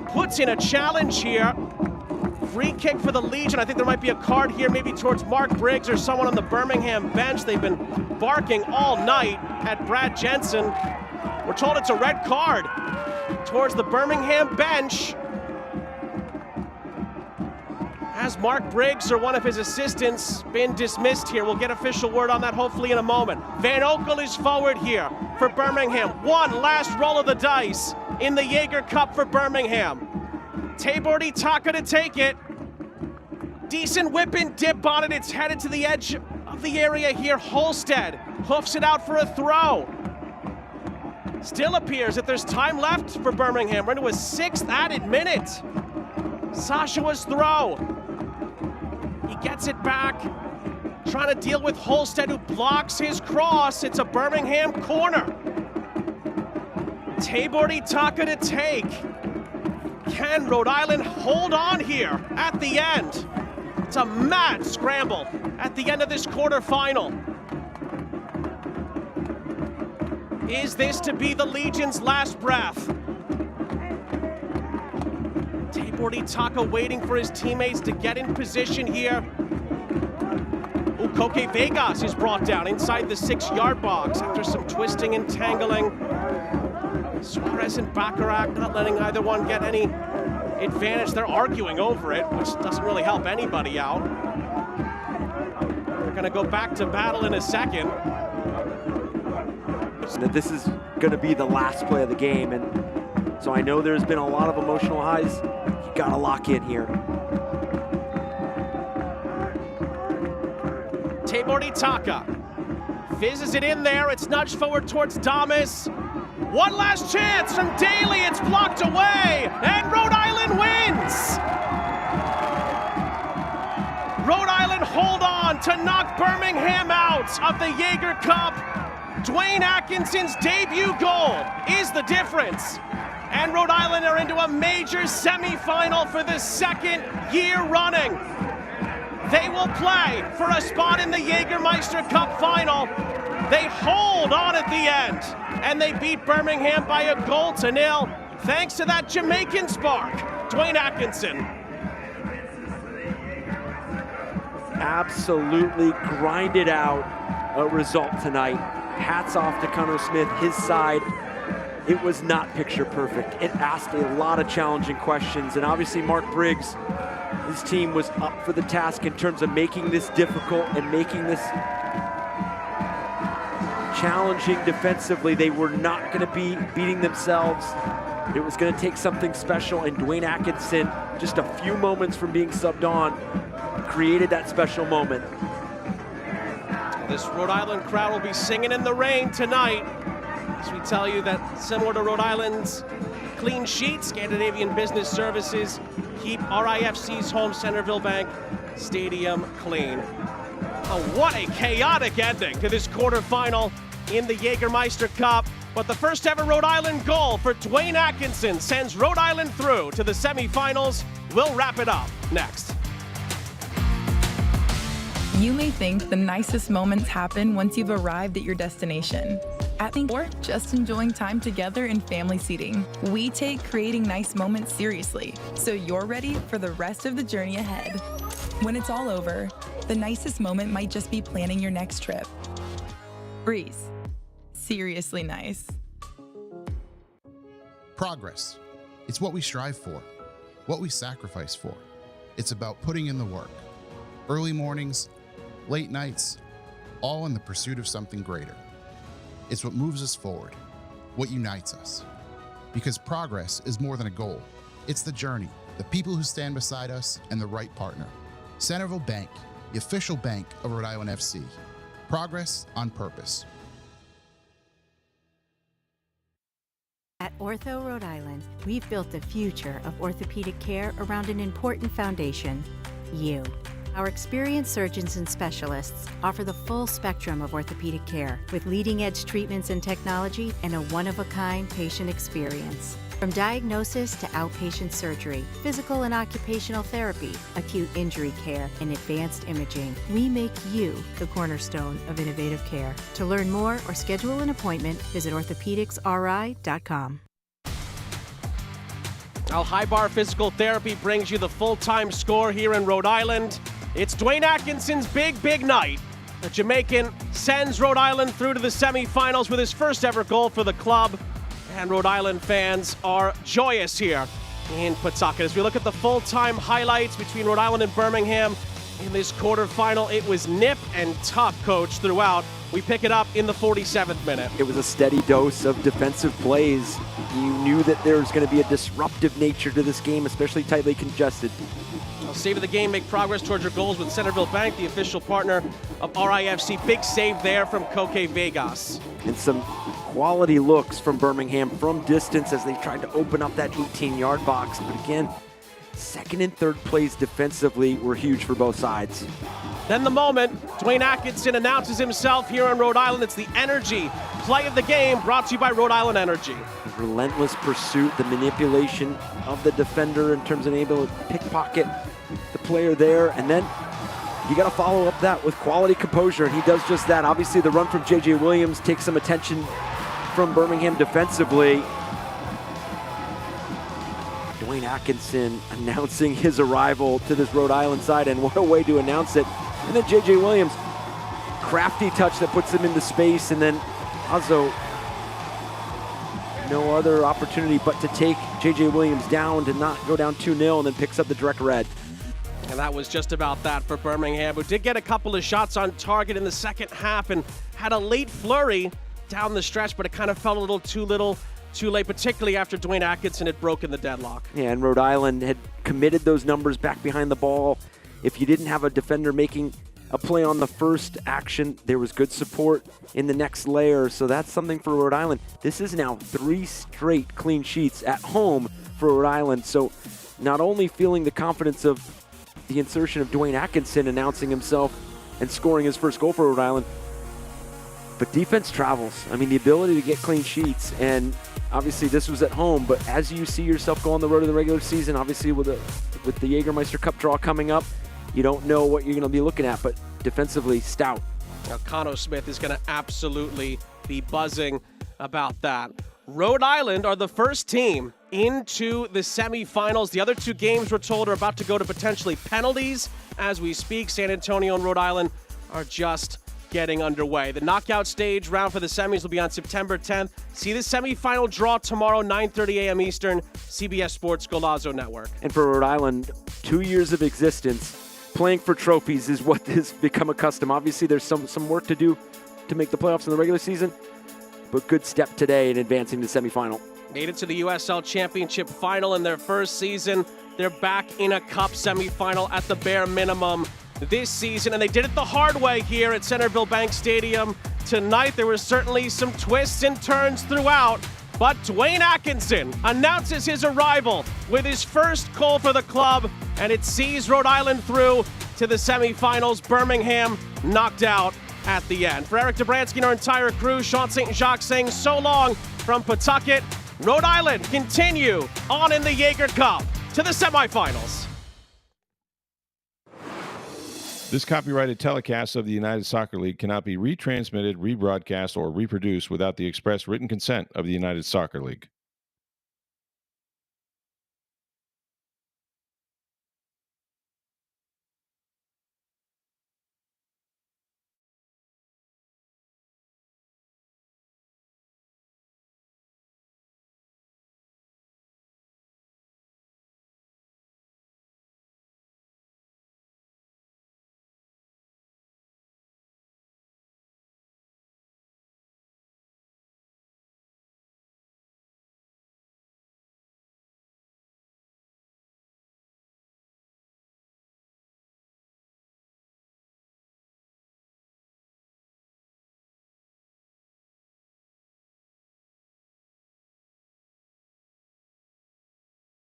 puts in a challenge here. Free kick for the Legion. I think there might be a card here, maybe towards Mark Briggs or someone on the Birmingham bench. They've been barking all night at Brad Jensen. We're told it's a red card towards the Birmingham bench. Has Mark Briggs or one of his assistants been dismissed here? We'll get official word on that hopefully in a moment. Van Okel is forward here for Birmingham. One last roll of the dice in the Jaeger Cup for Birmingham. Tabor Itaka to take it. Decent whip and dip on it. It's headed to the edge of the area here. Holstead hoofs it out for a throw. Still appears that there's time left for Birmingham. We're into a 6th added minute. Sashua's throw. He gets it back. Trying to deal with Holstead, who blocks his cross. It's a Birmingham corner. Tabor Itaka to take. Can Rhode Island hold on here at the end? It's a mad scramble at the end of this quarterfinal. Is this to be the Legion's last breath? Tabordi Taka waiting for his teammates to get in position here. Oh, Koke Vegas is brought down inside the 6-yard box after some twisting and tangling. Suarez and Bacharach not letting either one get any advantage. They're arguing over it, which doesn't really help anybody out. They're going to go back to battle in a second. This is going to be the last play of the game, and so I know there's been a lot of emotional highs. You got to lock in here. Tabordi Taka fizzes it in there. It's nudged forward towards Damas. One last chance from Daly. It's blocked away, and Rhode Island wins. Rhode Island hold on to knock Birmingham out of the Jaeger Cup. Dwayne Atkinson's debut goal is the difference. And Rhode Island are into a major semifinal for the second year running. They will play for a spot in the Jägermeister Cup final. They hold on at the end, and they beat Birmingham by a 1-0, thanks to that Jamaican spark, Dwayne Atkinson. Absolutely grinded out a result tonight. Hats off to Connor Smith, his side. It was not picture perfect. It asked a lot of challenging questions, and obviously Mark Briggs, his team was up for the task in terms of making this difficult and making this challenging defensively. They were not going to be beating themselves. It was going to take something special, and Dwayne Atkinson, just a few moments from being subbed on, created that special moment. This Rhode Island crowd will be singing in the rain tonight, as we tell you that similar to Rhode Island's clean sheet, Scandinavian Business Services keep RIFC's home Centerville Bank Stadium clean. Oh, what a chaotic ending to this quarterfinal in the Jägermeister Cup. But the first ever Rhode Island goal for Dwayne Atkinson sends Rhode Island through to the semifinals. We'll wrap it up next. You may think the nicest moments happen once you've arrived at your destination. Or just enjoying time together in family seating. We take creating nice moments seriously, so you're ready for the rest of the journey ahead. When it's all over, the nicest moment might just be planning your next trip. Breeze. Seriously nice. Progress. It's what we strive for, what we sacrifice for. It's about putting in the work. Early mornings, late nights, all in the pursuit of something greater. It's what moves us forward, what unites us. Because progress is more than a goal. It's the journey, the people who stand beside us, and the right partner. Centerville Bank, the official bank of Rhode Island FC. Progress on purpose. At Ortho Rhode Island, we've built the future of orthopedic care around an important foundation, you. Our experienced surgeons and specialists offer the full spectrum of orthopedic care with leading-edge treatments and technology and a one-of-a-kind patient experience. From diagnosis to outpatient surgery, physical and occupational therapy, acute injury care, and advanced imaging, we make you the cornerstone of innovative care. To learn more or schedule an appointment, visit orthopedicsri.com. Al High Bar Physical Therapy brings you the full-time score here in Rhode Island. It's Dwayne Atkinson's big night. The Jamaican sends Rhode Island through to the semifinals with his first ever goal for the club. And Rhode Island fans are joyous here in Pawtucket. As we look at the full-time highlights between Rhode Island and Birmingham in this quarterfinal, it was nip and tuck, Coach, throughout. We pick it up in the 47th minute. It was a steady dose of defensive plays. You knew that there was going to be a disruptive nature to this game, especially tightly congested. Save of the game, make progress towards your goals with Centerville Bank, the official partner of RIFC. Big save there from Koke Vegas. And some quality looks from Birmingham from distance as they tried to open up that 18-yard box. But again, second and third plays defensively were huge for both sides. Then the moment, Dwayne Atkinson announces himself here in Rhode Island. It's the energy play of the game, brought to you by Rhode Island Energy. The relentless pursuit, the manipulation of the defender in terms of being able to pickpocket the player there, and then you got to follow up that with quality composure, and he does just that. Obviously, the run from J.J. Williams takes some attention from Birmingham defensively. Dwayne Atkinson announcing his arrival to this Rhode Island side, and what a way to announce it. And then J.J. Williams, crafty touch that puts him into space, and then Azzo, no other opportunity but to take J.J. Williams down to not go down 2-0, and then picks up the direct red. And that was just about that for Birmingham, who did get a couple of shots on target in the second half and had a late flurry down the stretch, but it kind of felt a little too late, particularly after Dwayne Atkinson had broken the deadlock. Yeah, and Rhode Island had committed those numbers back behind the ball. If you didn't have a defender making a play on the first action, there was good support in the next layer, so that's something for Rhode Island. This is now 3 straight clean sheets at home for Rhode Island, so not only feeling the confidence of the insertion of Dwayne Atkinson announcing himself and scoring his first goal for Rhode Island, but defense travels. I mean, the ability to get clean sheets, and obviously this was at home, but as you see yourself go on the road to the regular season, obviously with the Jägermeister Cup draw coming up, you don't know what you're going to be looking at, but defensively stout. Now, Connor Smith is going to absolutely be buzzing about that. Rhode Island are the first team into the semifinals. The other 2 games, we're told, are about to go to potentially penalties as we speak. San Antonio and Rhode Island are just getting underway. The knockout stage round for the semis will be on September 10th. See the semifinal draw tomorrow, 9:30 a.m. Eastern, CBS Sports Golazo Network. And for Rhode Island, 2 years of existence, playing for trophies is what has become a custom. Obviously, there's some work to do to make the playoffs in the regular season, but good step today in advancing to the semifinal. Made it to the USL Championship final in their first season. They're back in a cup semifinal at the bare minimum this season, and they did it the hard way here at Centerville Bank Stadium tonight. There were certainly some twists and turns throughout, but Dwayne Atkinson announces his arrival with his first goal for the club, and it sees Rhode Island through to the semifinals. Birmingham knocked out at the end. For Eric Dobransky and our entire crew, Sean St. Jacques saying so long from Pawtucket. Rhode Island continue on in the Jaeger Cup to the semifinals. This copyrighted telecast of the United Soccer League cannot be retransmitted, rebroadcast, or reproduced without the express written consent of the United Soccer League.